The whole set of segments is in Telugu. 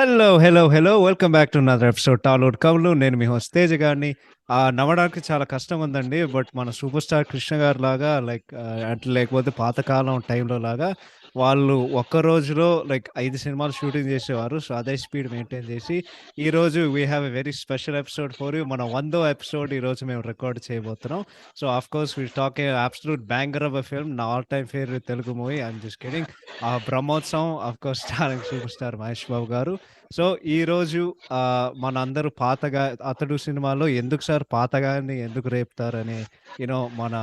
Hello, hello, hello. Welcome back to another episode Tollywood కబుర్లు. నేను మీ హోస్ట్ తేజ గారిని. నవ్వడానికి చాలా కష్టం ఉందండి. బట్ మన సూపర్ స్టార్ కృష్ణ గారి లాగా అంటే లేకపోతే పాతకాలం టైంలో లాగా వాళ్ళు ఒక్క రోజులో 5 సినిమాలు షూటింగ్ చేసేవారు. సో, అదే స్పీడ్ మెయింటైన్ చేసి ఈరోజు we have a very special episode for you. మన 100వ ఎపిసోడ్ ఈరోజు మేము రికార్డ్ చేయబోతున్నాం. So, of course will talk a absolute banger of a film. నా all time favourite Telugu movie. I'm just kidding. 'Brahmotsavam' of course starring superstar Mahesh Babu garu. So, ఈరోజు మనందరూ పాతగా 'అతడు' సినిమాలో ఎందుకు సార్ పాతగాన్ని ఎందుకు రేపుతారని మన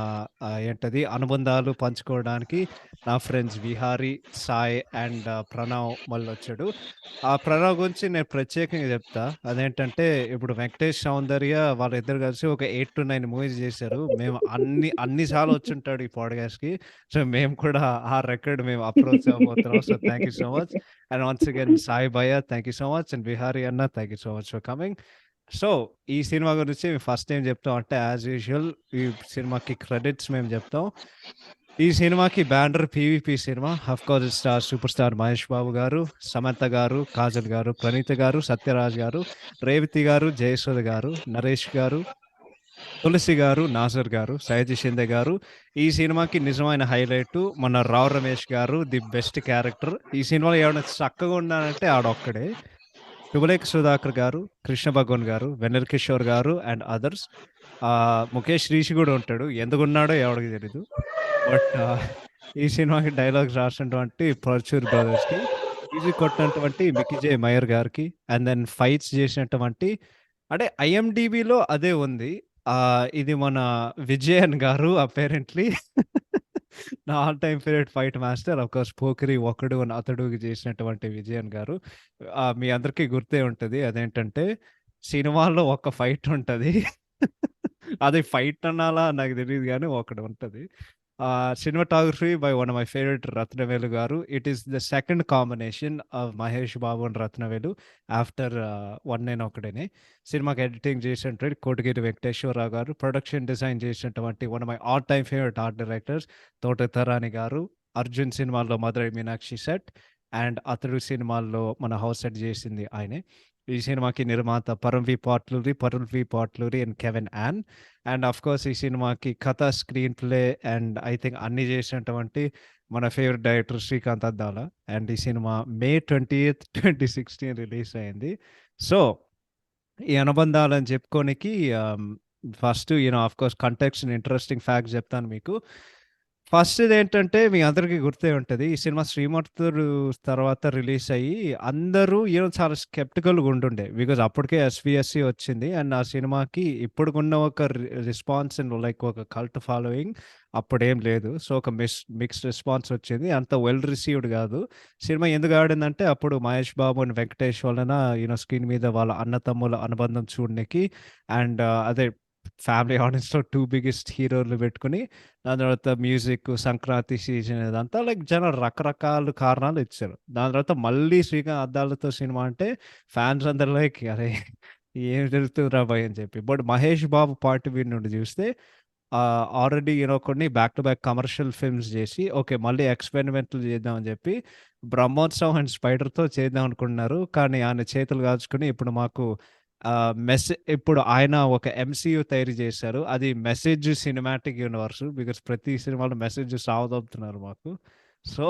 ఏంటది అనుబంధాలు పంచుకోవడానికి నా ఫ్రెండ్స్ విహారీ, సాయి అండ్ ప్రణవ్ మళ్ళొచ్చాడు. ఆ ప్రణవ్ గురించి నేను ప్రత్యేకంగా చెప్తా. అదేంటంటే ఇప్పుడు 'వెంకటేష్, సౌందర్య' వాళ్ళిద్దరు కలిసి ఒక 8-9 మూవీస్ చేశారు. మేము అన్ని సార్లు వచ్చుంటాడు ఈ పాడ్‌కాస్ట్‌కి. సో, మేము కూడా ఆ రికార్డ్ మేము అప్రోచ్ అవ్వబోతున్నాం. So, thank you so much. And once again Sai bhaiya thank you so much. And Vihari anna thank you so much for coming. So, ఈ సినిమా గురించి ఫస్ట్ ఏం చెప్తాం అంటే యాజ్ యూజువల్ ఈ సినిమాకి క్రెడిట్స్ మేము చెప్తాం. ఈ సినిమాకి banner PVP cinema. Of course it stars superstar Mahesh Babu garu, Samantha గారు, కాజల్ గారు, ప్రణీత గారు, సత్యరాజ్ గారు, రేవతి గారు, జయసుధ గారు, నరేష్ గారు, తులసి గారు, నాజర్ గారు, సయ్యద్ షిందే గారు. ఈ సినిమాకి నిజమైన హైలైట్ మన రావ్ రమేష్ గారు ది బెస్ట్ క్యారెక్టర్. ఈ సినిమాలో ఎవరైనా చక్కగా ఉన్నాడంటే ఆడొక్కడే. శుభలేఖ సుధాకర్ గారు, కృష్ణ భగవాన్ గారు, వెన్నెల కిషోర్ గారు అండ్ అదర్స్. ముఖేష్ రిషి కూడా ఉంటాడు. ఎందుకున్నాడో ఎవడికి తెలీదు. బట్ ఈ సినిమాకి డైలాగ్స్ రాసినటువంటి పరచూరి బ్రదర్స్‌కి, మ్యూజిక్ కొట్టినటువంటి మిక్కీ జే మయర్ గారికి, అండ్ దెన్ ఫైట్స్ చేసినటువంటి అంటే ఐఎండీబీలో అదే ఉంది. ఇది మన విజయన్ గారు అపరెంట్‌లీ నా all time favourite fight master of course 'Pokiri', 'ఒకడు' అండ్ 'అతడు'కి చేసినటువంటి విజయన్ గారు. మీ అందరికీ గుర్తే ఉంటది. అదేంటంటే సినిమాలో ఒక ఫైట్ ఉంటది. అది ఫైట్ అనాలా నాకు తెలీదు గానీ ఒకటుంటది. Cinematography by one of my favourite Rathnavelu garu. It is the second combination of Mahesh Babu and Rathnavelu after 'one Nenu Okkadine'. సినిమాకి ఎడిటింగ్ చేసినటువంటి కోటగిరి వెంకటేశ్వరరావు గారు. ప్రొడక్షన్ డిజైన్ చేసినటువంటి one of my all time favourite art directors Thota Tharani గారు. 'అర్జున్' సినిమాలో మదురై మీనాక్షి సెట్ అండ్ 'అతడు' సినిమాల్లో మన హౌస్ సెట్ చేసింది ఆయనే. ఈ సినిమాకి నిర్మాత Parul V Potluri and Kevin Anne. And of course ఈ సినిమాకి కథ, screenplay and I think అన్నీ చేసినటువంటి మన favourite director Srikanth Addala. And ఈ సినిమా మే 20థ్, 2016 రిలీజ్ అయింది. సో, ఈ అనుబంధాలని చెప్పుకోనికి first of course context and interesting facts చెప్తాను మీకు. ఫస్ట్‌దేంటంటే మీ అందరికీ గుర్తే ఉంటది. ఈ సినిమా 'శ్రీమంతుడు' తర్వాత రిలీజ్ అయ్యి అందరూ చాలా స్కెప్టికల్‌గా ఉండుండే. బికాజ్ అప్పటికే ఎస్‌విఎస్‌సి వచ్చింది. అండ్ ఆ సినిమాకి ఇప్పుడుకున్న ఒక రెస్పాన్స్ అండ్ ఒక కల్ట్ ఫాలోయింగ్ అప్పుడేం లేదు. సో, ఒక మిక్స్డ్ రెస్పాన్స్ వచ్చింది. అంత వెల్ రిసీవ్డ్ గాదు. సినిమా ఎందుకు ఆడిందంటే అప్పుడు మహేష్ బాబు అండ్ వెంకటేష్ వలన స్క్రీన్ మీద వాళ్ళ అన్నతమ్ముల అనుబంధం చూడనికి అండ్ అదే ఫ్యామిలీ ఆడియన్స్‌లో 2 బిగ్గెస్ట్ హీరోలు పెట్టుకొని దాని తర్వాత మ్యూజిక్, సంక్రాంతి సీజన్ ఇదంతా జనం రకరకాల కారణాలు ఇచ్చారు. దాని తర్వాత మళ్ళీ శ్రీకాంత్ అద్దాలతో సినిమా అంటే ఫ్యాన్స్ అందరూ అరే! ఏం జరుగుతుందిరా భయ్ అని చెప్పి. But Mahesh Babu part of view నుండి చూస్తే ఆల్రెడీ కొన్ని back to back commercial films చేసి ఓకే. మళ్ళీ ఎక్స్‌పెరిమెంట్లు చేద్దాం అని చెప్పి 'బ్రహ్మోత్సవం' అండ్ 'స్పైడర్‌తో' చేద్దాం అనుకున్నారు. కానీ ఆయన చేతులు కాల్చుకొని ఇప్పుడు మాకు ఇప్పుడు ఆయన ఒక ఎంసీయూ తయారు చేశారు. అది మెసేజ్ సినిమాటిక్ యూనివర్స్. బికాజ్ ప్రతి సినిమాలో మెసేజ్ సావదొబ్బుతున్నారు మాకు. సో,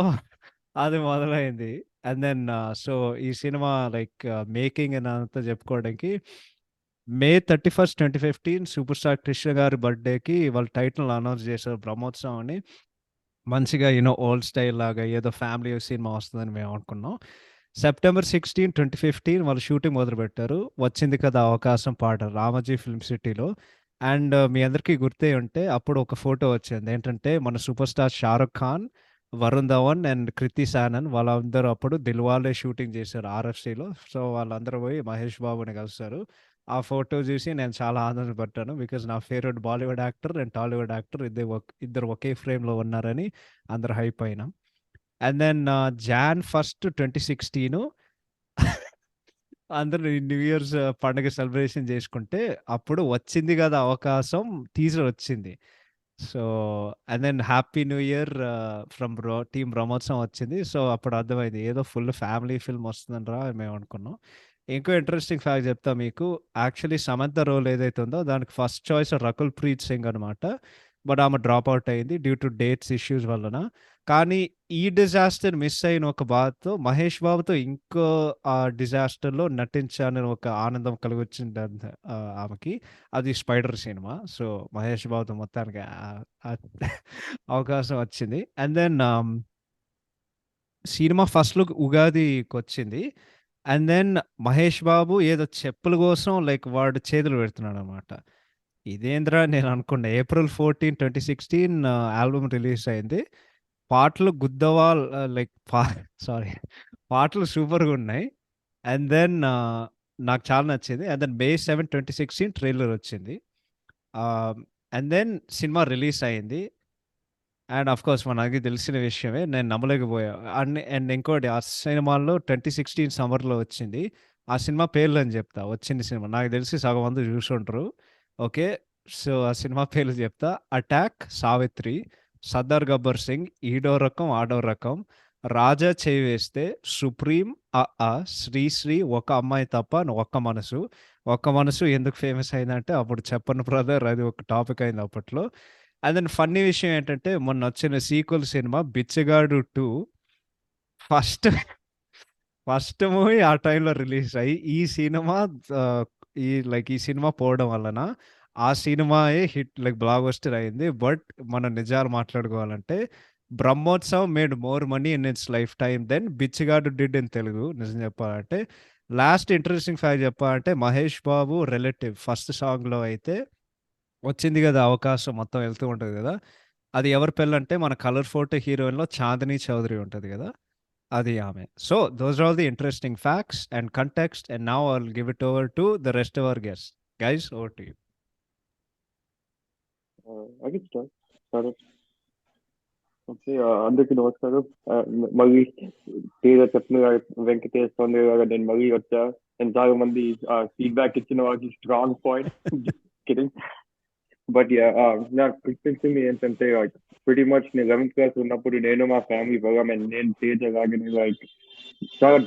అది మొదలైంది. అండ్ దెన్ సో, ఈ సినిమా మేకింగ్ అని అంతా చెప్పుకోవడానికి మే 31, 2015 సూపర్ స్టార్ కృష్ణ గారి బర్త్‌డేకి వాళ్ళ టైటిల్ అనౌన్స్ చేశారు 'బ్రహ్మోత్సవం' అని. మంచిగా ఓల్డ్ స్టైల్ లాగా ఏదో ఫ్యామిలీ సినిమా వస్తుందని మేము అనుకున్నాం. సెప్టెంబర్ 16, 2015 వాళ్ళు షూటింగ్ మొదలుపెట్టారు. వచ్చింది కదా అవకాశం పాట 'రామోజీ ఫిల్మ్ సిటీలో'. అండ్ మీ అందరికీ గుర్తే ఉంటే అప్పుడు ఒక ఫోటో వచ్చింది. ఏంటంటే మన superstar 'Shahrukh Khan', 'Varun Dhawan' and 'Kriti Sanon' వాళ్ళందరూ అప్పుడు 'దిల్వాలే' షూటింగ్ చేశారు ఆర్ఎఫ్‌సిలో. సో, వాళ్ళందరూ పోయి మహేష్ బాబుని కలిసారు. ఆ ఫోటో చూసి నేను చాలా ఆనందపడ్డాను. బికాజ్ నా favourite Bollywood actor and Tollywood actor ఇద్దరు ఒకే ఫ్రేమ్‌లో ఉన్నారని అందరూ హైప్ అయినాం. అండ్ దెన్ జాన్ 1, 2016 అందరూ న్యూ ఇయర్స్ పండుగ సెలబ్రేషన్ చేసుకుంటే అప్పుడు వచ్చింది కదా అవకాశం టీజర్ వచ్చింది. So and then happy new year from team Brahmotsavam వచ్చింది. సో అప్పుడు అర్థమైంది ఏదో ఫుల్ ఫ్యామిలీ ఫిల్మ్ వస్తుందని రా మేము అనుకున్నాం. ఇంకో ఇంట్రెస్టింగ్ ఫ్యాక్ట్ చెప్తా మీకు. యాక్చువల్లీ సమంత రోల్ ఏదైతే ఉందో దానికి ఫస్ట్ చాయిస్ రకుల్ ప్రీత్ సింగ్ అనమాట. బట్ ఆమె డ్రాప్ అవుట్ అయింది డ్యూ టు డేట్స్ ఇష్యూస్ వలన. కానీ ఈ డిజాస్టర్ మిస్ అయిన ఒక బాధతో మహేష్ బాబుతో ఇంకో ఆ డిజాస్టర్లో నటించాలని ఒక ఆనందం కలిగొచ్చింది ఆమెకి. అది స్పైడర్ సినిమా. సో మహేష్ బాబుతో మొత్తానికి అవకాశం వచ్చింది. And then cinema first look ఉగాదికి వచ్చింది. అండ్ దెన్ మహేష్ బాబు ఏదో చెప్పుల కోసం లైక్ వాడు చేతులు పెడుతున్నాడు అనమాట. ఇదేంద్రా నేను అనుకున్నా. ఏప్రిల్ 14, 2016 ఆల్బమ్ రిలీజ్ అయింది. పాటలు గుద్దవాల్ లైక్ సారీ పాటలు సూపర్గా ఉన్నాయి. అండ్ దెన్ నాకు చాలా నచ్చింది. అండ్ దెన్ May 7, 2016 ట్రైలర్ వచ్చింది. అండ్ దెన్ సినిమా రిలీజ్ అయింది. అండ్ ఆఫ్ కోర్స్ మనకి తెలిసిన విషయమే. నేను నమ్మలేకపోయా. అండ్ ఇంకోటి ఆ సినిమాలో 2016 సమ్మర్‌లో వచ్చింది. ఆ సినిమా పేర్లని చెప్తా. వచ్చిన సినిమా. నాకు తెలిసి సగం మంది చూసుంటరు. ఓకే. సో, ఆ సినిమా పేర్లు చెప్తా. 'అటాక్', 'సావిత్రి', 'సర్దార్ గబ్బర్ సింగ్', 'ఈడో రకం ఆడో రకం', 'రాజా చేయి వేస్తే', 'సుప్రీం', 'అ.ఆ', 'శ్రీశ్రీ', 'ఒక అమ్మాయి తప్ప', 'ఒక్క మనసు'. 'ఒక్క మనసు' ఎందుకు ఫేమస్ అయిందంటే అప్పుడు 'చెప్పను బ్రదర్' అది ఒక టాపిక్ అయింది అప్పట్లో. అండ్ దెన్ ఫన్నీ విషయం ఏంటంటే మొన్నొచ్చిన సీక్వెల్ సినిమా 'బిచ్చగాడు 2' ఫస్ట్ ఫస్ట్ మూవీ ఆ టైంలో రిలీజ్ అయ్యి ఈ సినిమా ఆహ్, ఈ సినిమా పోవడం వలన ఆ సినిమాయే హిట్ లైక్ బ్లాక్ బస్టర్ అయింది. బట్ మనం నిజాలు మాట్లాడుకోవాలంటే 'Brahmotsavam' made more money in its lifetime then 'Bichagadu' did in Telugu నిజం చెప్పాలంటే. లాస్ట్ ఇంట్రెస్టింగ్ ఫ్యాక్ట్ చెప్పాలంటే మహేష్ బాబు రిలేటివ్ ఫస్ట్ సాంగ్‌లో అయితే వచ్చింది గదా! అవకాశం మొత్తం వెళ్తూ ఉంటది గదా! అది ఎవరి పెళ్ళంటే మన 'కలర్ ఫోటో' హీరోయిన్‌లో 'చాందిని చౌదరి' ఉంటది గదా! అది ఆమె. So, those are all the interesting facts and context and now I'll give it over to the rest of our guests. Guys, over to you. I can start. Start off. Okay. అందరికీ నమస్కారం. మళ్ళీ పేరు చెప్పిన వెంకటేష్ సౌందర్య గారు నేను మళ్ళీ వచ్చా. నేను చాలా మంది ఫీడ్బ్యాక్ ఇచ్చిన వాళ్ళకి స్ట్రాంగ్ పాయింట్ కిడింగ్. బట్ నాకు గుర్తించింది ఏంటంటే లైక్ ప్రిటీ మచ్ నేను 11th క్లాస్ ఉన్నప్పుడు నేను మా ఫ్యామిలీ వెళ్ళాం. నేను తేజ లాగానే లైక్ చాలా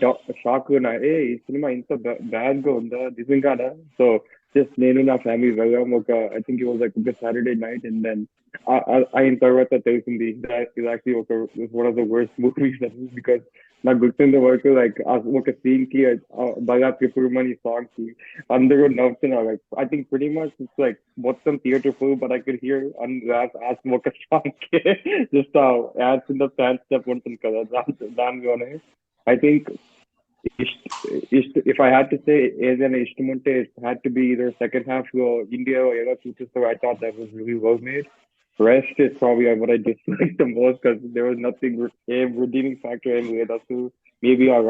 షాక్ ఉన్నా. ఈ సినిమా ఇంత బ్యాడ్ గా ఉందా నిజంగానా? సో జస్ట్ నేను నా ఫ్యామిలీ వెళ్ళాం. I think it was like ఒక సాటర్డే నైట్. అండ్ దెన్ అయిన తర్వాత తెలిసింది ఇది actually one of the worst movies because నాకు గుర్తుండే వరకు లైక్ ఒక సీన్ కి బగా పిపురుమని సాంగ్ కి అందరూ నవ్వుతున్నారు. Like I think pretty much it's like మొత్తం theatre full. But I could hear ఒక సాంగ్ కి just ads in the fan step ఉంటుంది కదా దానిలోనే. I think if I had to say ఏదైనా ఇష్టం ఉంటే it had to be either second half లో India or ఎలా చూపిస్తారు. I thought that was really well made. Rest is probably what I disliked the most because there was nothing redeeming factor ఏం లేదు అసలు. Maybe our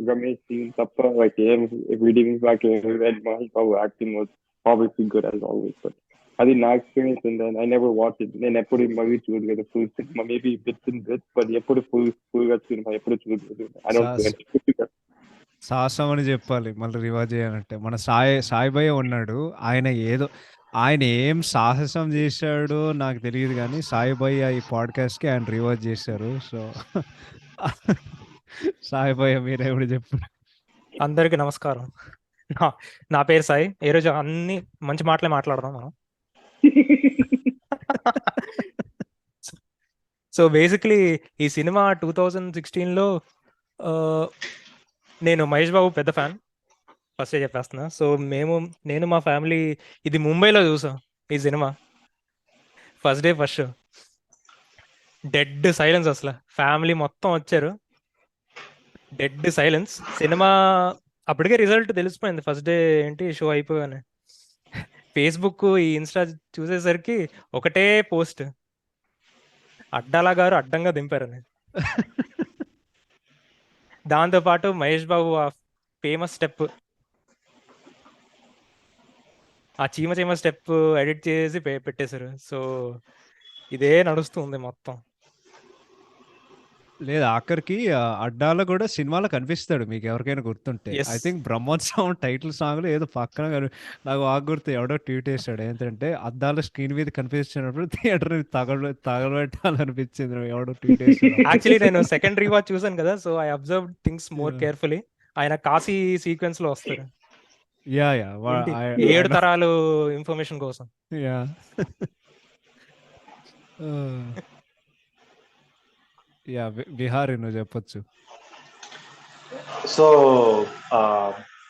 Ramesh scene తప్ప like ఏం redeeming factor ఏం లేదు. And Mahesh Babu acting was obviously good as always. But అది నా experience. And then I never watch it. నేను ఎప్పుడు మళ్ళీ చూడలేదు full cinema. Maybe bits and bits but ఎప్పుడు ఫుల్ గా సినిమా ఎప్పుడు చూడలేదు. ఐ డోంట్ సాహసం అని చెప్పాలి మళ్ళీ రివాజ్ చేయాలంటే. మన సాయి భయ్య ఉన్నాడు. ఆయన ఏం సాహసం చేశాడో నాకు తెలియదు కానీ సాయి భయ్య ఈ పాడ్కాస్ట్కి ఆయన రివాజ్ చేశారు. సో సాయి భయ్య మీరేమిటి చెప్పు. అందరికీ నమస్కారం. నా పేరు సాయి. ఈరోజు అన్ని మంచి మాటలే మాట్లాడదాం మనం. సో బేసిక్లీ ఈ సినిమా 2016లో నేను మహేష్ బాబు పెద్ద ఫ్యాన్, ఫస్టే చెప్పేస్తున్నా. సో నేను మా ఫ్యామిలీ ఇది ముంబైలో చూసాం ఈ cinema. First day first show dead silence. అసలు ఫ్యామిలీ మొత్తం వచ్చారు, డెడ్ సైలెన్స్. సినిమా అప్పటికే రిజల్ట్ తెలిసిపోయింది ఫస్ట్ డే ఏంటి షో అయిపోగానే. ఫేస్బుక్ ఈ ఇన్స్టా చూసేసరికి ఒకటే పోస్ట్, అడ్డాలా గారు అడ్డంగా దింపారని. దాంతోపాటు మహేష్ బాబు ఆ ఫేమస్ స్టెప్, ఆ చీమ స్టెప్ ఎడిట్ చేసి పెట్టేశారు. సో ఇదే నడుస్తుంది మొత్తం. లేదు ఆఖరికి అడ్డాలో కూడా సినిమాలో కనిపిస్తాడు మీకు ఎవరికైనా గుర్తుంటే. I yes think 'Brahmotsavam' title సాంగ్‌లో ఏదో పక్కన నాకు బాగా గుర్తు ఎవడో ట్వీట్ చేసాడు. ఏంటంటే అద్దాల స్క్రీన్ మీద కనిపించినప్పుడు థియేటర్‌ని తగలబెట్టాలనిపించింది ఎవడో ట్వీట్ చేసాడు అప్పుడు. యాక్చువల్లీ నేను సెకండ్ రీవాచ్ చూసాను కదా, so I observe things more yeah! Carefully. ఆయన కాశీ సీక్వెన్స్ లో వస్తారు యాహ్! యాహ్! ఏంటి ఆయన 7 తరాలు ఇన్ఫర్మేషన్ కోసం. యాహ్! ఆహ్, యాహ్! విహారీ నువ్వు చెప్పొచ్చు. So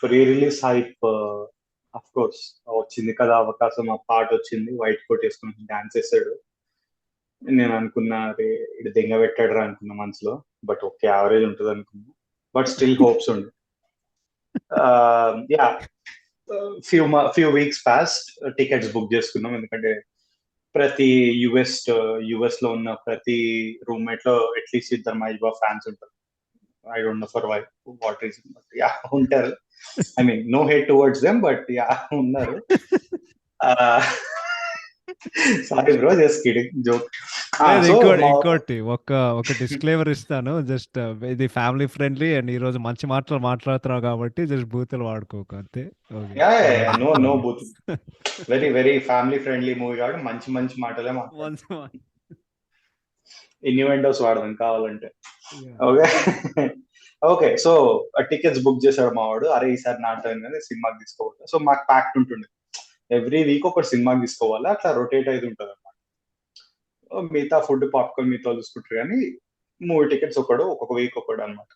pre release hype of course వచ్చింది కదా అవకాశం, ఆ పాట వచ్చింది, వైట్ కోట్ వేసుకుని డాన్స్ చేశాడు. నేను అనుకున్నా అరే ఇది దెంగ పెట్టాడు రా అనుకున్నా మనసులో, బట్ ఓకే యావరేజ్ ఉంటుంది అనుకున్నా, బట్ స్టిల్ హోప్స్ ఉండే. Yeah few weeks past tickets book చేసుకున్నాం, ఎందుకంటే ప్రతి యుఎస్ లో ఉన్న ప్రతి రూమ్మేట్ లో అట్లీస్ట్ ఇద్దరు మహేష్ బాబు ఫ్యాన్స్ ఉంటారు. I don't know for what reason, but yeah ఉంటారు. I mean no hate towards them, but yeah ఉన్నారు. Sorry bro, just kidding joke. లేదు సో ఇంకోటి ఒక డిస్క్లైమర్ ఇస్తాను. జస్ట్ ఇది ఫ్యామిలీ ఫ్రెండ్లీ అండ్ ఈ రోజు మంచి మాటలు మాట్లాడుతున్నావు కాబట్టి జస్ట్ బూతులు వాడుకోకు అంతే. ఓకే. యా నో బూత్, very very family friendly movie కాబట్టి మంచి మంచి మాటలే మాట్లాడు, మంచి మాట. ఇన్యూఎండోస్ వాడదాం కావాలంటే. Yeah. Okay okay. So tickets book చేశాడు మా వాడు, అరే ఈసారి నా టైం కానీ సినిమాకి తీసుకోవాలి. సో మాకు ప్యాక్ట్ ఉంటుండే, ఎవ్రీ వీక్ ఒక సినిమాకి తీసుకోవాలి, అట్లా రొటేట్ అయితే ఉంటుంది అనమాట. మిగతా ఫుడ్ పాప్కార్న్ మిగతా చూసుకుంటారు, కానీ మూవీ టికెట్స్ ఒక్కొక్క వీక్ ఒకడు అనమాట.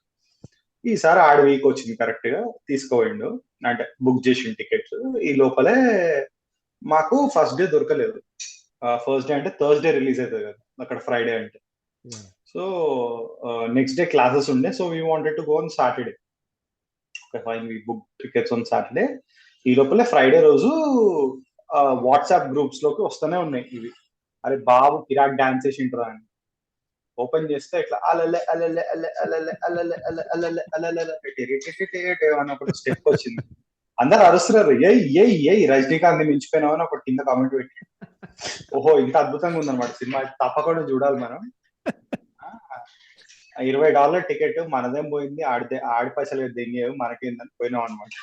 ఈసారి ఆడ వీక్ వచ్చింది కరెక్ట్ గా, తీసుకోపోయిండు, అంటే బుక్ చేసిన టికెట్స్. ఈ లోపలే మాకు ఫస్ట్ డే దొరకలేదు. ఫస్ట్ డే అంటే థర్స్డే రిలీజ్ అవుతుంది కదా అక్కడ, ఫ్రైడే అంటే. Yeah. So next day classes ఉండే, so we wanted to go on Saturday. Fine, we book tickets on Saturday. ఈ లోపల ఫ్రైడే రోజు వాట్సాప్ గ్రూప్స్ లోకి వస్తూనే ఉన్నాయి ఇవి, అరే బాబు కిరాక్ డాన్స్ చేసి ఉంటారా అని. ఓపెన్ చేస్తే ఇట్లా అలలే అలలే అలే అలలే అలలే అలే అలలే అలలే అని ఒక స్టెప్ వచ్చింది. అందరు అరుస్తున్నారు, ఏ రజనీకాంత్ మించిపోయినావు అని ఒక కింద కామెంట్ పెట్టి. ఓహో ఇంత అద్భుతంగా ఉందన్నమాట సినిమా, తప్పకుండా చూడాలి మనం. $20 టికెట్ మనదేం పోయింది, ఆడి పైసలు దెంగేవి మనకేందని పోయినాం అనమాట.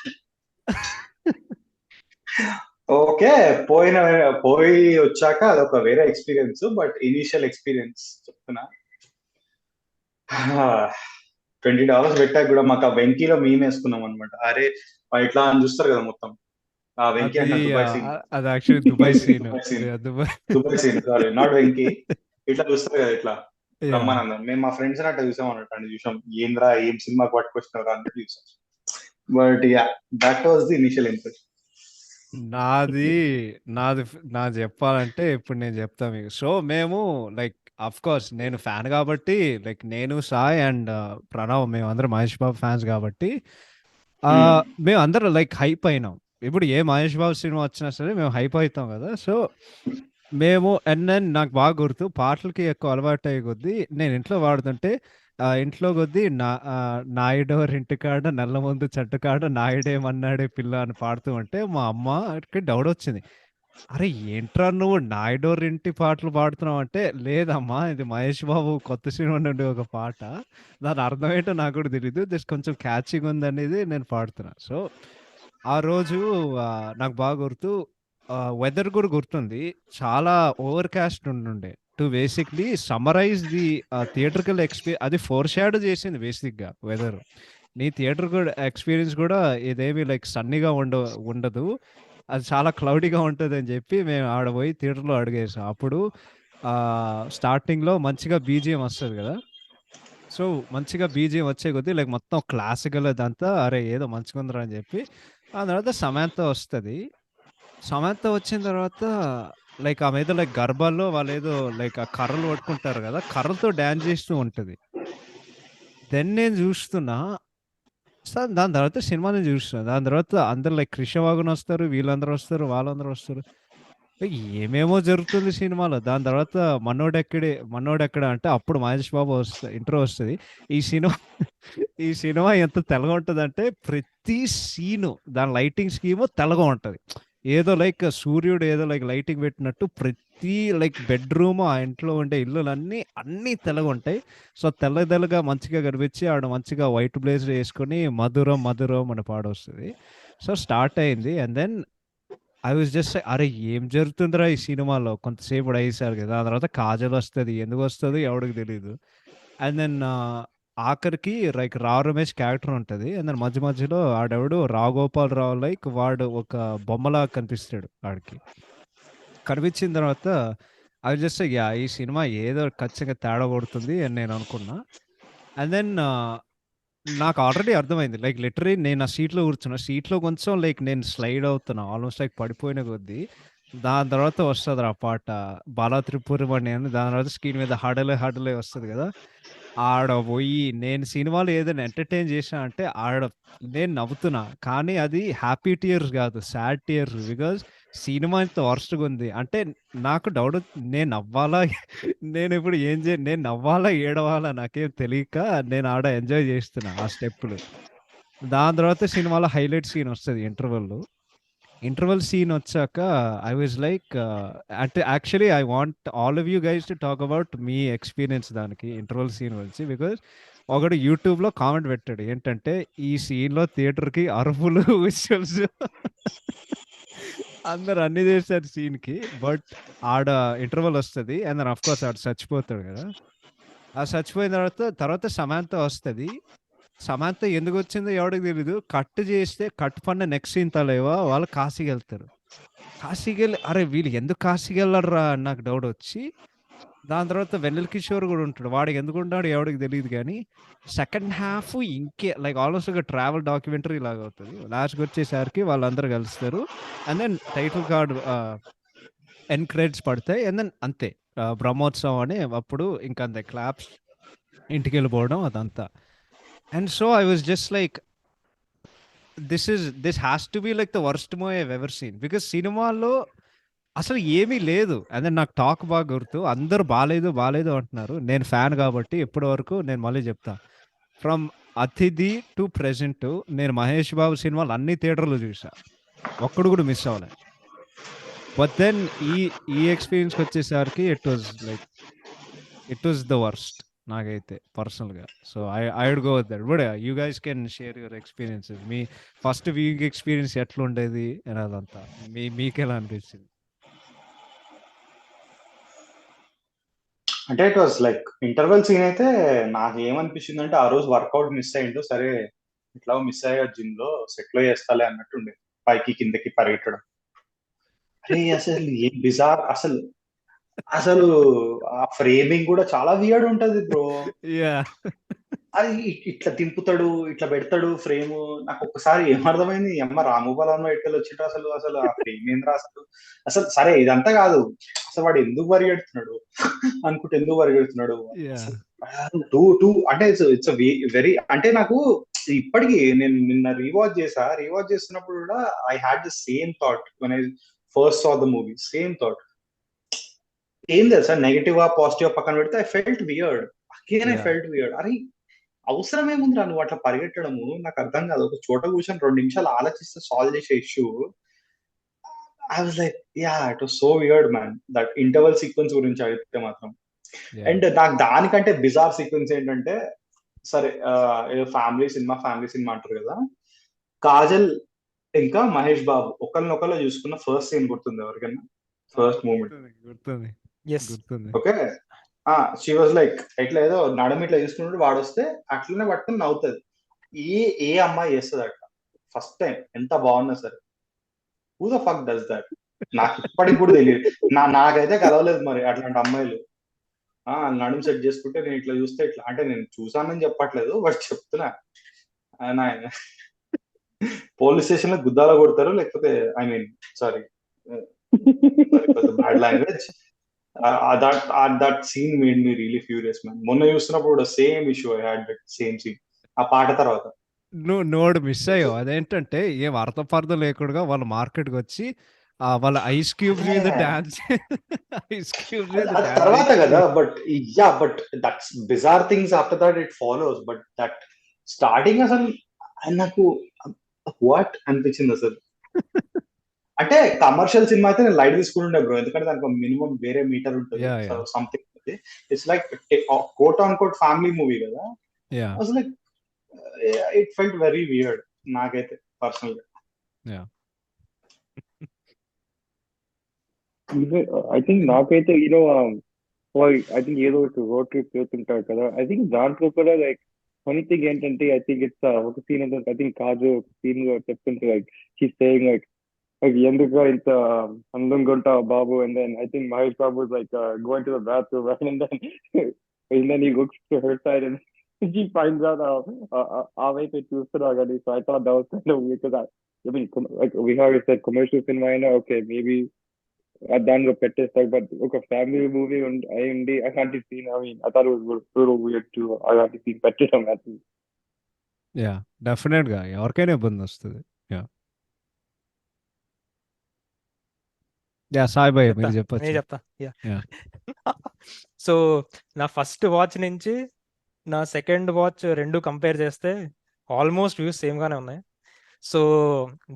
ఓకే, పోయి వచ్చాక అదొక వేరే ఎక్స్పీరియన్స్, బట్ ఇనీషియల్ ఎక్స్పీరియన్స్ చెప్తున్నా. $20 పెట్టాక కూడా మాకు ఆ వెంకీలో మేము వేసుకున్నాం అనమాట. అరే ఇట్లా అని చూస్తారు కదా మొత్తం, ఆ వెంకీ అంటే దుబాయ్ సీన్, అది actually Dubai scene. Dubai scene sorry not Venky. ఇట్లా చూస్తారు కదా ఇట్లా బ్రహ్మానందం, మేము మా ఫ్రెండ్స్ అట్లా చూసాం అన్నట్టు. అని చూసాం ఏంద్రా ఏం సినిమాకి పట్టుకొచ్చినారా అన్నట్టు చూసాం. But yeah that was the initial impression. నాది చెప్పాలంటే ఇప్పుడు నేను చెప్తా మీకు. సో మేము లైక్ అఫ్ కోర్స్ నేను ఫ్యాన్ కాబట్టి లైక్ నేను సాయ్ అండ్ ప్రణవ్ మేమందరం మహేష్ బాబు ఫ్యాన్స్ కాబట్టి మేము అందరం లైక్ హైప్ అయినాం. ఇప్పుడు ఏ మహేష్ బాబు సినిమా వచ్చినా సరే మేము హైప్ అవుతాం కదా. సో మేము నాకు బాగా గుర్తు పాటలకి ఎక్కువ అలవాటు అయ్యే కొద్దీ నేను ఇంట్లో పాడుతుంటే ఇంట్లో కొద్దీ నాయుడోర్ ఇంటికాడ నల్ల ముందు చెట్టుకాడ నాయుడేమన్నాడే పిల్ల అని పాడుతూ ఉంటే మా అమ్మకి డౌట్ వచ్చింది. అరే ఏంట్రా నువ్వు నాయుడోర్ ఇంటి పాటలు పాడుతున్నావు అంటే, లేదమ్మా ఇది మహేష్ బాబు కొత్త సినిమా నుండి ఒక పాట, దాని అర్థం ఏంటో నాకు కూడా తెలియదు, జస్ట్ కొంచెం క్యాచింగ్ ఉంది అనేది నేను పాడుతున్నా. సో ఆ రోజు నాకు బాగా గుర్తు, వెదర్ కూడా గుర్తుంది, చాలా ఓవర్ కాస్ట్ ఉండుండే. To basically summarize the theatrical experience, అది ఫోర్ షాడో చేసింది బేసిక్గా వెదర్. నీ థియేటర్ కూడా ఎక్స్పీరియన్స్ కూడా ఇదేమి లైక్ సన్నీగా ఉండదు, అది చాలా క్లౌడీగా ఉంటుంది అని చెప్పి మేము ఆడపోయి థియేటర్లో అడిగేసాం. అప్పుడు స్టార్టింగ్లో మంచిగా బీజిఎం వస్తుంది కదా, సో మంచిగా బీజిఎం వచ్చే కొద్దీ లైక్ మొత్తం క్లాసికల్ అదంతా అరే ఏదో మంచిగా ఉందిరా అని చెప్పి, ఆ తర్వాత సమాంత వస్తుంది. సమాంత వచ్చిన తర్వాత లైక్ ఆ మీద లైక్ గర్భాల్లో వాళ్ళు ఏదో లైక్ ఆ కర్రలు పట్టుకుంటారు కదా, కర్రలతో డ్యాన్స్ చేస్తూ ఉంటుంది. దెన్ నేను చూస్తున్నా సార్, దాని తర్వాత సినిమా నేను చూస్తున్నా, దాని తర్వాత అందరు లైక్ కృష్ణవాగుని వస్తారు, వీళ్ళందరూ వస్తారు, వాళ్ళందరూ వస్తారు, ఏమేమో జరుగుతుంది సినిమాలో. దాని తర్వాత మనోడెక్కడ అంటే అప్పుడు మహేష్ బాబు ఇంట్రో వస్తుంది. ఈ సినిమా ఎంత తెల్లగా ఉంటుంది అంటే ప్రతి సీను దాని లైటింగ్ స్కీము తెల్లగా ఉంటుంది. ఏదో లైక్ సూర్యుడు ఏదో లైక్ లైటింగ్ పెట్టినట్టు ప్రతి లైక్ బెడ్రూమ్ ఆ ఇంట్లో ఉండే ఇల్లులన్నీ అన్నీ తెల్లగా ఉంటాయి. సో తెల్ల తెల్లగా మంచిగా కనిపించి ఆడ మంచిగా వైట్ బ్లేజర్ వేసుకొని మధురం మధురం అని పాడొస్తుంది. సో స్టార్ట్ అయింది and then I was just అరే ఏం జరుగుతుందిరా ఈ సినిమాలో కొంతసేపు అయ్యేసారు కదా. దాని తర్వాత కాజల్ వస్తుంది, ఎందుకు వస్తుంది ఎవడికి తెలియదు. అండ్ దెన్ ఆఖరికి లైక్ రావు రమేష్ క్యారెక్టర్ ఉంటుంది. అండ్ దెన్ మధ్య మధ్యలో ఆడెవడు రాఘగోపాల్ రావు లైక్ వాడు ఒక బొమ్మలా కనిపిస్తాడు ఆడికి. కనిపించిన తర్వాత అవి జస్ట్ యా ఈ సినిమా ఏదో ఖచ్చితంగా తేడా కొడుతుంది అని నేను అనుకున్నా. అండ్ దెన్ నాకు ఆల్రెడీ అర్థమైంది లైక్ లిటరీ నేను ఆ సీట్లో కూర్చున్నా, సీట్లో కొంచెం లైక్ నేను స్లైడ్ అవుతున్నా ఆల్మోస్ట్ లైక్ పడిపోయిన కొద్దీ. దాని తర్వాత వస్తుంది ఆ పాట బాలా త్రిపురమణి అని, దాని తర్వాత స్క్రీన్ మీద హడలే హడలే వస్తుంది కదా. ఆడ పోయి నేను సినిమాలో ఏదైనా ఎంటర్టైన్ చేసినా అంటే ఆడ నేను నవ్వుతున్నా, కానీ అది హ్యాపీ టీయర్స్ కాదు సాడ్ టీయర్స్. బికాజ్ సినిమా ఇంత వర్స్ట్గా ఉంది అంటే నాకు డౌట్ నేను నవ్వాలా నేను ఇప్పుడు నేను నవ్వాలా ఏడవాలా నాకేం తెలియక నేను ఆడ ఎంజాయ్ చేస్తున్నా ఆ స్టెప్పులు. దాని తర్వాత సినిమాలో హైలైట్ సీన్ వస్తుంది ఇంటర్వెల్ సీన్ వచ్చాక ఐ వాజ్ లైక్ అంటే actually I want all of you guys to talk about me experience దానికి ఇంటర్వెల్ సీన్ గురించి. బికాజ్ ఒకడు యూట్యూబ్లో కామెంట్ పెట్టాడు ఏంటంటే ఈ సీన్లో థియేటర్కి అరుపులు విజువల్స్ అందరు అన్ని చేశారు సీన్కి. బట్ ఆడ ఇంటర్వెల్ వస్తుంది అండ్ దెన్ ఆఫ్ కోర్స్ ఆడ చచ్చిపోతాడు కదా. ఆ చచ్చిపోయిన తర్వాత సమాంత వస్తుంది. సమాంత ఎందుకు వచ్చిందో ఎవరికి తెలీదు. కట్ చేస్తే కట్ పడిన నెక్స్ట్ సీన్ తలేవా వాళ్ళు కాశీకి వెళ్తారు. కాశీకి వెళ్ళి అరే వీళ్ళు ఎందుకు కాశీకి వెళ్ళారా అని నాకు డౌట్ వచ్చి, దాని తర్వాత వెన్నెల కిషోర్ కూడా ఉంటాడు. వాడికి ఎందుకు ఉంటాడు ఎవరికి తెలియదు. కానీ సెకండ్ హాఫ్ ఇంకే లైక్ ఆల్మోస్ట్ ఒక ట్రావెల్ డాక్యుమెంటరీ లాగా అవుతుంది. లాస్ట్కి వచ్చేసరికి వాళ్ళందరూ కలుస్తారు and then title card end credits పడతాయి అండ్ దెన్ అంతే బ్రహ్మోత్సవం అని అప్పుడు ఇంకా అంతే క్లాప్స్ ఇంటికి వెళ్ళిపోవడం అదంతా. And so I was just like this has to be like the worst movie I ever seen. Because సినిమాలో అసలు ఏమీ లేదు. అదే నాకు టాక్ బాగా గుర్తు, అందరూ బాగాలేదు అంటున్నారు. నేను ఫ్యాన్ కాబట్టి ఇప్పటి వరకు నేను మళ్ళీ చెప్తా, ఫ్రమ్ అతిథి టు ప్రెజెంట్ నేను మహేష్ బాబు సినిమాలు అన్ని థియేటర్లు చూసా, ఒక్కడు కూడా మిస్ అవ్వలే. బట్ దెన్ ఈ ఎక్స్పీరియన్స్కి వచ్చేసరికి ఇట్ వాజ్ ద వర్స్ట్ నాకైతే పర్సనల్గా. So I would go with that. But you guys can share your experiences. మీ ఫస్ట్ వీక్ ఎక్స్పీరియన్స్ ఎట్లుండేది అని అదంతా మీకెలా అనిపించింది? అంటే it was like interval scene అయితే నాకు ఏమనిపించింది అంటే ఆ రోజు వర్కౌట్ మిస్ అయ్యిండు, సరే ఇట్లా మిస్ అయ్యా జిమ్ లో సెట్ లో చేస్తాలే అన్నట్టుండే, పైకి కిందకి పరిగెట్టడం. అరే అసలు ఏం బిజార్ అసలు అసలు ఆ ఫ్రేమింగ్ కూడా చాలా వియర్డ్ ఉంటది బ్రో. యా అది ఇట్లా దింపుతాడు, ఇట్లా పెడతాడు ఫ్రేమ్. నాకు ఒక్కసారి ఏమర్థమైంది, అమ్మ రాముబలంలో ఎట్టలు వచ్చిండు అసలు అసలు ఆ ఫ్రేమ్ ఏంద్రా అసలు. అసలు సరే ఇదంతా కాదు, అసలు వాడు ఎందుకు పరిగెడుతున్నాడు అనుకుంటే ఎందుకు పరిగెడుతున్నాడు యా అసలు టూ అంటే ఇట్స్ వెరీ అంటే నాకు ఇప్పటికీ నేను నిన్న రీవాచ్ చేస్తున్నప్పుడు కూడా I had the same thought when I first saw the movie. Same thought. ఏం తెలుసా, నెగటివ్ పాజిటివ్ పక్కన పెడితే I felt weird. Again I yeah felt weird. అరే అవసరం ఏముందిరా నువ్వు అట్లా పరిగెట్టడము, నాకు అర్థం కాదు. ఒక చోట కూర్చొని 2 నిమిషాలు ఆలోచిస్తే సాల్వ్ చేసే issue. I was like yeah it was so weird man. That interval sequence గురించి అడిగితే మాత్రం. యా అండ్ నాకు దానికంటే బిజార్ సీక్వెన్స్ ఏంటంటే, సరే ఏదో ఫ్యామిలీ సినిమా అంటారు కదా, కాజల్ ఇంకా మహేష్ బాబు ఒకరినొకరు చూసుకున్న ఫస్ట్ సీన్ గుర్తుంది ఎవరికైనా? ఫస్ట్ మూమెంట్ గుర్తుంది ఎస్ గుర్తుంది. ఓకే. షీ వాజ్ లైక్ ఇట్లా ఏదో నడుము ఇట్లా చూసుకున్నట్టు వాడు వస్తే అట్లనే పట్టుకుని నవ్వుతుంది. ఏ అమ్మాయి చేస్తుంది అట్లా ఫస్ట్ టైం ఎంత బాగున్నా సరే? Who the fuck does that? నాకు ఇప్పటికి కూడా తెలియదు. నాకైతే కలవలేదు మరి అట్లాంటి అమ్మాయిలు. నడుము సెట్ చేసుకుంటే నేను ఇట్లా చూస్తే ఇట్లా అంటే నేను చూసానని చెప్పట్లేదు, బట్ చెప్తున్నా. పోలీస్ స్టేషన్ లో గుద్దాల కొడతారు, లేకపోతే I mean sorry bad language. That scene made me really furious man. మొన్న చూస్తున్నప్పుడు కూడా same issue I had that same scene ఆ పాట తర్వాత. నువ్వు మిస్ అయ్యావు. అదేంటంటే ఏం అర్థపర్థం లేకుండా వాళ్ళ మార్కెట్కి వచ్చి వాళ్ళ ఐస్ క్యూబ్స్ మీద డాన్స్ ఐస్ క్యూబ్స్ మీద అది తర్వాత కదా. But that's bizarre things after that it follows. But that starting అసలు నాకు వాట్ అనిపించింది అసలు. అంటే కమర్షియల్ సినిమా అయితే నేను లైట్ తీసుకుంటుండే బ్రో, ఎందుకంటే దానికి మినిమం వేరే మీటర్ ఉంటుంది, yeah so yeah something. It's like quote on quote family movie కదా. యా అసలు like it felt very weird నాకైతే పర్సనల్ గా. యా ఐ థింక్ నాకైతే ఐ థింక్ ఏదో ఒక రోడ్ ట్రిప్ చేస్తుంటారు కదా. ఐ థింక్ దాంట్లో కూడా లైక్ ఫనీ థింగ్ ఏంటంటే ఐ థింక్ ఇట్స్ ఒక సీన్ ఉంటుంది. ఐ థింక్ కాజు సీన్ లో చెప్తుంటే లైక్ షీ సేయింగ్ లైక్ ఎందుకు ఇంత అందంగా ఉంటావు బాబు, and then I think Mahesh Babu like going to the bathroom and then he looks to her side and she finds out ఆ వైపు చూస్తున్నా కానీ. So I thought that was kind of weird, because I mean like we have said commercial cinema అయినా ఓకే మేబీ దానిలో పెట్టేస్తారు, బట్ ఒక ఫ్యామిలీ మూవీ అయ్యింది అలాంటి scene I mean I thought it was weird too అలాంటి సీన్ పెట్టడం. యా డెఫినెట్ గా ఎవరికైనా ఇబ్బంది వస్తుంది. యా యా సాయి భయ్య చెప్తా మీరు నేను చెప్పొచ్చు. చెప్తా. యా యా సో నా ఫస్ట్ వాచ్ నుంచి నా సెకండ్ వాచ్ రెండు కంపేర్ చేస్తే ఆల్మోస్ట్ వ్యూస్ సేమ్ గానే ఉన్నాయి. So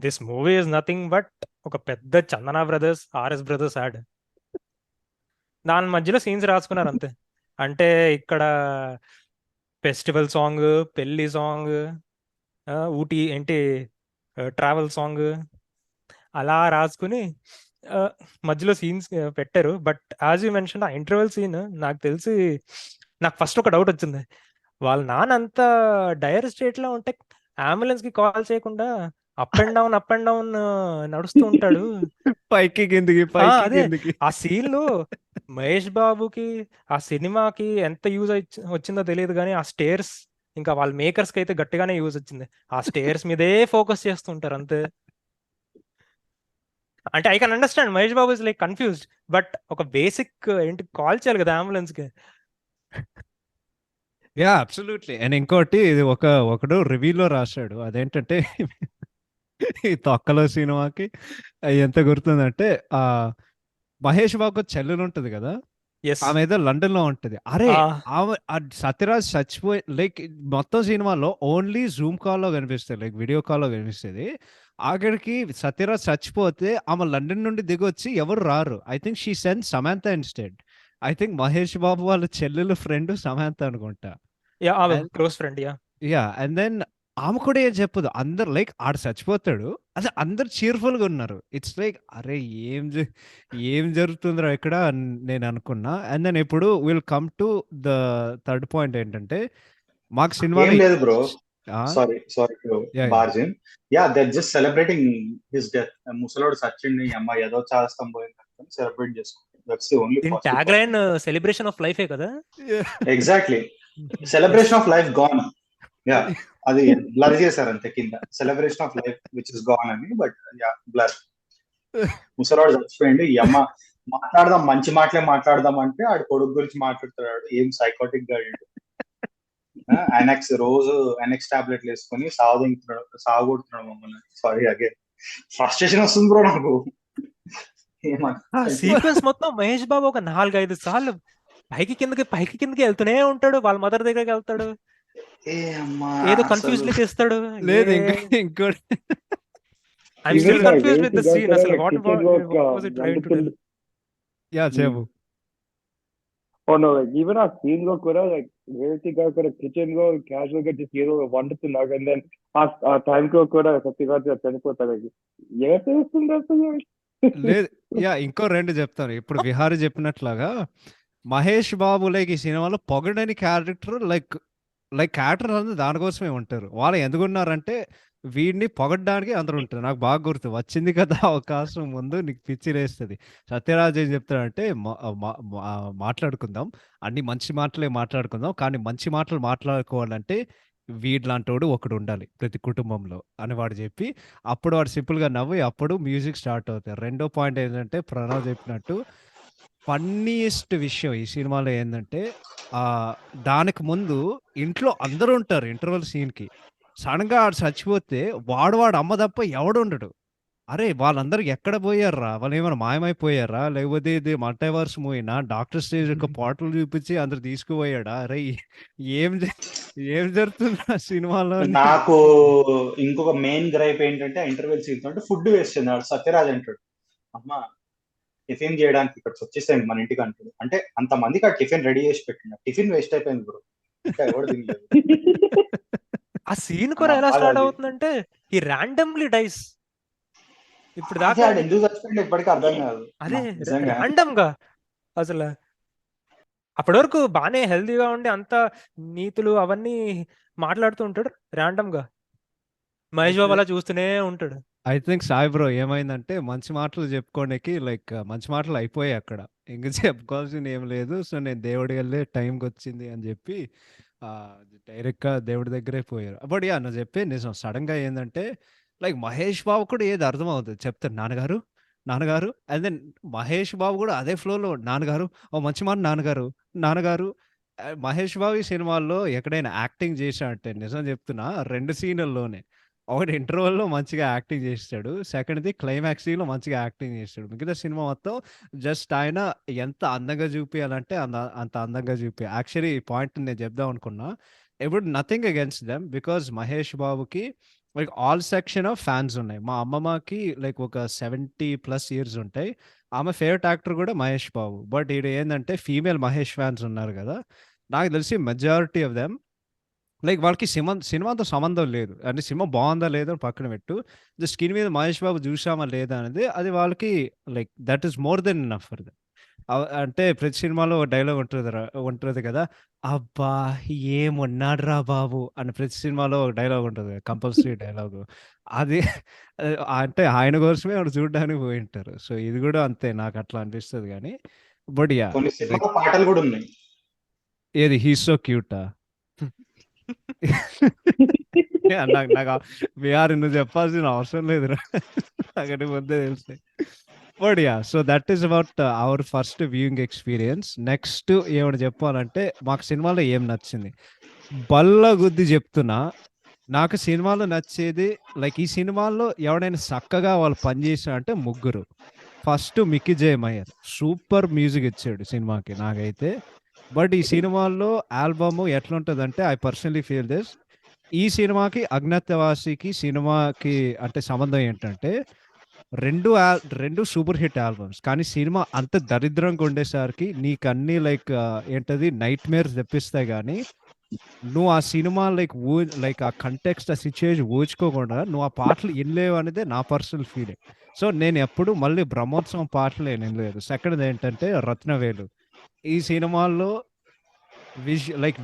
this movie is nothing but ఒక పెద్ద చందన బ్రదర్స్ ఆర్ఎస్ బ్రదర్స్ యాడ్. దాని మధ్యలో సీన్స్ రాసుకున్నారు అంతే. అంటే ఇక్కడ ఫెస్టివల్ సాంగ్, పెళ్లి సాంగ్, ఊటీ ఏంటి ట్రావెల్ సాంగ్ అలా రాసుకుని మధ్యలో సీన్స్ పెట్టారు. బట్ యాజ్ యూ మెన్షన్ ఆ ఇంటర్వెల్ సీన్ నాకు తెలిసి నాకు ఫస్ట్ ఒక డౌట్ వచ్చింది. వాళ్ళ నాన్న అంత డైర్ స్టేట్ లో ఉంటే అంబులెన్స్ కి కాల్ చేయకుండా అప్ అండ్ డౌన్ నడుస్తూ ఉంటాడు. పైకి కిందికి ఆ, పైకి అదే కిందికి. ఆ సీన్ లో మహేష్ బాబుకి ఆ సినిమాకి ఎంత యూజ్ వచ్చిందో తెలియదు కానీ ఆ స్టేర్స్ ఇంకా వాళ్ళ మేకర్స్ కి అయితే గట్టిగానే యూజ్ వచ్చింది. ఆ స్టేర్స్ మీదే ఫోకస్ చేస్తుంటారు అంతే. అంటే I can understand Mahesh Babu is like confused, but ఒక బేసిక్ ఏంటి కాల్ చేయాలి కదా అంబులెన్స్ కి. Yeah absolutely. అండ్ ఇంకోటి ఇది ఒకడు రివ్యూలో రాశాడు అదేంటంటే ఈ తొక్కలో సినిమాకి ఎంత గుర్తుందంటే ఆ మహేష్ బాబు చెల్లెలు ఉంటది కదా, ఎస్. ఆమె ఏదో లండన్ లో ఉంటది. అరే ఆమె సత్యరాజ్ చచ్చిపోయి లైక్ మొత్తం సినిమాలో ఓన్లీ జూమ్ కాల్ లో కనిపిస్తుంది, లైక్ వీడియో కాల్ లో కనిపిస్తుంది. ఆఖరికి సత్యరాజ్ చచ్చిపోతే ఆమె లండన్ నుండి దిగొచ్చి ఎవరు రారు. I think she send Samantha instead. I think Mahesh Babu వాళ్ళ చెల్లెలు ఫ్రెండ్ సమాంత అనుకుంటా. Yeah close friend. Yeah yeah and then ఆమె కూడా ఏం చెప్పదు. అందరు లైక్ ఆడు చచ్చిపోతాడు, అదే అందరు cheerful గా ఉన్నారు. ఇట్స్ లైక్ అరే ఏం జరుగుతుందిరా ఇక్కడ అని నేను అనుకున్నా. అండ్ దెన్ ఇప్పుడు will come to the third point ఏంటంటే మాకు ఏం సినిమాలో లేదు బ్రో, ఆ, సారీ యా యా బార్జిన్. Yeah that just celebrating his death. ముసలోడు సచ్చిండి అమ్మ ఏదో చేస్తాం పోయింది సెలబ్రేట్ చేసుకుంటాం. దట్స్ ది ఓన్లీ దీని possible. Tag line celebration of లైఫే కదా. Exactly, celebration of life gone. Yeah అది బ్లర్ చేశారు అంతే కింద, celebration of life which is gone అని. But yeah blur. ముసలాడు చచ్చిపోయింది ఈ అమ్మ మాట్లాడదాం మంచి మాటలే మాట్లాడదాం అంటే ఆడు కొడుకు గురించి మాట్లాడుతున్నాడు. ఏం సైకోటిక్ గా రోజు ఎనెక్స్ టాబ్లెట్లు వేసుకొని సాగుతున్నాడు మమ్మల్ని. సారీ అగైన్ ఫ్రస్ట్రేషన్ వస్తుంది బ్రో నాకు. సీక్వెన్స్ మొత్తం మహేష్ బాబు ఒక 4-5 సార్లు పైకి కిందకి వెళ్తూనే ఉంటాడు. వాళ్ళ మదర్ దగ్గరికి వెళ్తాడు, ఏదో కన్ఫ్యూజ్ లుక్ ఇస్తాడు. లేదు ఇంకోటి I'm still confused with the scene. అసలు what was it trying to tell? Yeah చెప్పు. Oh no, like even our scene లో కూడా like రేవతి గారు కూడా కిచెన్ లో క్యాజువల్ గా just ఏదో వండుతున్నారు, and then ఆ టైం లో కూడా సత్యరాజ్ చనిపోతాడు. ఎలా తెలుస్తుంది అసలు? లేదు యా ఇంకో రెండు చెప్తాను. ఇప్పుడు విహారీ చెప్పినట్లాగా మహేష్ బాబు లైక్ ఈ సినిమాలో పొగడని క్యారెక్టర్ లైక్ క్యారెక్టర్ అందరూ దానికోసమే ఉంటారు. వాళ్ళు ఎందుకున్నారంటే వీడిని పొగడ్డానికి అందరూ ఉంటారు. నాకు బాగా గుర్తు వచ్చింది కదా అవకాశం ముందు నీకు పిచ్చి లేస్తుంది. సత్యరాజ్ ఏం చెప్తాడంటే మాట్లాడుకుందాం, అన్ని మంచి మాటలే మాట్లాడుకుందాం, కానీ మంచి మాటలు మాట్లాడుకోవాలంటే వీడిలాంటోడు ఒకడు ఉండాలి ప్రతి కుటుంబంలో అని వాడు చెప్పి అప్పుడు వాడు సింపుల్గా నవ్వి అప్పుడు మ్యూజిక్ స్టార్ట్ అవుతాయి. రెండో పాయింట్ ఏంటంటే ప్రణవ్ చెప్పినట్టు ఫన్నీయెస్ట్ విషయం ఈ సినిమాలో ఏంటంటే దానికి ముందు ఇంట్లో అందరూ ఉంటారు ఇంటర్వెల్ సీన్కి. సడన్గా ఆడు చచ్చిపోతే వాడు అమ్మ తప్ప ఎవడు ఉండడు. అరే వాళ్ళందరూ ఎక్కడ పోయారా? వాళ్ళు ఏమైనా మాయమైపోయారా? లేకపోతే ఇది మల్టీవర్స్ మూవీనా? డాక్టర్ స్ట్రేంజ్ యొక్క పోర్టల్ చూపించి అందరు తీసుకుపోయాడా? అరే ఏం ఏం జరుగుతుంది ఆ సినిమాలో? నాకు ఇంకొక మెయిన్ గ్రైప్ ఏంటంటే ఇంటర్వెల్ సీన్ అంటే ఫుడ్ వేస్ట్ అన్నాడు సత్యరాజ్ అంటాడు. అమ్మ టిఫిన్ చేయడానికి ఇక్కడ వచ్చేసాను మన ఇంటికి అంటాడు. అంటే అంత మందికి ఆ టిఫిన్ రెడీ చేసి పెట్టిన టిఫిన్ వేస్ట్ అయిపోయింది బ్రో. ఇంకా ఎవరు తినలేదు. ఆ సీన్ కూడా ఎలా స్టార్ట్ అవుతుందంటే ఈ ర్యాండమ్లీ డైస్. ఇప్పుడు దాకా ఎందుకు చచ్చిపోయింది ఇప్పటికీ అర్థం కాదు. అదే ర్యాండమ్ గా అసలు అప్పటి వరకు బాగానే హెల్తీగా ఉండి అంత నీతులు అవన్నీ మాట్లాడుతూ ఉంటాడు. ర్యాండమ్ గా మహేష్ బాబు అలా చూస్తూనే ఉంటాడు. ఐ థింక్ సాయి బ్రో ఏమైందంటే మంచి మాటలు చెప్పుకోడానికి లైక్ మంచి మాటలు అయిపోయాయి అక్కడ. ఇంక చెప్పుకోవాల్సింది ఏం లేదు. సో నేను దేవుడి వెళ్ళే టైంకి వచ్చింది అని చెప్పి డైరెక్ట్గా దేవుడి దగ్గరే పోయారు. బట్ యా నువ్వు చెప్పే నిజం. సడన్గా ఏంటంటే లైక్ మహేష్ బాబు కూడా ఏది అర్థమవుతుంది చెప్తారు నాన్నగారు నాన్నగారు అండ్ దెన్ మహేష్ బాబు కూడా అదే ఫ్లోలో నాన్నగారు ఓ మంచి మాట నాన్నగారు నాన్నగారు. మహేష్ బాబు ఈ సినిమాల్లో ఎక్కడైనా యాక్టింగ్ చేశాడంటే నిజం చెప్తున్నా 2 సీన్‌ల్లోనే. ఒకటి ఇంటర్వెల్‌లో మంచిగా యాక్టింగ్ చేసాడు. సెకండ్‌ది క్లైమాక్స్ సీన్‌లో మంచిగా యాక్టింగ్ చేసాడు. మిగతా సినిమా మొత్తం జస్ట్ ఆయన ఎంత అందంగా చూపియాలంటే అంత అందంగా యాక్చువల్లీ ఈ పాయింట్ నేను చెప్దాం అనుకున్నా. ఇప్పుడు nothing against them because Mahesh బాబుకి like all section of fans ఉన్నాయి. మా అమ్మమ్మకి లైక్ ఒక 70+ ఇయర్స్ ఉంటాయి. ఆమె ఫేవరెట్ యాక్టర్ కూడా మహేష్ బాబు. బట్ ఈడ ఏందంటే ఫీమేల్ మహేష్ ఫ్యాన్స్ ఉన్నారు కదా! నాకు తెలిసి మెజారిటీ ఆఫ్ దెమ్ లైక్ వాళ్ళకి సినిమాతో సంబంధం లేదు. అంటే సినిమా బాగుందా లేదా అని పక్కన పెట్టు. జస్ట్ స్క్రీన్ మీద మహేష్ బాబు చూసామా లేదా అనేది అది వాళ్ళకి like that is more than enough for them. అంటే ప్రతి సినిమాలో ఒక డైలాగ్ ఉంటది కదా! అబ్బా! ఏమున్నాడురా బాబు! అని ప్రతి సినిమాలో ఒక డైలాగ్ ఉంటది. Compulsory dialogue. అది అంటే ఆయన కోసమే ఆడు చూడడానికి పోయుంటారు. సో ఇది కూడా అంతే నాకు అట్లా అనిపిస్తది గానీ. But yeah! కొన్ని లైక్ సినిమాలో పాటలు కూడా ఉన్నాయి. ఏది 'హీస్ సో క్యూటా'? నాకు నాకు విఆర్ నువ్వు చెప్పాల్సిన అవసరం లేదురా. నాకంటే ముందే తెలుస్తాయి. But yeah so that is about our first viewing experience. Next ఏమైనా చెప్పాలంటే మాకు సినిమాలో ఏం నచ్చింది బల్ల గుద్ది చెప్తున్నా. నాకు సినిమాలో నచ్చేది లైక్ ఈ సినిమాల్లో ఎవడైనా చక్కగా వాళ్ళు పనిచేసిన అంటే ముగ్గురు. ఫస్ట్ మిక్కీ జే మయర్ సూపర్ మ్యూజిక్ ఇచ్చాడు సినిమాకి నాకైతే. బట్ ఈ సినిమాల్లో ఆల్బమ్ ఎట్లుంటుందంటే ఐ పర్సనలీ ఫీల్ దిస్. ఈ సినిమాకి అజ్ఞాతవాసికి సినిమాకి అంటే సంబంధం ఏంటంటే రెండు సూపర్ హిట్ ఆల్బమ్స్. కానీ సినిమా అంత దరిద్రంగా ఉండేసరికి నీకు అన్ని లైక్ ఏంటది నైట్ మేర్స్ తెప్పిస్తాయి. కానీ నువ్వు ఆ సినిమా లైక్ ఆ కంటెక్స్ట్ ఆ సిచ్యువేషన్ ఊహించుకోకుండా నువ్వు ఆ పాటలు వినలేవు అనేది నా పర్సనల్ ఫీలింగ్. సో నేను ఎప్పుడు మళ్ళీ బ్రహ్మోత్సవం పాటలు నేను వినలేదు. సెకండ్ ఏంటంటే రత్నవేలు. ఈ సినిమాల్లో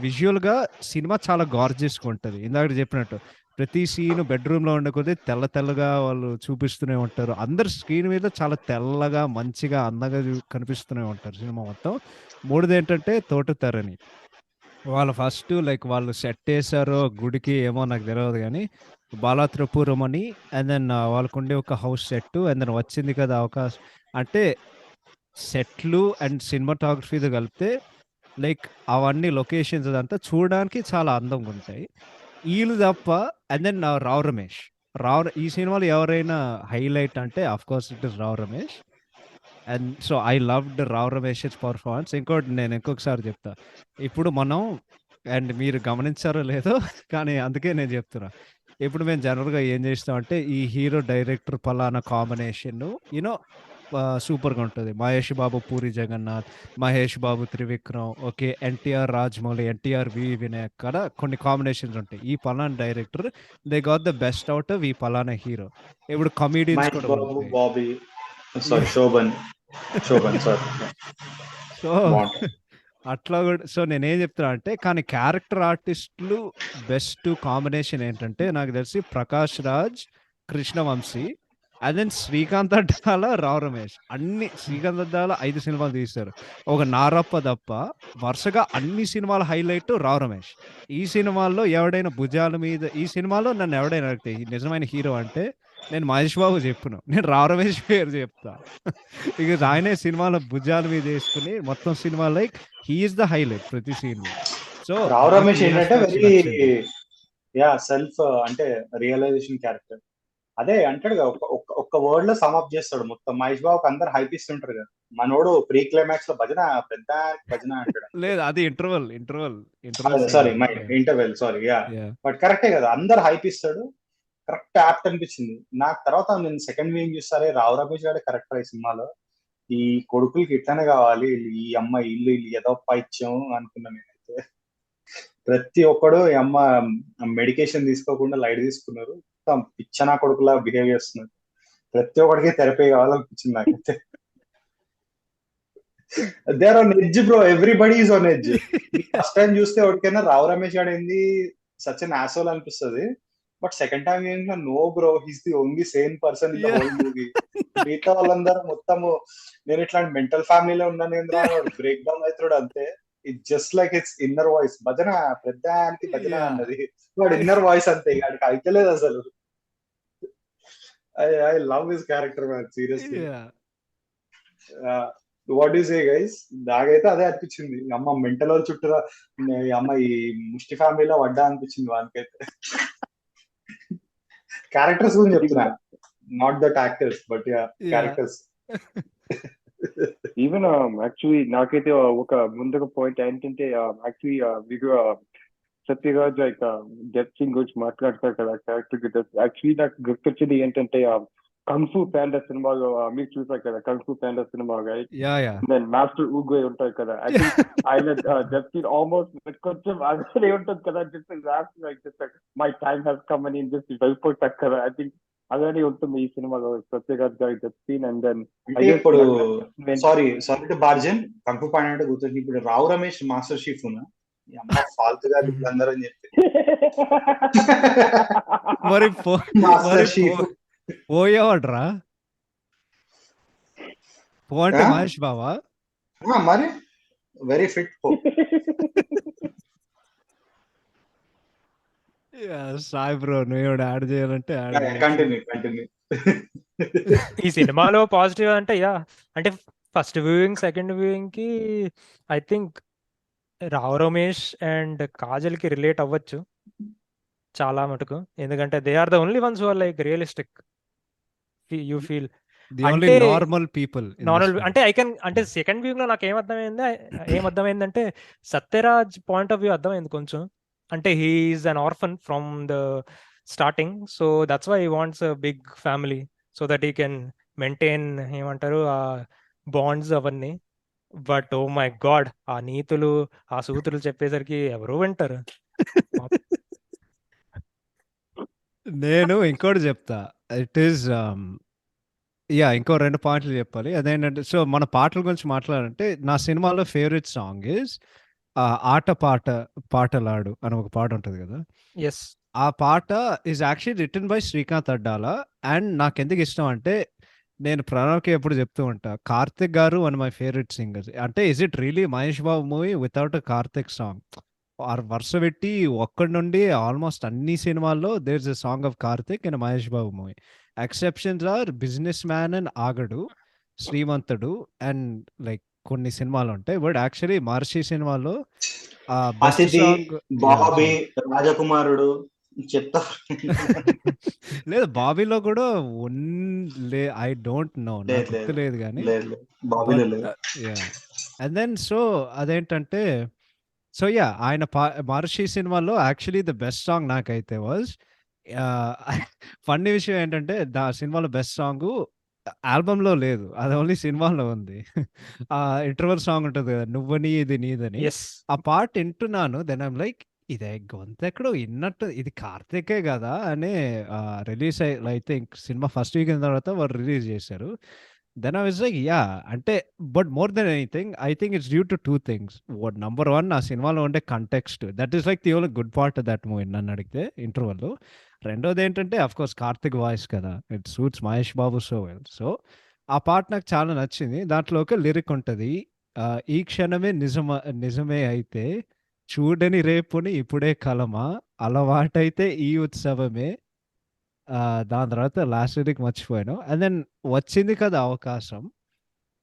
విజువల్‌గా సినిమా చాలా గార్జియస్‌గా ఉంటది. ఇందాక చెప్పినట్టు ప్రతి సీన్ బెడ్‌రూమ్‌లో ఉండే కొద్దీ తెల్లగా వాళ్ళు చూపిస్తూనే ఉంటారు. అందరు స్క్రీన్ మీద చాలా తెల్లగా, మంచిగా, అందంగా కనిపిస్తూనే ఉంటారు సినిమా మొత్తం. మూడోదేంటంటే తోటతరణి. వాళ్ళు ఫస్ట్ లైక్ వాళ్ళు సెట్ ఏసారో గుడికి ఏమో నాకు తెలవదు గానీ, బాలా త్రిపురం అని అండ్ దెన్ వాళ్ళకుండే ఒక హౌస్ సెట్టు అండ్ దెన్ వచ్చింది కదా అవకాశం అంటే సెట్లు అండ్ సినిమాటోగ్రఫీతో కలిపితే లైక్ అవన్నీ లొకేషన్స్ అదంతా చూడడానికి చాలా అందంగా ఉంటాయి. ఈళ్ళు తప్ప అండ్ దెన్ రావ్ రమేష్. ఈ సినిమాలో ఎవరైనా హైలైట్ అంటే of course it is Rao Ramesh. And so I loved Rao Ramesh's performance. ఇంకోటి నేను ఇంకొకసారి చెప్తా. ఇప్పుడు మనం అండ్ మీరు గమనించారో లేదో కానీ అందుకే నేను చెప్తున్నా. ఇప్పుడు మేము జనరల్‌గా ఏం చేస్తామంటే ఈ హీరో, డైరెక్టర్ పలానా కాంబినేషను సూపర్‌గా ఉంటది. మహేష్ బాబు, పూరి జగన్నాథ్, మహేష్ బాబు, త్రివిక్రమ్, ఓకే. ఎన్టీఆర్, రాజమౌళి, ఎన్టీఆర్, వినాయక్ కాడ కొన్ని కాంబినేషన్స్ ఉంటాయి. ఈ పలానా director they got the best out of ఈ పలానా హీరో. ఇప్పుడు కమెడియన్స్ మహేష్ కూడా బాబు, ఉంటాయి. Bobby sorry Shobhan sorry. So బాగుంటాయి. అట్లా కూడా సో నేనేం చెప్తున్నా అంటే కానీ క్యారెక్టర్ ఆర్టిస్టులు బెస్ట్ కాంబినేషన్ ఏంటంటే నాకు తెలిసి ప్రకాష్ రాజ్, కృష్ణవంశీ అండ్ దెన్ శ్రీకాంత్ అడ్డాల, రావ్ రమేష్. శ్రీకాంత్ అడ్డాల 5 సినిమాలు తీశారు. ఒక నారప్ప తప్ప వరుసగా అన్ని సినిమాల హైలైట్ రావ్ రమేష్. ఈ సినిమాల్లో ఎవడైనా భుజాల మీద ఈ సినిమాలో నన్ను ఎవడైనా అడిగితే ఈ నిజమైన హీరో అంటే నేను మహేష్ బాబు చెప్పును. నేను రావ్ రమేష్ పేరు చెప్తా. ఇక ఆయనే సినిమాలో భుజాల మీద వేసుకుని మొత్తం cinema like he is the highlight ప్రతి సీన్‌లో. సో రావ్ నాకు రమేష్ ఈ ఏంటంటే aspects వెరీ నచ్చింది. సెల్ఫ్ అంటే రియలైజేషన్ క్యారెక్టర్. అదే అంటాడు కదా, ఒక్క వర్డ్ లో సమ్అప్ చేస్తాడు మొత్తం. మహేష్ బాబుకి అందరు హైప్ ఇస్తుంటారు కదా, మనోడు ప్రీ క్లైమాక్స్ లో భజన పెద్ద భజన అంటాడు. లేదు, అది interval sorry scene. My interval, sorry yeah. Yeah but కరెక్టే కదా, అందరు హైప్ ఇస్తాడు, కరెక్ట్ యాప్ట్ అనిపించింది నాకు. తర్వాత నేను సెకండ్ వీక్ చూస్తారే, రావు రమేష్ గారే కరెక్టర్ ఈ సినిమాలో. ఈ కొడుకులకి ఇట్లానే కావాలి, ఈ అమ్మ ఇల్లు ఏదో పైత్యం అనుకున్నా నేనైతే. ప్రతి ఒక్కడు ఈ అమ్మ మెడికేషన్ తీసుకోకుండా లైట్ తీసుకున్నారు, మొత్తం పిచ్చనా కొడుకులా బిహేవ్ చేస్తున్నారు. ప్రతి ఒక్కడికి థెరపీ కావాలనిపించింది నాకైతే. There on edge bro, everybody is on edge. First time చూస్తే ఎవరికైనా రావు రమేష్ గారు ఏంది సచ్ అన్ యాసోల్ అనిపిస్తుంది. బట్ సెకండ్ టైం ఏంటో no bro, he's the only same person in the whole movie. మిగతా వాళ్ళందరూ మొత్తము నేను ఇట్లాంటి మెంటల్ ఫ్యామిలీలో ఉన్నాను ఏంద్రా బ్రేక్ డౌన్ అవుతాడు అంతే. It just like it's inner voice. భజన పెద్దానికి భజన అన్నది వాడు ఇన్నర్ వాయిస్ అంతే, వాడికి అయితలేదు అసలు. I love his character man, seriously. What you say guys, నాకైతే అదే అనిపించింది. అమ్మ మెంటల్ వాళ్ళ చుట్టూ అమ్మ ఈ ముష్టి ఫ్యామిలీలో పడ్డా అనిపించింది వానికైతే. క్యారెక్టర్స్ గురించి చెప్తున్నా, not that actors but yeah characters. Even actually నాకైతే ఒక ముందుగా పాయింట్ ఏంటంటే, యాక్చువల్లీ మీకు సత్యరాజ్ లైక్ డెత్ సీన్ గురించి మాట్లాడతారు కదా క్యారెక్టర్. యాక్చువల్లీ నాకు గుర్తొచ్చింది ఏంటంటే కంగ్ఫూ ప్యాండా సినిమాలో మీరు చూసారు కదా, కంగ్ఫూ ప్యాండా సినిమా నేను మాస్టర్ ఊగోయ్ ఉంటారు కదా, ఐ థింక్ ఆయన డెత్ సీన్ ఆల్మోస్ట్ కొంచెం అదే ఉంటుంది కదా, just my time has come అని జస్ట్ వెళ్ళిపోతారు కదా. ఐ థింక్ అదే ఉంటుంది ఈ సినిమాలో సత్యరాజ్ గారి డెత్ సీన్. అండ్ దెన్ ఇప్పుడు సారీ టు బార్జన్, కంపు పాండా అంటే గుర్తొచ్చింది. ఇప్పుడు రావు రమేష్ మాస్టర్ షీఫ్ ఫాల్తుగా అందరూ అని చెప్పి మరి మాస్టర్ షీఫ్ పోయేవాడ్రా అంటే మహేష్ బావా మరి వెరీ ఫిట్. సాయి బ్రో, నువ్వు యాడ్ చేయాలంటే కంటిన్యూ. ఈ సినిమాలో పాజిటివ్ అంటే యా, అంటే ఫస్ట్ వ్యూయింగ్ సెకండ్ వ్యూయింగ్ కి I think Rao Ramesh and Kajal కి రిలేట్ అవ్వచ్చు చాలా మటుకు, ఎందుకంటే they are the only ones who are like realistic. You feel అంటే నార్మల్ పీపుల్ అంటే ఐ కెన్, అంటే సెకండ్ వ్యూ లో నాకు ఏమర్థమైందంటే సత్యరాజ్ పాయింట్ ఆఫ్ వ్యూ అర్థమైంది కొంచెం. అంటే he's an orphan from the starting, so that's why he wants a big family so that he can maintain ఏమంటారు ఆ బాండ్స్ అవన్నీ. బట్ ఓ మై గాడ్, ఆ నీతులు ఆ సూతులు చెప్పేసరికి ఎవరు వింటారు. నేను ఇంకోటి చెప్తా, ఇట్ ఈస్ ఇంకో 2 పాయింట్లు చెప్పాలి. అదేంటంటే, సో మన పాటల గురించి మాట్లాడాలంటే నా సినిమాలో ఫేవరెట్ సాంగ్ ఇస్ ఆట పాటలాడు అని ఒక పాట ఉంటుంది కదా. ఎస్, ఆ పాట is actually written by Srikanth Addala. And నాకు ఎందుకు ఇష్టం అంటే, నేను ప్రణవ్కి ఎప్పుడు చెప్తూ ఉంటా, Karthik garu one my favourite singers. అంటే is it really Mahesh Babu movie without a Karthik song? వరుస పెట్టి ఒక్కడి నుండి ఆల్మోస్ట్ అన్ని సినిమాల్లో there is a song of Karthik and Mahesh Babu movie. Exceptions are businessman and Aagadu, Srimanthudu and like కొన్ని సినిమాలు ఉంటాయి. బట్ యాక్చువల్లీ మహర్షి సినిమాలో బెస్ట్ సాంగ్ బాబీ, రాజకుమారుడు చెప్తా. లేదు, బాబీలో కూడా ఐ డోంట్ నో, నాకు గుర్తులేదు కానీ. అండ్ దెన్ సో అదేంటంటే, సో ఆయన మహర్షి సినిమాలో యాక్చువల్లీ ద బెస్ట్ సాంగ్ నాకైతే వాజ్, ఫన్నీ విషయం ఏంటంటే ఆ సినిమాలో బెస్ట్ సాంగ్ ఆల్బమ్ లో లేదు, అది ఓన్లీ సినిమాలో ఉంది. ఆ ఇంటర్వల్ సాంగ్ ఉంటుంది కదా, నువ్వని ఇది నీదని. ఆ పాట వింటున్నాను, దెన్ ఐమ్ లైక్, ఇదే గొంతు ఎక్కడో విన్నట్టు, ఇది కార్తికే కదా అని. Release I think cinema first week అయిన తర్వాత వాళ్ళు రిలీజ్ చేశారు. దెన్ ఐ వాజ్ లైక్ అంటే but more than anything I థింక్ it's due to 2 things. Number 1, ఆ సినిమాలో ఉండే context, that is like the only good part that movie నన్ను అడిగితే ఇంటర్వల్. రెండోది ఏంటంటే అఫ్ కోర్స్ కార్తిక్ వాయిస్ కదా, it suits Mahesh Babu so well. So ఆ పాట నాకు చాలా నచ్చింది. దాంట్లో ఒక లిరిక్ ఉంటుంది, ఈ క్షణమే నిజమే అయితే చూడని రేపుని ఇప్పుడే కలమా, అలవాటైతే ఈ ఉత్సవమే. దాని తర్వాత లాస్ట్ లిరిక్ మర్చిపోయాను. అండ్ దెన్ వచ్చింది కదా అవకాశం,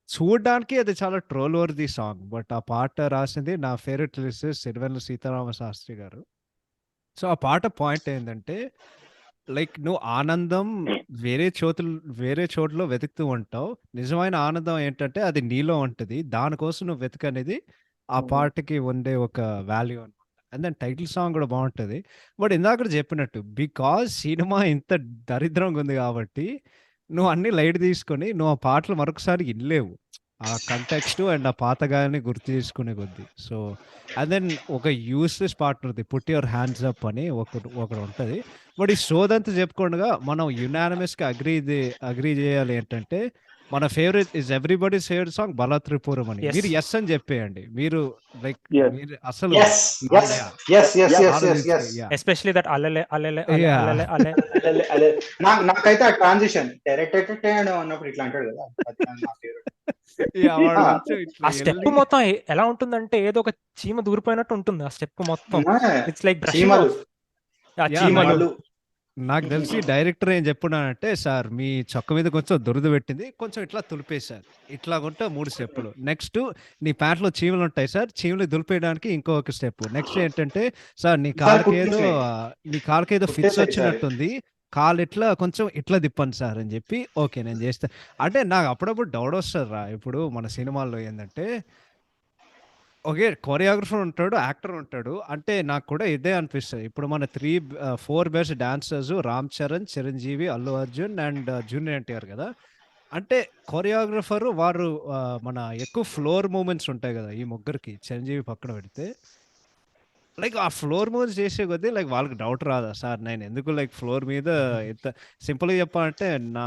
చూడడానికి అది చాలా ట్రోల్ వర్ది సాంగ్. బట్ ఆ పాట రాసింది నా ఫేవరెట్ లిరిసిస్ట్ సిరివెన్నెల సీతారామ శాస్త్రి గారు. సో ఆ పాట పాయింట్ ఏంటంటే, లైక్ నువ్వు ఆనందం వేరే చోటులో వెతుకుతూ ఉంటావు. నిజమైన ఆనందం ఏంటంటే అది నీలో ఉంటది. దానికోసం నువ్వు వెతకనేది ఆ పాటకి ఉండే ఒక వాల్యూ అనమాట. అండ్ దెన్ టైటిల్ సాంగ్ కూడా బాగుంటది. బట్ ఇందాక చెప్పినట్టు బికాజ్ సినిమా ఇంత దరిద్రంగా ఉంది కాబట్టి నువ్వు అన్ని లైట్ తీసుకొని నువ్వు ఆ పాటలు మరొకసారి వినలేవు. ఆ కంటెక్స్ట్ అండ్ ఆ పాత గాయాన్ని గుర్తు చేసుకునే కొద్దీ. సో అండ్ దెన్ ఒక యూస్లెస్ పార్ట్ ఉంటుంది. పుట్ యువర్ హ్యాండ్స్ అప్ అని ఒకటి ఉంటది. బట్ ఈ సోదంతా చెప్పుకోండిగా మనం యునానిమస్‌గా అగ్రీ చేయాలి ఏంటంటే, మన favourite is everybody's favourite song 'బల త్రిపురం' అని. ఎస్ మీరు యెస్ అని చెప్పేయండి. మీరు లైక్ Yes. మీరు అసలు yes yes yeah! Yes yes yes yes ఆలోచించి ఎస్ యాహ్! ఎస్పెషలీ దట్ అలెలే అలెలే అలె యాహ్! అలెలే అలె అదే నాకైతే ఆ ట్రాన్సిషన్ అన్నప్పుడు ఇట్లా అంటాడు కదా, అది నా ఫేవరెట్. యాహ్! వాడు ఆ, కొంచెం ఇట్లా ఆ స్టెప్ ఎళ్లి మొత్తం ఎలా ఉంటుందంటే ఏదో ఒక చీమ దూరిపోయినట్టు ఉంటుంది ఆ స్టెప్ మొత్తం. ఇట్స్ లైక్ బ్రషింగ్ చీమలు ఆఫ్. ఆ యాహ్! చీమలు. చీమలు నాకు తెలిసి డైరెక్టర్ ఏం చెప్పున్నాడంటే, "సార్ మీ చొక్కా మీద కొంచెం దురద పెట్టింది. కొంచెం ఇట్లా తులిపేశారు. ఇట్లాగుంటే 3 స్టెప్పులు. నెక్స్ట్ నీ ప్యాంట్‌లో చీమలుంటాయి సార్. చీమలు దులిపేయడానికి ఇంకొక స్టెప్పు. నెక్స్ట్ ఏంటంటే, సార్ ఈసారి కుట్టేసాయి నీ కాలుకేదో ఫిట్స్ ఈసారి వచ్చినట్టుంది. కాలు ఇట్లా కొంచెం ఇట్లా తిప్పండి సార్" అని చెప్పి, ఓకే నేను చేస్తా. అంటే నాకు అప్పుడప్పుడు డౌట్ వస్తదిరా. ఇప్పుడు మన సినిమాల్లో ఏందంటే ఓకే. కొరియోగ్రాఫర్ ఉంటాడు. యాక్టర్ ఉంటాడు. అంటే నాకు కూడా ఇదే అనిపిస్తది. ఇప్పుడు మన 4 best dancers 'Ram Charan', 'Chiranjeevi', 'Allu Arjun' and 'junior NTR' కదా! అంటే కొరియోగ్రాఫర్ వారు మన ఎక్కువ ఫ్లోర్ మూవ్‌మెంట్స్ ఉంటాయి కదా! ఈ ముగ్గురికి 'చిరంజీవి' పక్కన పెడితే. లైక్ ఆ ఫ్లోర్ మూవ్స్ చేసే కొద్దీ లైక్ వాళ్ళకి డౌట్ రాదా? సార్ నేను ఎందుకు లైక్ ఫ్లోర్ మీద ఇంత సింపుల్‌గా చెప్పాలంటే నా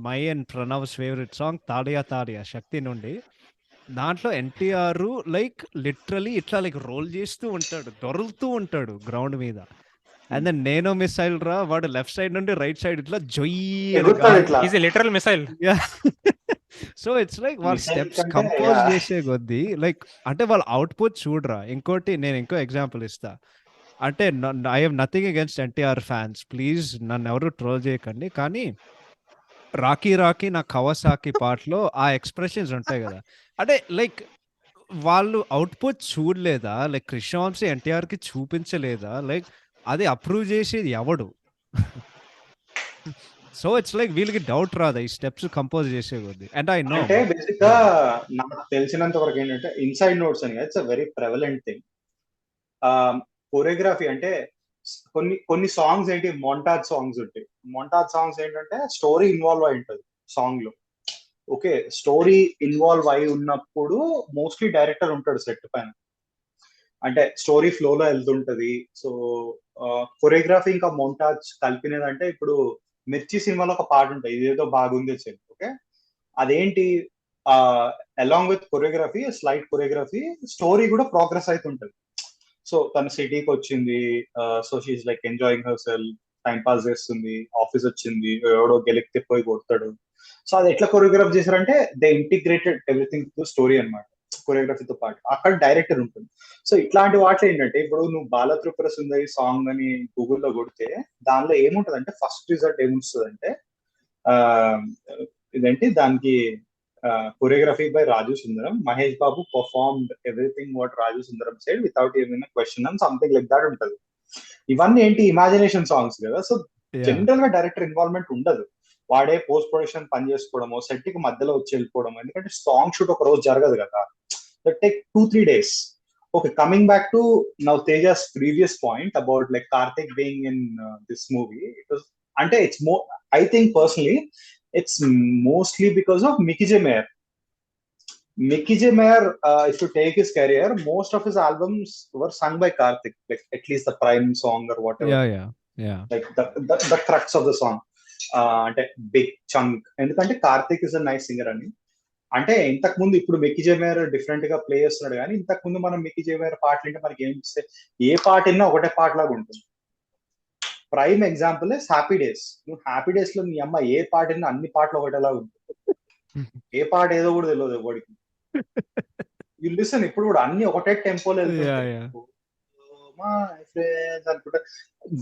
మై అండ్ ప్రణవ్‌స్ ఫేవరెట్ సాంగ్ 'తాడియా తాడియా' 'శక్తి' నుండి దాంట్లో ఎన్టీఆర్ లైక్ లిటరల్లీ ఇట్లా లైక్ రోల్ చేస్తూ ఉంటాడు. దొర్లుతూ ఉంటాడు గ్రౌండ్ మీద. అండ్ దెన్ 'నేనో మిసైల్ రా' వాడు లెఫ్ట్ సైడ్ నుండి రైట్ సైడ్ ఇట్లా జొయ్ అని ఎగురుతాడు ఇట్లా is a literal missile. Yeah! So it's like వాళ్ళ మిసైల్ స్టెప్స్ కంటే కంపోజ్ చేసే కొద్దీ లైక్ అంటే వాళ్ళ అవుట్‌పుట్ చూడరా. ఇంకోటి నేను ఇంకో ఎగ్జాంపుల్ ఇస్తా. అంటే I have nothing against NTR fans. Please నన్నెవరు ట్రోల్ చేయకండి. కానీ 'రాకీ రాకీ నా కవాసాకి' పాటలో ఆ ఎక్స్‌ప్రెషన్స్ ఉంటాయి గదా! అంటే లైక్ వాళ్ళు అవుట్‌పుట్ చూడలేదా? లైక్ 'కృష్ణవంశీ' ఎన్టీఆర్‌కి చూపించలేదా? లైక్ అది అప్రూవ్ చేసేది ఎవడు? సో ఇట్స్ లైక్ వీళ్ళకి డౌట్ రాదా ఈ స్టెప్స్ కంపోజ్ చేసే కొద్దీ? అండ్ ఐ నో అంటే బట్ బేసిక్ గా యాహ్! నాకు తెలిసినంత వరకు ఏంటంటే ఇన్సైడ్ నోట్స్ అని it's a very prevalent thing. Choreography అంటే కొన్ని కొన్ని సాంగ్స్ ఏంటి మొంటాజ్ సాంగ్స్ ఉంటాయి. మొంటాజ్ సాంగ్స్ ఏంటంటే స్టోరీ ఇన్వాల్వ్ అయి ఉంటుంది సాంగ్ లో. ఓకే, స్టోరీ ఇన్వాల్వ్ అయి ఉన్నప్పుడు మోస్ట్లీ డైరెక్టర్ ఉంటాడు సెట్ పైన. అంటే స్టోరీ ఫ్లో లో వెళ్తుంటది. సో కొరియోగ్రఫీ ఇంకా మొంటాజ్ కలిపినదంటే ఇప్పుడు మిర్చి సినిమాలో ఒక పాట ఉంటుంది, ఇదేదో బాగుంది చెప్పి. ఓకే, అదేంటి, along with choreography, slight choreography, story కూడా ప్రోగ్రెస్ అవుతుంటది. సో తన సిటీకి వచ్చింది, so she's like enjoying herself, time pass చేస్తుంది, ఆఫీస్ వచ్చింది, ఎవడో గెలిక్తే పోయి కొడతాడు. సో అది ఎట్లా కొరియోగ్రాఫ్ చేశారంటే they integrated everything to story అనమాట, కొరియోగ్రఫీతో పాటు. అక్కడ డైరెక్టర్ ఉంటుంది. సో ఇట్లాంటి వాటిలో ఏంటంటే ఇప్పుడు నువ్వు బాల త్రిపుర సుందరి సాంగ్ అని గూగుల్లో కొడితే దానిలో ఏముంటది అంటే ఫస్ట్ రిజల్ట్ ఏముంటుంది అంటే ఆ, ఇదేంటి దానికి choreography by Raju Sundaram, Mahesh Babu performed everything what Raju Sundaram side without even question and something like that ఉంటది. ఇవన్నీ ఏంటి ఇమాజినేషన్ సాంగ్స్ కదా. So yeah! జనరల్ గా డైరెక్టర్ ఇన్వాల్వ్మెంట్ ఉండదు. వాడే పోస్ట్ ప్రొడక్షన్ పని చేసుకోవడము, సెట్ కి మధ్యలో వచ్చి వెళ్ళిపోవడం. ఎందుకంటే సాంగ్ షూట్ ఒక రోజు జరగదు కదా, take 2-3 days. Okay, coming back to now Tejas previous point about like Karthik being in this movie, it was అంటే it's more, I think personally it's mostly because of Mickey J. Meyer. Mickey J. Meyer, if you take his career, most of his albums were sung by Karthik, like at least the prime song or whatever, yeah! like the crux of the song. అంటే బిగ్ చంక్, ఎందుకంటే Karthik is a nice singer అని. అంటే ఇంతకు ముందు, ఇప్పుడు మిక్కీ జే మేయర్ డిఫరెంట్ గా ప్లే చేస్తున్నాడు కానీ ఇంతకు ముందు మనం మిక్కీ జే మేయర్ పాటలు అంటే మనకి ఏం చూస్తే ఏ పాట విన్నా ఒకటే పాట లాగా ఉంటుంది. Prime example is happy days. నువ్వు హ్యాపీ డేస్ లో నీ అమ్మ ఏ పాట విన్నా అన్ని పాటలు ఒకటేలా ఉంటుంది. ఏ పాట ఏదో కూడా తెలియదు ఎవరికి. యు లిసన్, ఇప్పుడు కూడా అన్ని ఒకటే టెంపోలో వెళ్తుంటాయి. యాహ్! My friends అనుకుంటా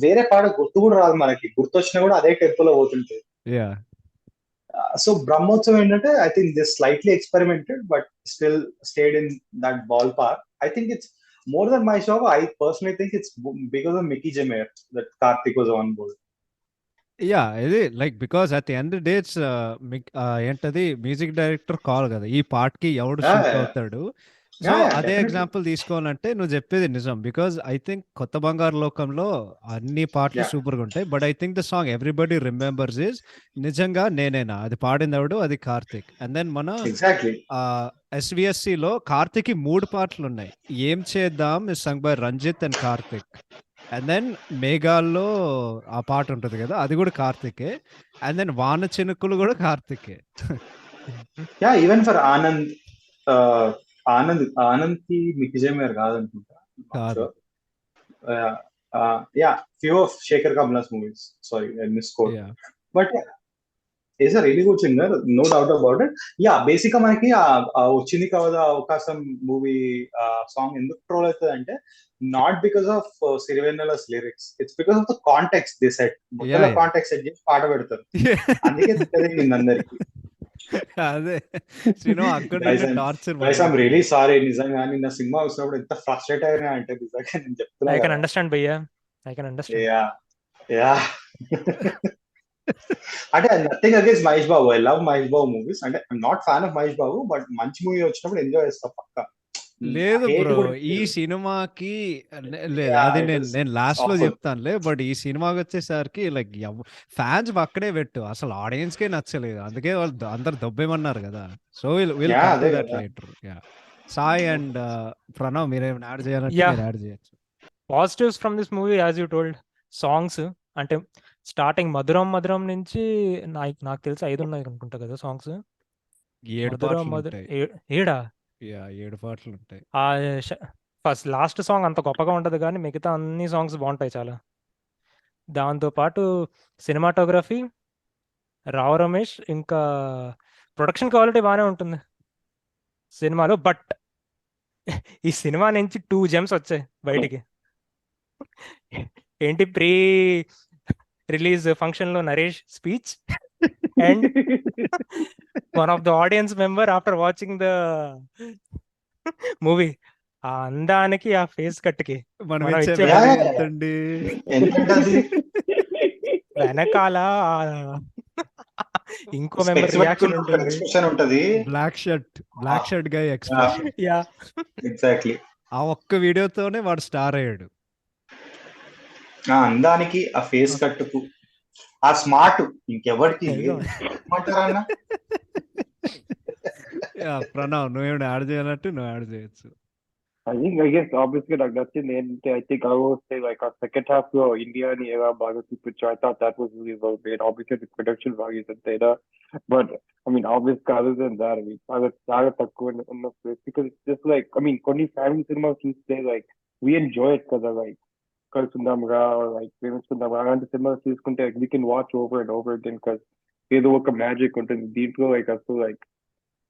వేరే పాట గుర్తు కూడా రాదు మనకి, గుర్తొచ్చినా కూడా అదే టెంపోలో పోతుంటాయి. యాహ్! సో బ్రహ్మోత్సవం ఏంటంటే I think this slightly experimented but still stayed in that ballpark. ఐ థింక్ ఇట్స్ more than my show. I personally think it's because of Mickey J. Meyer that Karthik was on board. ఇది like because at the end day it's ఏంటది మ్యూజిక్ డైరెక్టర్ కాల్ కదా ఈ పాటకి ఎవడు Yeah, సూట్ yeah, అవుతాడు. సో yeah, అదే definitely. ఎగ్జాంపుల్ తీసుకోవాలంటే నువ్వు చెప్పేది నిజం. బికాస్ ఐ థింక్ కొత్త బంగారు లోకంలో అన్ని పాటలు Yeah, సూపర్గా ఉంటాయి. But I think the song everybody remembers is నిజంగా నేనేనా, అది పాడింది ఎవడు, అది కార్తిక్. అండ్ దెన్ మన exactly. ఎస్విఎస్సిలో కార్తిక్ 3 పాటలు ఉన్నాయి. ఏం చేద్దాం is sung by Ranjith and Karthik. And then మేఘాల్లో ఆ పాట ఉంటుంది కదా, అది కూడా కార్తికే. అండ్ దెన్ వాన చినుకులు కూడా కార్తికే. Yeah, even for Anand, Anand కి నిజమేర్ కాదనుకుంటా. కాదు. Yeah, few of Shekhar Kamala's movies. Sorry, I misquote. Yeah. But yeah, is a really good singer, no doubt about it. Yeah, basic గా మనకి వచ్చింది కదా అవకాశం మూవీ సాంగ్ ఎందుకు ట్రోల్ అవుతుంది అంటే not because of Sirivennela's lyrics, it's because of the context they set. మొత్తం Yeah. కాంటెక్స్ట్ సెట్ చేసి పాట పెడతారు, అందుకే తెలియదు అందరికి. అదే శ్రీను అక్కడ Guys, torture. I'm really sorry. నిజంగా నిన్న సినిమా వచ్చినప్పుడు ఎంత ఫ్రస్ట్రేట్ అయినా అంటే నిజంగా నేను చెప్తున్నా ఐ కెన్ కదా. అండర్స్టాండ్ భయ్యా, I can understand. Yeah, yeah. అంటే nothing against Mahesh Babu, I love Mahesh Babu movies. అంటే I'm not fan of Mahesh Babu, but మంచి మూవీ వచ్చినప్పుడు ఎంజాయ్ చేస్తా పక్కా. లేదు Hate బ్రో, కూడా ఈ లేదు. సినిమాకి లేదు, Yeah, అది it నేను is నేను లాస్ట్ లో awful. చెప్తానులే. బట్ ఈ సినిమాకి వచ్చేసరికి లైక్ ఫ్యాన్స్ అక్కడే పెట్టు, అసలు ఆడియన్స్ కే నచ్చలేదు, అందుకే వాళ్ళు అందరు దొబ్బేమన్నారు కదా. So we'll Yeah, come to అదే దట్ కదా. లేటర్. సాయి అండ్ ప్రణవ్ మీరేమైనా యాడ్ చేయాలంటే Yeah. మీరు యాడ్ చేయొచ్చు. Positives from this movie as you told, songs అంటే స్టార్టింగ్ మధురం మధురం నుంచి నాకు తెలిసి 5 ఉన్నాయి అనుకుంటా కదా సాంగ్స్. 7 మధురం పాటలు మధుర ఉంటాయి. 7 7 పాటలు ఉంటాయి. ఆ ఫస్ట్ లాస్ట్ సాంగ్ అంత గొప్పగా ఉంటది కానీ మిగతా అన్ని సాంగ్స్ బాగుంటాయి చాలా. దాంతో పాటు సినిమాటోగ్రఫీ, రావు రమేష్, ఇంకా ప్రొడక్షన్ క్వాలిటీ బాగానే ఉంటుంది సినిమాలో. బట్ ఈ సినిమా నుంచి 2 జెమ్స్ వచ్చాయి బయటికి. ఏంటి, ప్రీ రిలీజ్ ఫంక్షన్ లో Naresh speech and one of the audience member after watching the movie. ఆ అందానికి, ఆ ఫేస్ కట్కి మనం మనం ఇచ్చే ఇచ్చే Yeah, value yeah. ఎంతండి? ఎందుకంటే అది వెనకాల ఇంకో మెంబర్ రియాక్షన్ ఉంటుంది. ఎక్స్ప్రెషన్ ఉంటది. బ్లాక్ షర్ట్ గై Yeah, ఎక్స్ప్రెషన్. Yeah, exactly. ఆ ఒక్క వీడియోతోనే వాడు స్టార్ అయ్యాడు. ఆ అందానికి, ఆ ఫేస్ కట్టుకు, ఆ స్మార్ట్ ఇంకెవరికి ఏమంటారా అన్న. ప్రణవ్ నువ్వేమైనా యాడ్ చేయాలంటే నువ్వు యాడ్ చేయొచ్చు. I guess obviously like that's in the end. I think I will say like our second half of India and era Bhagati picture. I thought that was really well made. Obviously the production values and data, but I mean obviously other than that, I mean enough because it's just like I mean only family cinemas you say like we enjoy it because of like Kalsundamra or like famous Sundamra and the cinemas like we can watch over and over again because they do work of magic content deep like I feel like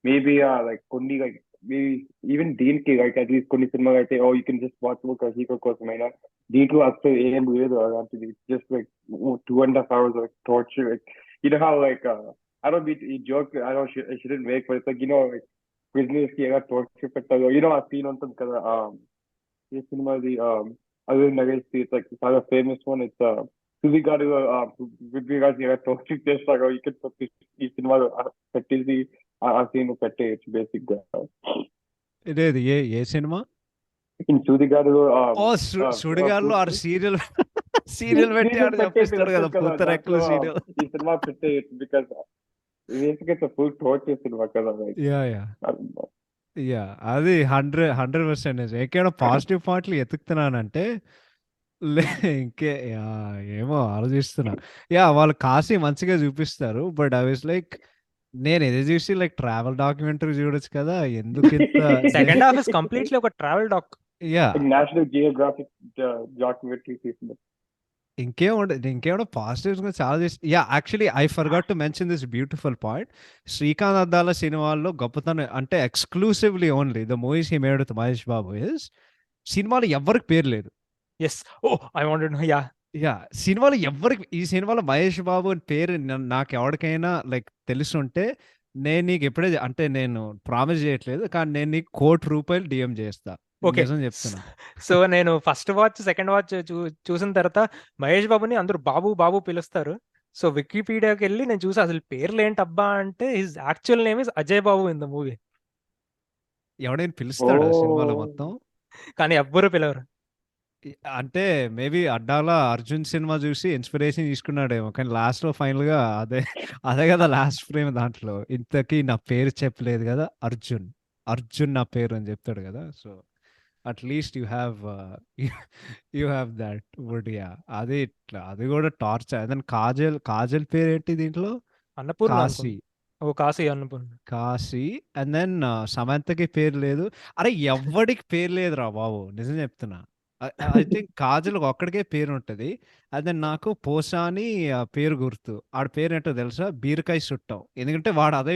maybe like only like maybe even దీనికి like at least కొన్ని సినిమాలు అయితే you can just watch ఒక హీరో కోసమైనా దీంట్లో అసలు ఏం లేదు అలాంటిది. It's just like 2.5 hours of torture. Like, you know how like I don't mean to joke, I shouldn't make, but it's like like prisoners కి ఎలా torture పెట్టాలో ఆ scene ఉంటుంది కదా ఈ సినిమాది other than Nagash, it's like it's a famous one. It's Sudigadu విగ్రహాన్ని ఎలా torture చేస్తారో you can put ఈ సినిమాలో పెట్టేసి ఆ సీన్ పెట్టేయచ్చు బేసిక్ గా. ఇదేది ఏ సినిమా? సుడిగాడు సుడిగాడులో ఆడు సీరియల్ పెట్టి ఆడు చెప్పిస్తాడు కదా పూతరెక్కలు సీరియల్. ఈ సినిమా పెట్టేయచ్చు బికాస్ బేసిక్ ఫుల్ టోర్చర్ సినిమా కదా. అది 100% ఎక్కడో పాజిటివ్ పాయింట్లు ఎతుకుతున్నానంటే ఇంకే ఏమో ఆలోచిస్తున్నా. వాళ్ళు కాశీ మంచిగా చూపిస్తారు. బట్ ఐ వాస్ లైక్ నేను ఇది చూసి లైక్ ట్రావెల్ డాక్యుమెంటరీ చూడొచ్చు కదా, ఎందుకు ఇంత సెకండ్ హాఫ్ ఇస్ కంప్లీట్లీ ఒక travel doc. National geographic documentary తీసింది. ఇంకేమో పాజిటివ్స్ గా చాలా చేసి. Actually I forgot to mention this beautiful point. Srikanth Addala సినిమాల్లో గొప్పతనం అంటే exclusively only the movies he made with Mahesh Babu is సినిమాలో ఎవరికి పేరు లేదు. Yes, oh I wanted to know. సినిమాలో ఎవరికి ఈ సినిమాలో మహేష్ బాబు అని పేరు నాకు ఎవరికైనా లైక్ తెలుసుంటే నేను నీకు ఎప్పుడే అంటే నేను ప్రామిస్ చేయట్లేదు కానీ నేను నీకు ₹1,00,00,000 DM చేస్తా. ఓకే, నిజం చెప్తున్నా. సో నేను ఫస్ట్ వాచ్ సెకండ్ వాచ్ చూసిన తర్వాత మహేష్ బాబుని అందరూ బాబు బాబు పిలుస్తారు. సో వికీపీడియాకి వెళ్ళి నేను చూసి అసలు పేర్లు ఏంటబ్బా అంటే his actual name is Ajay Babu in the movie. ఎవడైనా పిలుస్తాడా సినిమాలో ఓ మొత్తం? కానీ ఎవ్వరు పిలవరు. అంటే మేబీ అడ్డాల అర్జున్ సినిమా చూసి ఇన్స్పిరేషన్ తీసుకున్నాడేమో, కానీ లాస్ట్ లో ఫైనల్ గా అదే అదే కదా లాస్ట్ ఫ్రేమ్ దాంట్లో. ఇంతకీ నా పేరు చెప్పలేదు కదా అర్జున్, అర్జున్ నా పేరు అని చెప్తాడు కదా. So at least you have that would. Yeah, అది ఇట్లా అది కూడా టార్చర్. అదే కాజల్, కాజల్ పేరు ఏంటి దీంట్లో? అన్నపూర్ణ కాశీ, ఓ కాశీ అన్నపూర్ణ. కాశీ. అండ్ దెన్ సమంతకి పేరు లేదు. అరే ఎవ్వడికి పేరు లేదురా బాబు, నిజం చెప్తున్నా. ఐ థింక్ కాజల్ ఒక్కడికే పేరు ఉంటది. అండ్ దెన్ నాకు పోసాని పేరు గుర్తు. ఆడ పేరు ఏంటో తెలుసా? బీరకాయ చుట్టాం. ఎందుకంటే వాడు అదే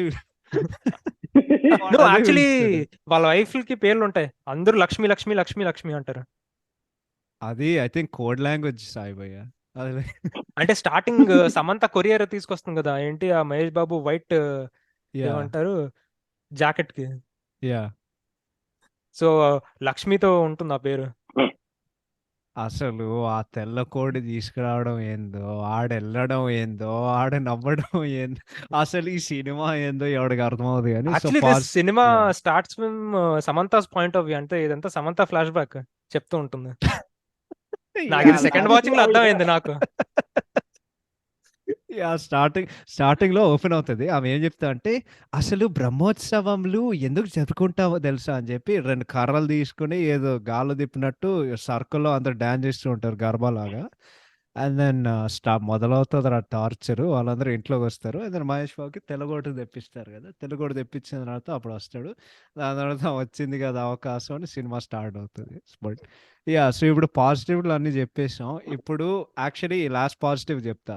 వాడు అదే యాక్చువల్లీ పిలుస్తాడు. వాళ్ళ వైఫ్లకి పేర్లు ఉంటాయి, అందరూ లక్ష్మి లక్ష్మి లక్ష్మి లక్ష్మి అంటారు. అది ఐ థింక్ కోడ్ లాంగ్వేజ్ సాయిబయ్య. అది అంటే స్టార్టింగ్ సమంత కొరియర్ తీసుకొస్తుంది కదా, ఏంటి ఆ మహేష్ బాబు వైట్ యా ఏమంటారు జాకెట్ కి. యా సో లక్ష్మితో ఉంటుంది ఆ పేరు. అసలు ఆ తెల్ల కోడి తీసుకురావడం ఏందో, ఆడెళ్ళడం ఏందో, ఆడ నవ్వడం ఏందో, అసలు ఈ సినిమా ఏందో ఎవడికి అర్థమవుతుంది. కానీ so actually this cinema starts from Samantha's point of view. అంటే ఇదంతా సమంత ఫ్లాష్ బ్యాక్ చెప్తూ ఉంటుంది. నాకు ఇది సెకండ్ వాచింగ్ లో అర్థమైంది నాకు. స్టార్టింగ్ లో ఓపెన్ అవుతుంది. ఆమె ఏం చెప్తా అంటే, అసలు బ్రహ్మోత్సవంలు ఎందుకు జరుపుకుంటావో తెలుసా అని చెప్పి 2 కర్రలు తీసుకుని ఏదో గాల్లో తిప్పినట్టు సర్కిల్లో అందరు డాన్స్ చేస్తూ ఉంటారు గర్భాలాగా. అండ్ దెన్ మొదలవుతుంది ఆ టార్చర్. వాళ్ళందరూ ఇంట్లోకి వస్తారు. అండ్ దెన్ మహేష్ బాబుకి తెల్లగోటు తెప్పిస్తారు కదా. తెల్లగోటు తెప్పించిన తర్వాత అప్పుడు వస్తాడు. దాని తర్వాత వచ్చింది కదా అవకాశం అని సినిమా స్టార్ట్ అవుతుంది. బట్ యా, సో ఇప్పుడు పాజిటివ్లు అన్ని చెప్పేసాం. ఇప్పుడు యాక్చువల్లీ లాస్ట్ పాజిటివ్ చెప్తా.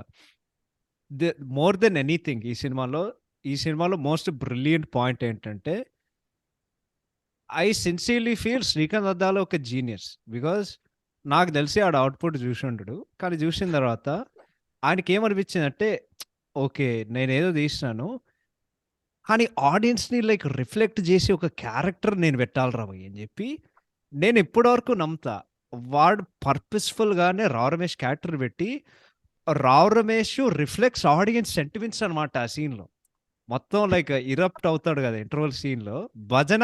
మోర్ దెన్ ఎనీథింగ్ ఈ సినిమాలో మోస్ట్ బ్రిలియంట్ పాయింట్ ఏంటంటే, ఐ సిన్సియర్లీ ఫీల్ శ్రీకాంత్ అద్దాలో ఒక జీనియస్. బికాస్ నాకు తెలిసి ఆడ అవుట్పుట్ చూసి ఉండడు. కానీ చూసిన తర్వాత ఆయనకి ఏమనిపించిందంటే, ఓకే నేనేదో తీసినాను, కానీ ఆడియన్స్ని లైక్ రిఫ్లెక్ట్ చేసి ఒక క్యారెక్టర్ నేను పెట్టాలిరా భయ్ అని చెప్పి నేను ఇప్పటివరకు నమ్ముతా. వాడు పర్పస్ఫుల్గానే రావ్ రమేష్ క్యారెక్టర్ పెట్టి, Rao Ramesh reflects audience sentiments అనమాట ఆ సీన్లో. మొత్తం లైక్ ఇరప్ట్ అవుతాడు కదా ఇంటర్వల్ సీన్లో. భజన,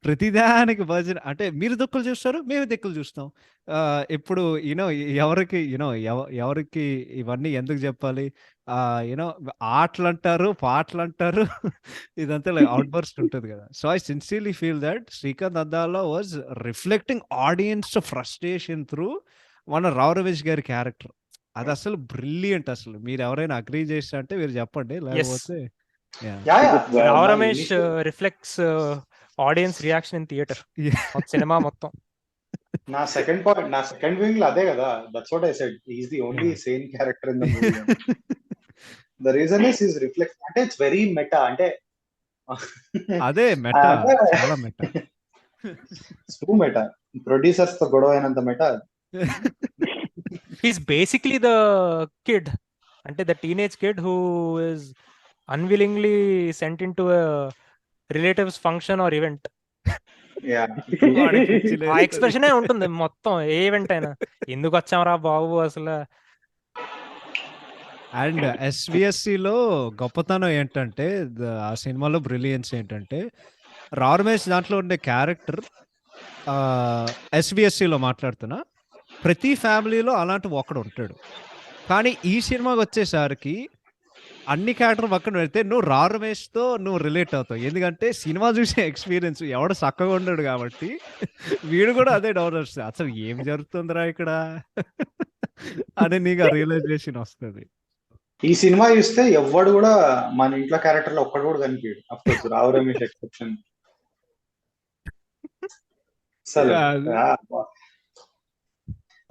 ప్రతిదానికి భజన. అంటే మీరు దిక్కులు చూస్తారు, మేము దిక్కులు చూస్తాం. ఇప్పుడు ఎవరికి ఎవరికి ఇవన్నీ ఎందుకు చెప్పాలి? ఆటలు అంటారు, పాటలు అంటారు, ఇదంతా లైక్ అవుట్ బర్స్ట్ ఉంటుంది కదా. So I sincerely feel that Srikanth Addala was reflecting audience frustration through మన రావ్ రమేష్ గారి క్యారెక్టర్. అది అసలు బ్రిలియంట్. అసలు మీరు ఎవరైనా అగ్రీ చేస్తా అంటే మీరు చెప్పండి, లేకపోతే Rao Ramesh reflects audience reaction in theatre cinema మొత్తం. నా సెకండ్ వింగ్ లో అదే కదా. That's what I said, he is the only same character in the movie. The reason is his reflect. అంటే ఇట్స్ వెరీ మెటా. అంటే అదే మెటా, చాలా మెటా, టూ మెటా. ప్రొడ్యూసర్స్ తో గొడవ అయినంత meta. He's basically the kid, అంటే the teenage kid who is unwillingly sent in to relatives function or event. ఆ ఎక్స్ప్రెషన్ ఉంటుంది మొత్తం ఏ ఈవెంట్ అయినా. ఎందుకు వచ్చామరా బాబు అసలు. అండ్ ఎస్విఎస్సిలో గొప్పతనం ఏంటంటే, ఆ సినిమాలో బ్రిలియన్స్ ఏంటంటే, రావ్ రమేష్ దాంట్లో ఉండే క్యారెక్టర్, ఎస్విఎస్సిలో మాట్లాడుతున్నా, ప్రతి ఫ్యామిలీలో అలాంటి ఒకడు ఉంటాడు. కానీ ఈ సినిమాకి వచ్చేసరికి అన్ని క్యారెక్టర్ పక్కన పెడితే నువ్వు రావ్ రమేష్తో నువ్వు రిలేట్ అవుతావు. ఎందుకంటే సినిమా చూసే ఎక్స్పీరియన్స్ ఎవడు చక్కగా ఉండడు కాబట్టి వీడు కూడా అదే డౌట్ వస్తుంది, అసలు ఏం జరుగుతుందిరా ఇక్కడ అని నీకు ఆ రియలైజేషన్ వస్తుంది. ఈ సినిమా చూస్తే ఎవ్వడు కూడా మన ఇంట్లో క్యారెక్టర్ లో ఒక్కడు కూడా కనిపించడు. Of course Rao Ramesh exception.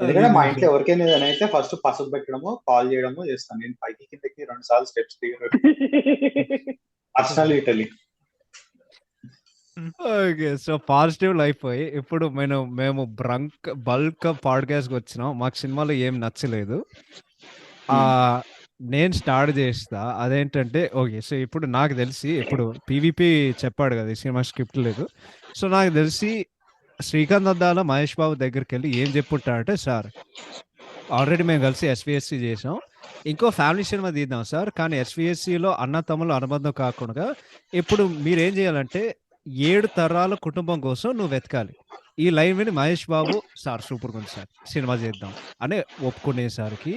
ఎందుకంటే మా ఇంట్లో ఎవరికైనా అయితే ఫస్ట్ పసుపు పెట్టడము, కాల్ చేయడము చేస్తాను. నేను పైకి కిందకి 2 సార్లు స్టెప్స్ దిగాను personal Italy. Okay, so positive అయిపోయి ఇప్పుడు మేము బల్క్ పాడ్కాస్ట్కి వచ్చినాం. మాకు సినిమాలో ఏం నచ్చలేదు. నేను స్టార్ట్ చేస్తా. అదేంటంటే, ఓకే సో ఇప్పుడు నాకు తెలిసి, ఇప్పుడు పీవీపీ చెప్పాడు కదా ఈ సినిమా స్క్రిప్ట్ లేదు. సో నాకు తెలిసి శ్రీకాంత్ అద్దాల మహేష్ బాబు దగ్గరికి వెళ్ళి ఏం చెప్పుంటాడంటే, సార్ ఆల్రెడీ మేము కలిసి ఎస్విఎస్సి చేసాం, ఇంకో ఫ్యామిలీ సినిమా తీద్దాం సార్. కానీ ఎస్‌విఎస్‌సిలో అన్నతమ్ముల అనుబంధం కాకుండా ఇప్పుడు మీరేం చేయాలంటే 7 తరాల కుటుంబం కోసం నువ్వు వెతకాలి. ఈ లైన్ విని Mahesh Babu sir సూపర్‌గుంది sir. Cinema చేద్దాం అని ఒప్పుకునేసరికి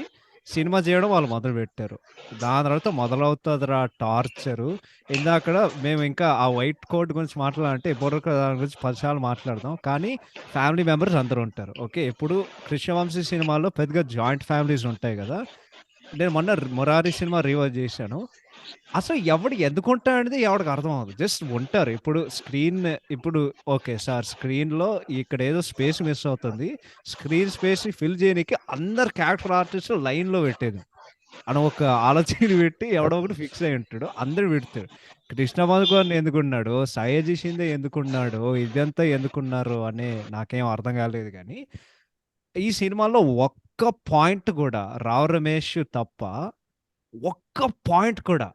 సినిమా చేయడం వాళ్ళు మొదలుపెట్టారు. దాని తర్వాత మొదలవుతదిరా టార్చరు. ఇందాకడ మేము ఇంకా ఆ వైట్ కోట్ గురించి మాట్లాడాలంటే ఇప్పటివరకు దాని గురించి 10 సార్లు మాట్లాడదాం. కానీ ఫ్యామిలీ మెంబర్స్ అందరూ ఉంటారు. ఓకే. ఇప్పుడు 'కృష్ణవంశీ' సినిమాలో పెద్దగా జాయింట్ ఫ్యామిలీస్ ఉంటాయి గదా! నేను మొన్న 'మురారి' సినిమా రీవాచ్ చేశాను. అసలు ఎవడు ఎందుకుంటాడనేది ఎవడికి అర్థం అవ్వదు. జస్ట్ ఉంటారు. ఇప్పుడు ఓకే సార్ స్క్రీన్‌లో ఇక్కడేదో స్పేస్ మిస్ అవుతుంది. స్క్రీన్ స్పేస్‌ని ఫిల్ చేయనీకి అందరు క్యారెక్టర్ ఆర్టిస్ట్‌లు లైన్‌లో పెట్టేది. అని ఒక ఆలోచన పెట్టి ఎవడో ఒకడు ఫిక్స్ అయ్యి ఉంటాడు. అందరూ పెడతారు. 'కృష్ణవంశీ' ఎందుకున్నాడో, 'సాయాజీ షిండే' ఎందుకున్నాడో, ఇదంతా ఎందుకున్నారు అని నాకేం అర్థం కాలేదు గానీ, ఈ సినిమాలో ఒక్క పాయింట్ కూడా 'రావ్ రమేష్' తప్ప ఒక్క పాయింట్ కూడా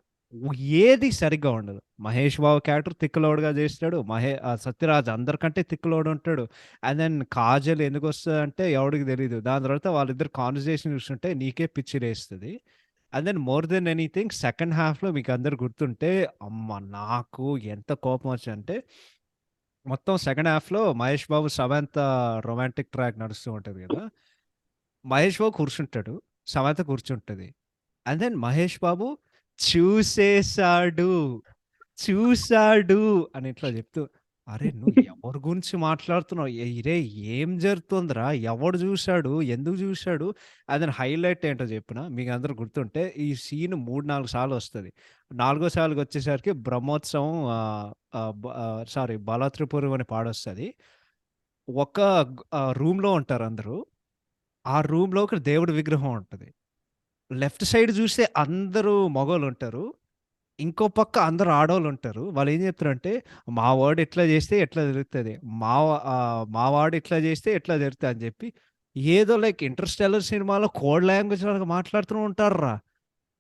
ఏది సరిగ్గా ఉండదు. 'మహేష్ బాబు' క్యారెక్టర్ తిక్కలోడుగా చేస్తాడు. 'సత్యరాజ్' అందరికంటే తిక్కలోడు ఉంటాడు. అండ్ దెన్ 'కాజల్' ఎందుకొస్తదంటే ఎవడికి తెలీదు. దాని తర్వాత వాళ్ళిద్దరు కాన్వర్జేషన్ చూస్తుంటే నీకే పిచ్చిలేస్తది. And then more than anything second హాఫ్‌లో మీకందరికి గుర్తుంటే అమ్మ! నాకు ఎంత కోపమొచ్చిందంటే మొత్తం సెకండ్ హాఫ్‌లో 'మహేష్ బాబు' 'సమంత' రొమాంటిక్ ట్రాక్ నడుస్తూ ఉంటది గదా! మహేష్ బాబు కూర్చుంటాడు. సమంత కూర్చుంటది. అండ్ దెన్ మహేష్ బాబు చూసేసాడు, చూసాడు అని ఇట్లా చెప్తూ, "అరే! నువ్వు ఎవరి గురించి మాట్లాడుతున్నావు? రేయ్ ఏం జరుగుతుందిరా? ఎవడు చూసాడు? ఎందుకు చూసాడు?" అండ్ దెన్ హైలైట్ ఏంటో చెప్పనా? మీకందరికి గుర్తుంటే ఈ సీన్ 3, 4 సార్లు వస్తది. నాలుగో సారికొచ్చేసరికి బ్రహ్మోత్సవం సారీ 'బాలా త్రిపురం' అని పాడొస్తది. ఒక రూమ్‌లో ఉంటారందరూ. ఆ రూమ్‌లో ఒక దేవుడి విగ్రహం ఉంటది. లెఫ్ట్ సైడ్ చూస్తే అందరూ మగోళ్ళుంటారు. ఇంకో పక్క అందరూ ఆడోళ్ళుంటారు. వాళ్ళేం చెప్తారంటే, మా వాడు ఇట్లా చేస్తే ఎట్లా జరుగుతది. మా వాడు ఇట్లా చేస్తే ఎట్లా జరుగుతది అని చెప్పి, ఏదో లైక్ 'ఇంటర్‌స్టెల్లార్' సినిమాలో కోడ్ లాంగ్వేజ్ లాగా మాట్లాడుతూ ఉంటార్రా!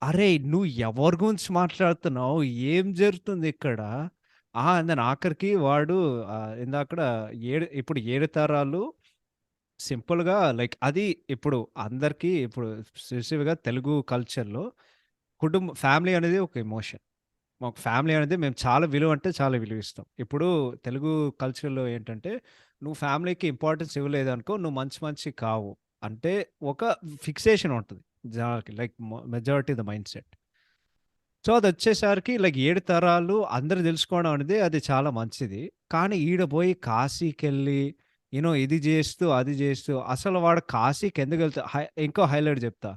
అరేయ్! నువ్వు ఎవరి గురించి మాట్లాడుతున్నావు? ఏం జరుగుతుందిక్కడ? అండ్ దెన్ ఆఖరికి వాడు ఇందాకడ ఇప్పుడు 7 తరాలు సింపుల్‌గా లైక్ అది ఇప్పుడు అందరికీ ఇప్పుడు స్పెసిఫిక్‌గా తెలుగు కల్చర్‌లో ఫ్యామిలీ అనేది ఒక ఎమోషన్. మాకు ఫ్యామిలీ అనేది మేము చాలా విలువ అంటే చాలా విలువిస్తాం. ఇప్పుడు తెలుగు కల్చర్‌లో ఏంటంటే, నువ్వు ఫ్యామిలీకి ఇంపార్టెన్స్ ఇవ్వలేదనుకో, నువ్వు మంచి కావు. అంటే ఒక ఫిక్సేషన్ ఉంటది జనాలకి. Like majority the mind set. So, అదొచ్చేసరికి లైక్ 7 తరాలు అందరూ తెలుసుకోవడం అనేది అది చాలా మంచిది. కానీ ఈడ పోయి కాశీకెళ్ళి ఇది జేస్తూ, అది జేస్తూ అసలు వాడు కాశీకెందుకెళ్తా ఇంకో హైలైట్ జెప్తా.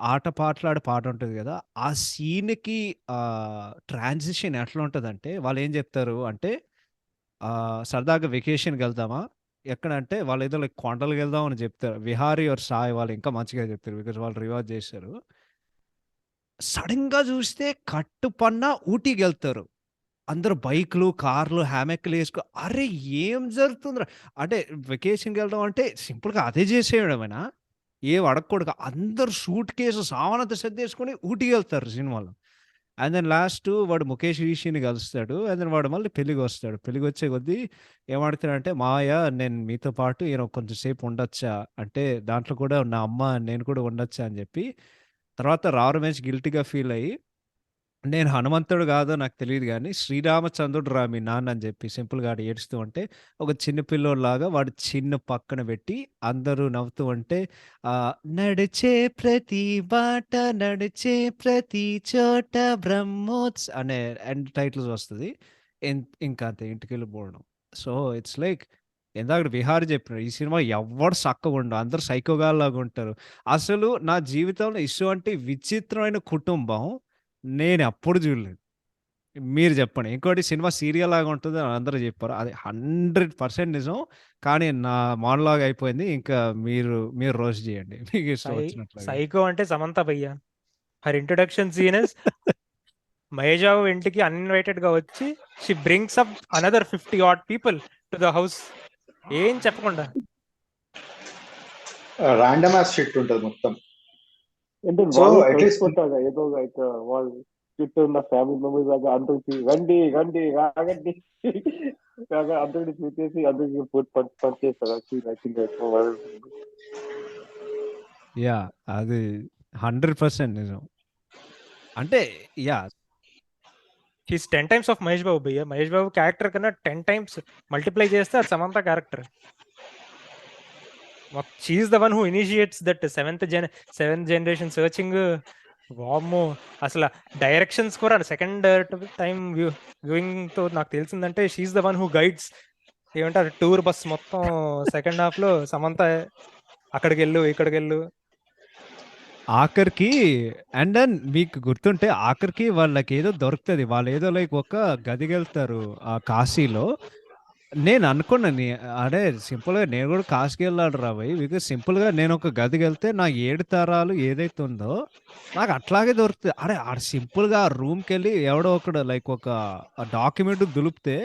ఆట పాటలాడే పాటుంటది గదా! ఆ సీన్‌కి ట్రాన్సిషన్ ఎట్లుంటదంటే వాళ్ళేం జెప్తారు అంటే సరదాగా వెకేషన్‌కెళ్దామా? ఎక్కడంటే వాళ్ళేదో లైక్ కొండలకెళ్దాం అని జెప్తారు. 'విహారీ ఆర్ సాయ్' వాళ్ళు ఇంకా మంచిగా జెప్తారు. బికాజ్ వాళ్ళు రివాజ్ జేశారు. సడెన్‌గా జూస్తే కట్టుపన్న ఊటీకెళ్తారు. అందరూ బైక్‌లు, కార్‌లు, హ్యామెక్‌లేసుకో అరే! ఏం జరుగుతుందిరా? అంటే వెకేషన్‌కెళ్ళడం అంటే సింపుల్‌గా అదే జేసేయడమేనా? ఏం అడగకూడక అందరూ సూట్ కేసు సామానంతా సర్దేసుకొని ఊటీకెళ్తారు సినిమాలో. అండ్ దెన్ లాస్టు వాడు 'ముఖేష్ రిషిని' కలుస్తాడు. అండ్ దెన్ వాడు మళ్ళీ పెళ్ళికొస్తాడు. పెళ్ళికొచ్చే కొద్దీ ఏమడుగుతాడంటే, "మావయ్య నేను మీతో పాటు కొంచెం సేపు ఉండొచ్చా?" అంటే దాంట్లో కూడా నా అమ్మ, నేను కూడా ఉండొచ్చా అని జెప్పి, తర్వాత 'రావ్ రమేష్' గిల్టీ‌గా ఫీలయ్యి నేను హనుమంతుడు గాదో నాకు తెలీదు గానీ, శ్రీరామచంద్రుడురా మీ నాన్న అని జెప్పి సింపుల్‌గా ఆడు ఏడుస్తూ ఉంటే, ఒక చిన్న పిల్లోడిలాగా వాడు చిన్ను పక్కన బెట్టి, అందరూ నవ్వుతూ ఉంటే నడిచే ప్రతి బాట నడిచే ప్రతి చోట అనే ఎండ్ టైటిల్స్ వస్తది. ఇంకా అంతే ఇంటికెళ్ళిపోవడం. సో, ఇట్స్ లైక్ ఇందాకడ విహారి జెప్పినాడు. ఈ సినిమా ఎవ్వడు సక్కగుండదు. అందరూ సైకోగాల్లాగుంటారు. అసలు నా జీవితంలో ఇటువంటి విచిత్రమైన కుటుంబం నేనెప్పుడు జూడలేదు. మీరు జెప్పండి. ఇంకోటి సినిమా సీరియల్ లాగా ఉంటదని అందరూ జెప్పారు. అది 100% నిజం. కానీ నా మోనోలాగ్ అయిపోయింది. ఇంకా మీరు రోస్ట్ జేయండి. మీకిష్టం సై వచ్చినట్లుగా. సైకో అంటే సమంత భయ్య. Her introduction scene is Mahesh Babu ఇంటికి అన్ఇన్వైటెడ్‌గా వచ్చి she brings up another 50 odd people to the house. ఏం చెప్పకుండా. ర్యాండమ్ యాస్ షిట్ ఉంటది మొత్తం. అంటే సో వాళ్ళు అట్లీస్ట్ కలుసుకుంటారు ఏదో లైక్ వాళ్ళు చుట్టూ ఉన్న ఫ్యామిలీ మెంబర్స్ లాగా అందరికి రండి రండి రాగండి రాగా అందరిని చూసేసి అందరికి ఫుడ్ పంచేస్తారు. I think yeah! అది 100% నిజం. అంటే yeah! He's 10 times of Mahesh Babu భయ్యా. మహేష్ బాబు క్యారెక్టర్ కన్నా 10 టైమ్స్ మల్టిప్లై చేస్తే అది Samantha character. She is the one who initiates that seventh generation searching. వామ్మో! అసల డైరెక్షన్స్ కూడా సెకండ్ టైమ్ వ్యూయింగ్‌తో నాకు తెలిసిందంటే she is the one who guides. ఏమంటారు టూర్ బస్ మొత్తం సెకండ్ హాఫ్‌లో సమంత అక్కడికెళ్ళు, ఇక్కడికెళ్ళు. ఆఖరికి అండ్ దెన్ మీకు గుర్తుంటే ఆఖరికి వాళ్ళకేదో దొరుకుతది. వాళ్ళేదో లైక్ ఒక గదికెళ్తారు కాశీలో. నేను అనుకున్నా అరే సింపుల్‌గా నేను గూడా కాశీకెళ్ళాలిరా భయ్! బికాజ్ సింపుల్‌గా నేనొక గదికెళ్తే నా 7 తరాలు ఏదైతే ఉందో నాకు అట్లాగే దొరుకుతది. అరే! ఆడ సింపుల్‌గా ఆ రూమ్‌కెళ్ళి ఎవడో ఒకడు లైక్ ఒక డాక్యుమెంట్ దులిపితే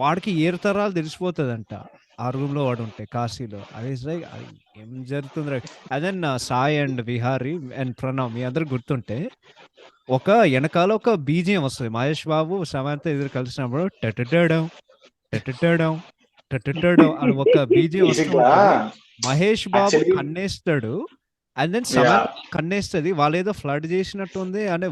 వాడికి 7 తరాలు తెలిసిపోతదంట. ఆ రూమ్‌లో వాడుంటే కాశీలో. అది ఇట్స్ లైక్ అది ఏం జరుగుతుందిరా? And then Sai and Vihari and Pranav మీ అందరికి గుర్తుంటే ఒక ఎనకాల ఒక బీజీఎం వస్తది. మహేష్ బాబు, సమంత ఇద్దరు కలిసినప్పుడు టటటడం, టటటడం, టటటడం అని ఒక బీజీఎం వస్తూ బేసిక్గా ఉంటది. మహేష్ బాబు యాక్చువల్లీ కన్నేస్తాడు. అండ్ దెన్ యా సమంత కన్నేస్తది. వాళ్ళేదో ఫ్లర్ట్ చేసినట్టుంది అనే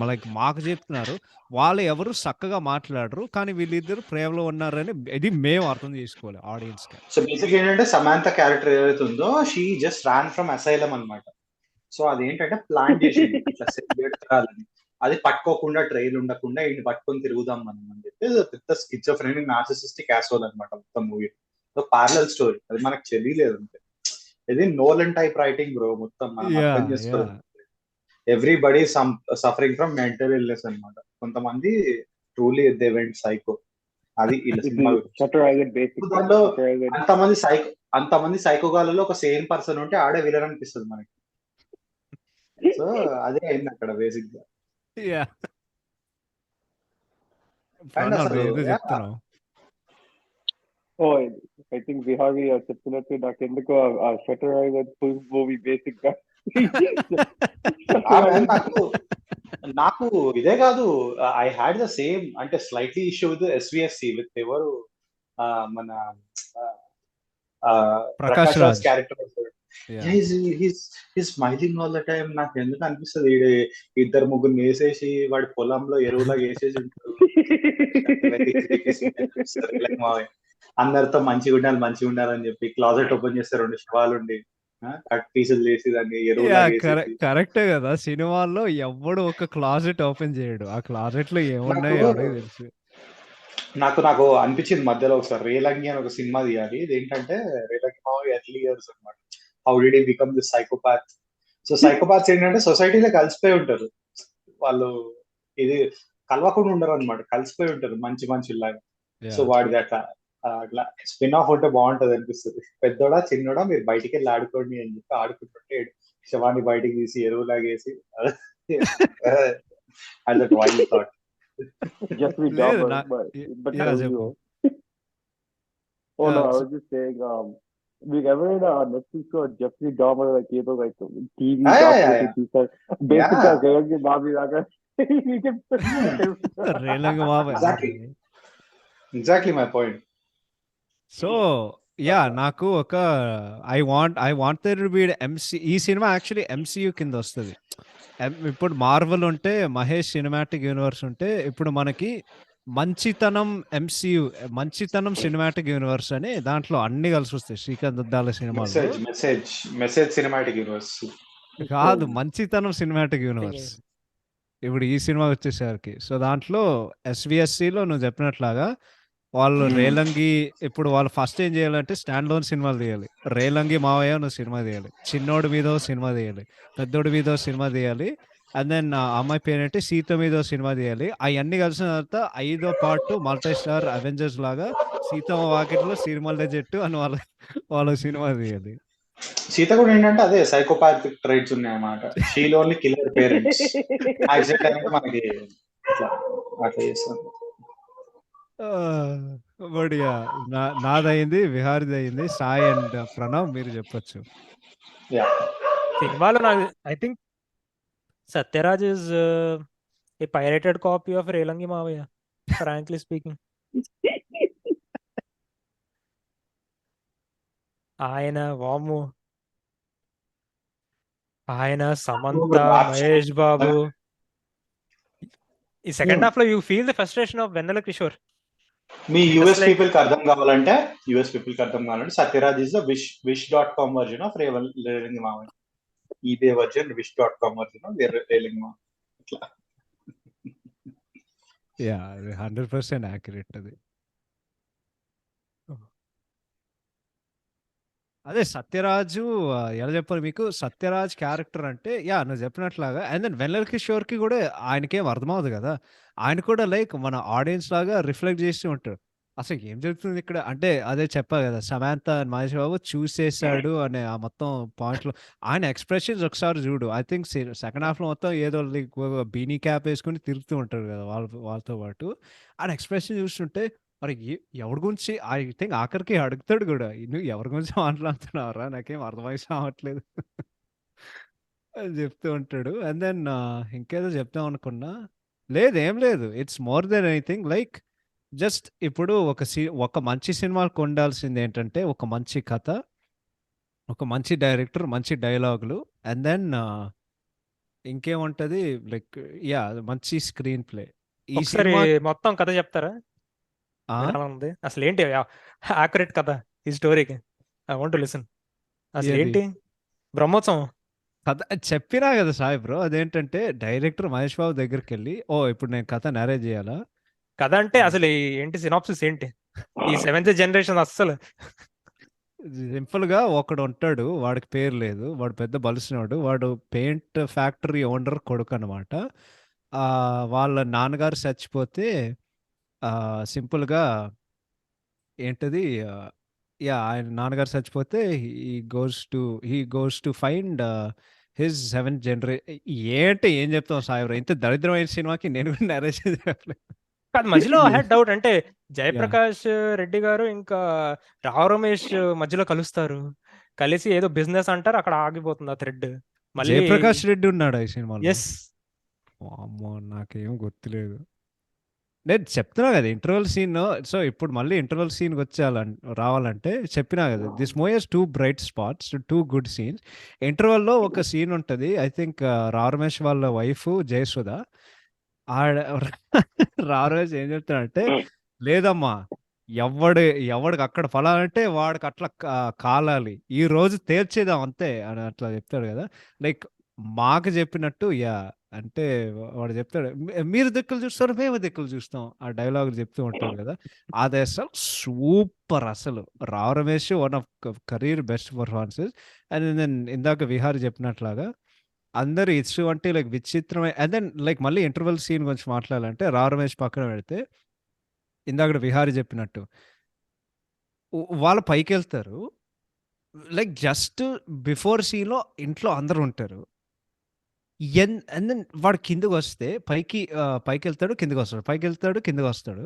లైక్ మాకు చెప్తున్నారు. వాళ్ళు ఎవరు సక్కగా మాట్లాడరు. కానీ వీళ్ళిద్దరు ప్రేమలో ఉన్నారని ఇది మేము అర్థం చేసుకోవాలి ఆడియన్స్‌గా. సో బేసిక్ ఏంటంటే సమాంత క్యారెక్టర్ ఏదైతే ఉందో she just ran from asylum అనమాట. సో అదేంటంటే ప్లాన్ చేసింది ఇట్లా సెలిబ్రేట్ తరాలని. అది పట్టుకోకుండా ట్రైల్ ఉండకుండా ఈయన పట్టుకొని తిరుగుదాం మనం అని చెప్పి పెద్ద స్కిజోఫ్రెనిక్ నార్సిసిస్టిక్ యాసోల్ అనమాట మొత్తం మూవీ. సో పారలల్ స్టోరీ అది మనకు తెలియలేదు అంతే. ఇది నోలన్ టైప్ రైటింగ్ బ్రో మొత్తం మనం అర్థం యాహ్! చేసుకోలేదు. Yeah! Everybody suffering from mental illness అన్నమాట. కొంతమంది ట్రూలీ దే వెంట్ సైకో. అది వీళ్ళ ఇది సినిమా గురించి. షట్టర్ ఐలాండ్ బేసిక్ దాంట్లో షట్టర్ ఐలాండ్. అంతమంది సైకో అంతమంది సైకోగాలలో ఒక సేమ్ పర్సన్ ఉంటే ఆడే విలన్ అనిపిస్తుంది మనకి. సో అదే అయింది అక్కడ బేసిక్ గా. యాహ్! అండ్ ప్రణవ్ అసలు నువ్వేదో yeah, చెప్తున్నావు. ఓ ఐ థింక్ విహారీ చెప్తున్నట్టు నాకు ఎందుకో ఆ shutter island full movie basic గా ఆ man నాకు నాకు ఇదే కాదు ఐ హ్యాడ్ ద సేమ్ అంటే slightly issue with SVSC with ఎవరు మన ఆ, Prakash Prakash Raj Raj. Character. Yeah! He's smiling all the time. నాకు ఎందుకు అనిపిస్తుంది ఇద్దరు ముగ్గురు వేసేసి వాడి పొలంలో ఎరువులా వేసేసి ఉంటారు. Very creepy scene అనిపిస్తది. Like అందరితో మంచిగా ఉండాలని చెప్పి క్లాజెట్ ఓపెన్ చేస్తే 2 శవాలుండి కట్ పీసులు చేసి దాన్ని ఎరువులాగా యాహ్! వేసేసి కరెక్టే గదా! సినిమాల్లో ఎవ్వడు ఒక క్లాజెట్ ఓపెన్ చేయడు. ఆ క్లాజెట్‌లో నాకు ఏమున్నాయో ఎవడికి తెలుసు. నాకు అనిపించింది మధ్యలో ఒకసారి రేలంగి అని ఒక సినిమా తీయాలి. ఇదేంటంటే రేలంగి మావి ఎర్లీ ఇయర్స్ అనమాట. How did he become this psychopath. So psychopaths ఏంటంటే సొసైటీలో కలిసిపోయి ఉంటారు. వాళ్ళు ఇది కలవకుండా ఉండరు అనమాట. కలిసిపోయి ఉంటారు మంచి మనుషుల్లాగా. So yeah! వాడిది అట్లా స్పిన్ ఆఫ్ ఉంటే బాగుంటది అనిపిస్తుంది. పెద్దోడా చిన్నోడా మీరు బయటికి వెళ్ళి ఆడుకోండి అని చెప్పి ఆడుకుంటుంటే శవాన్ని బయటికి తీసి ఎరువులాగేసి and that wild thought. Jeffrey లేదు Dahmer, but యాహ్! for చెప్పు. real. Oh no, I so was just saying, we ever in Netflix or Jeffrey Dahmer like either like TV documentary teaser. Basically, Relangi మావి లాగా we can రేలంగి మావ exactly exactly my point. So yeah! నాకు ఒక I want there to be ఈ సినిమా యాక్చువల్లీ ఎంసీయూ కింద వస్తది. ఇప్పుడు మార్వెల్ ఉంటే మహేష్ సినిమాటిక్ యూనివర్స్ ఉంటే ఇప్పుడు మనకి మంచితనం ఎంసీయూ మంచితనం సినిమాటిక్ యూనివర్స్ అని దాంట్లో అన్ని కలిసి వస్తాయి శ్రీకాంత్ దుద్దాల సినిమాల్లో. Message cinematic universe. కాదు మంచితనం సినిమాటిక్ యూనివర్స్. ఇప్పుడు ఈ సినిమా వచ్చేసరికి సో దాంట్లో ఎస్విఎస్సిలో నువ్వు చెప్పినట్లాగా వాళ్ళు రేలంగి ఇప్పుడు వాళ్ళు ఫస్ట్ ఏం చేయాలంటే స్టాండ్ లోన్ సినిమాలు తీయాలి. రేలంగి మావయ్య నువ్వు సినిమా తీయాలి. చిన్నోడి మీద సినిమా తీయాలి. పెద్దోడి మీద సినిమా తీయాలి. అండ్ దెన్ అమ్మాయి పేరేంటి సీత మీద సినిమా తీయాలి. అవన్నీ కలిసిన తర్వాత 5వ పార్ట్ మల్టీ స్టార్ అవెంజర్స్ లాగా సీతమ్మ వాకిట్లో సిరిమల్లె చెట్టు అని వాళ్ళ సినిమా తీయాలి. సీత కూడా ఏంటంటే అదే సైకోపాథిక్ ట్రైట్స్ ఉన్నాయన్నమాట. She'll only killer parents. Accident అయినట్టు మనకి అట్లా చేస్తాం. బట్ నాదయింది విహారిది అయింది. సాయి అండ్ ప్రణవ్ మీరు చెప్పొచ్చు. సినిమాలో నాకు I think Sathyaraj is a pirated copy of Relangi మావయ్య ఫ్రాంక్లీ స్పీకింగ్. ఆయన వాము ఆయన, సమంత, rap మహేష్ బాబు. ఈ సెకండ్ Hmm. హాఫ్ లో you feel the frustration of Vennela Kishore. మీ Just యూఎస్ like పీపుల్ కి అర్థం కావాలంటే Sathyaraj is the wish.com version of Relangi మామయ్య. EBay version wish.com version of Relangi మామయ్య. ఇట్లా యా, అది 100% యాక్యురేట్ అది. అదే సత్యరాజు ఎలా చెప్పాలి మీకు, సత్యరాజ్ క్యారెక్టర్ అంటే యా నువ్వు చెప్పినట్లాగా, అండ్ దెన్ వెన్నెల కిషోర్కి కూడా ఆయనకేం అర్థమవుతుంది కదా, ఆయన కూడా లైక్ మన ఆడియన్స్ లాగా రిఫ్లెక్ట్ చేస్తూ ఉంటాడు. అసలు ఏం జరుగుతుంది ఇక్కడ అంటే అదే చెప్పా కదా, సమాంత అండ్ మహేష్ బాబు చూసేసాడు అనే ఆ మొత్తం పాయింట్లో ఆయన ఎక్స్ప్రెషన్స్ ఒకసారి చూడు. ఐ థింక్ సెకండ్ హాఫ్లో మొత్తం ఏదో బీనీ క్యాప్ వేసుకుని తిరుగుతూ ఉంటారు కదా వాళ్ళతో పాటు. ఆయన ఎక్స్ప్రెషన్ చూస్తుంటే మరి ఎవరి గురించి ఐ థింక్ ఆఖరికి అడుగుతాడు కూడా, నువ్వు ఎవరి గురించి మాట్లాడుతున్నావురా నాకేం అర్థమై సావట్లేదు అని చెప్తూ ఉంటాడు. అండ్ దెన్ ఇంకేదో చెప్తాం అనుకున్నా, లేదు ఏం లేదు, it's more than anything like just ఇప్పుడు ఒక మంచి సినిమాకు ఉండాల్సింది ఏంటంటే ఒక మంచి కథ, ఒక మంచి డైరెక్టర్, మంచి డైలాగులు, అండ్ దెన్ ఇంకేముంటది లైక్ యా మంచి స్క్రీన్ ప్లే. ఈ ఒకసారి సినిమా మొత్తం కథ చెప్తారా? వినాలనుంది. అసలు ఏంటి యాక్యురేట్ కథ ఈ స్టోరీకి? I want to listen. అసలు ఏది ఏంటి బ్రహ్మోత్సవం? కథ చెప్పినా కదా సాయి బ్రో, అదేంటంటే డైరెక్టర్ మహేష్ బాబు దగ్గరికి వెళ్ళి, ఓ ఇప్పుడు నేను కథ నేరేట్ చేయాలా, కథ అంటే అసలు ఏంటి సినాప్సిస్ ఏంటి? ఈ సెవెంత్ జనరేషన్ అస్సలు సింపుల్ గా ఒకడు ఉంటాడు, వాడికి పేరు లేదు, వాడు పెద్ద బలిసినవాడు, వాడు పెయింట్ ఫ్యాక్టరీ ఓనర్ కొడుకు అనమాట. వాళ్ళ నాన్నగారు చచ్చిపోతే సింపుల్ గా ఏంటది యా ఆయన నాన్నగారు చచ్చిపోతే he goes to find his seventh ఏంటి ఏం చెప్తాం సాయి, ఇంత దరిద్రమైన సినిమాకి నేను కూడా నరేషన్ చెప్పలేదు. కాదు, మధ్యలో ఐ హ్యాడ్ డౌట్. అంటే జయప్రకాష్ రెడ్డి గారు ఇంకా రావు రమేష్ మధ్యలో కలుస్తారు, కలిసి ఏదో బిజినెస్ అంటారు, అక్కడ ఆగిపోతుంది ఆ థ్రెడ్. మళ్ళీ జయప్రకాష్ రెడ్డి ఉన్నాడు ఈ సినిమాలో. ఎస్, అమ్మో నాకేం గుర్తులేదు. నేను చెప్తున్నా కదా ఇంటర్వెల్ సీన్. సో ఇప్పుడు మళ్ళీ ఇంటర్వెల్ సీన్కి రావాలంటే చెప్పినా కదా, this movie has 2 bright spots, 2 good scenes. ఇంటర్వెల్లో ఒక సీన్ ఉంటుంది, ఐ థింక్ రావు రమేష్ వాళ్ళ వైఫ్ జయసుధ, ఆడ రావు రమేష్ ఏం చెప్తాడంటే, లేదమ్మా ఎవడికి అక్కడ ఫలాలంటే వాడికి అట్లా కాలాలి, ఈ రోజు తేల్చేదాం అంతే అని అట్లా చెప్తాడు కదా. లైక్ మాకు చెప్పినట్టు యా అంటే వాడు చెప్తాడు, మీరు దిక్కులు చూస్తారు మేము దిక్కులు చూస్తాం" ఆ డైలాగులు చెప్తూ ఉంటాడు కదా. అది అసలు సూపర్, అసలు Rao Ramesh one of career best performances. And then ఇందాక విహారీ చెప్పినట్లాగా అందరు ఇటువంటి లైక్ విచిత్రమైన, అండ్ దెన్ లైక్ మళ్ళీ ఇంటర్వెల్ సీన్ గురించి మాట్లాడాలంటే రావు రమేష్ పక్కన పెడితే, ఇందాక విహారీ చెప్పినట్టు వాళ్ళు పైకి వెళ్తారు, లైక్ జస్ట్ బిఫోర్ సీన్లో ఇంట్లో అందరూ ఉంటారు, అండ్ దెన్ వాడు కిందకి వస్తే పైకి వెళ్తాడు కిందకి వస్తాడు, పైకి వెళ్తాడు కిందకి వస్తాడు,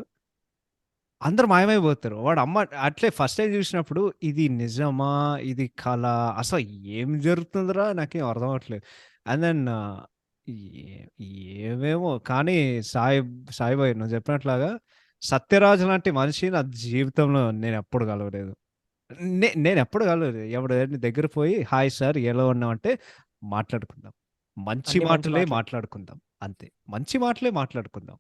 అందరు మాయమైపోతారు. వాడు అమ్మ అట్లే ఫస్ట్ టైం చూసినప్పుడు ఇది నిజమా ఇది కళ అసలు ఏం జరుగుతుందిరా నాకేం అర్థం అవ్వట్లేదు. అండ్ దెన్ ఏమేమో కానీ సాయిబాయ్ నువ్వు చెప్పినట్లాగా సత్యరాజు లాంటి మనిషి నా జీవితంలో నేను ఎప్పుడు కలవలేదు. నేను ఎప్పుడు కలవలేదు. ఎవడు దగ్గర పోయి హాయ్ సార్ ఎలా ఉన్నావు అంటే మాట్లాడుకుందాం, మంచి అన్ని మంచి మాటలే మాటలు. మాట్లాడుకుందాం, అంతే మంచి మాటలే మాట్లాడుకుందాం.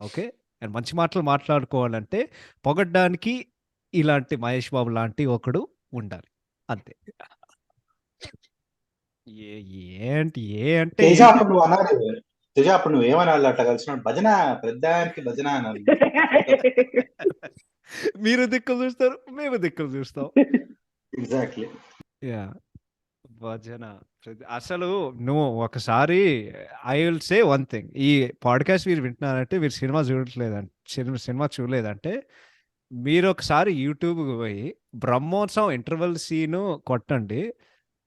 ఓకే, అండ్ మంచి మాటలు మాట్లాడుకోవాలంటే పొగడ్డానికి ఇలాంటి మహేష్ బాబు లాంటి ఒకడు ఉండాలి, అంతే. ఏంటి అంటే తేజ అప్పుడు నువ్వు అనాలి, తేజ అప్పుడు నువ్వు ఏమనాలి అట్లా కలిసినప్పుడు, భజన పెద్దానికి భజన అనాలి. మీరు దిక్కులు చూస్తారు మేము దిక్కులు చూస్తాం. ఎగ్జాక్ట్లీ. యా భజన అసలు నువ్వు ఒకసారి I will say one thing, ఈ పాడ్కాస్ట్ మీరు వింటున్నారంటే మీరు సినిమా చూడలేదంటే మీరు ఒకసారి యూట్యూబ్కి పోయి బ్రహ్మోత్సవం ఇంటర్వెల్ సీను కొట్టండి,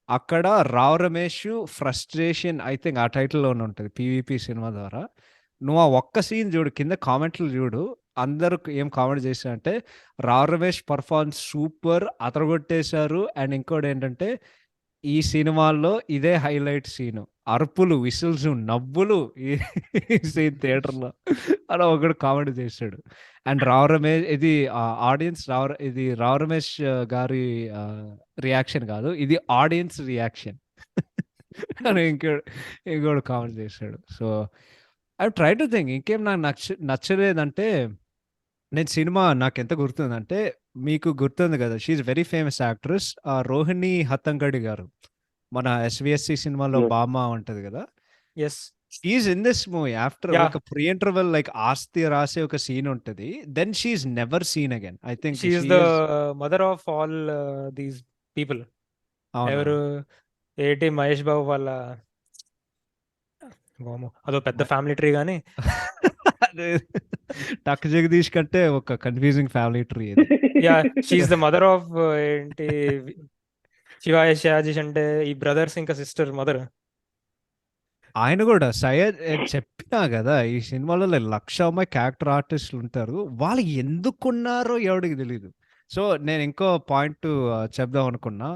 అక్కడ Rao Ramesh frustration I think ఆ టైటిల్లోనే ఉంటుంది పీవీపీ సినిమా ద్వారా. నువ్వు ఆ ఒక్క సీన్ చూడు, కింద కామెంట్లు చూడు, అందరూ ఏం కామెంట్ చేశారంటే Rao Ramesh performance super అతరగొట్టేశారు, and ఇంకోటి ఏంటంటే ఈ సినిమాల్లో ఇదే హైలైట్ సీను, అరుపులు విసిల్స్ నవ్వులు ఈ సీన్ థియేటర్లో అలా ఒకడు కామెంట్ చేశాడు. అండ్ రావు రమేష్ ఇది ఆడియన్స్ ఇది రావు రమేష్ గారి రియాక్షన్ కాదు, ఇది ఆడియన్స్ రియాక్షన్. అని ఇంకోడు కామెంట్ చేశాడు. So I try to think ఇంకేం నాకు నచ్చలేదంటే, నేను సినిమా నాకెంత గుర్తుందంటే, మీకు గుర్తుంది కదా, she is very famous actress Rohini Hattangadi garu, మన ఎస్విఎస్సి సినిమాలో Yes. బామ్మ ఉంటది కదా, yes she's in this movie after yeah ఒక ప్రీ ఇంటర్వెల్ లైక్ ఆస్తి రాసే ఒక సీన్ ఉంటది, then she's never seen again. I think she is the mother of all these people. ఎవరు ఏంటి మహేష్ బాబు వాళ్ళ వామ్మో, అదో పెద్ద ఫ్యామిలీ ట్రీ కానీ టక్ జగదీష్ కంటే ఒక కన్ఫ్యూజింగ్ ఫ్యామిలీ ట్రీ ఇది. Yeah she's the mother of ఏంటి శివ యశాజీష్ అంటే ఈ బ్రదర్స్ ఇంకా సిస్టర్ మదర్. ఆయన కూడా సయ్యద్ చెప్పినా కదా, ఈ సినిమాలో 1,00,000 క్యారెక్టర్ ఆర్టిస్టులు ఉంటారు, వాళ్ళు ఎందుకున్నారో ఎవడికి తెలియదు. సో నేను ఇంకో పాయింట్ చెప్దాం అనుకున్నా,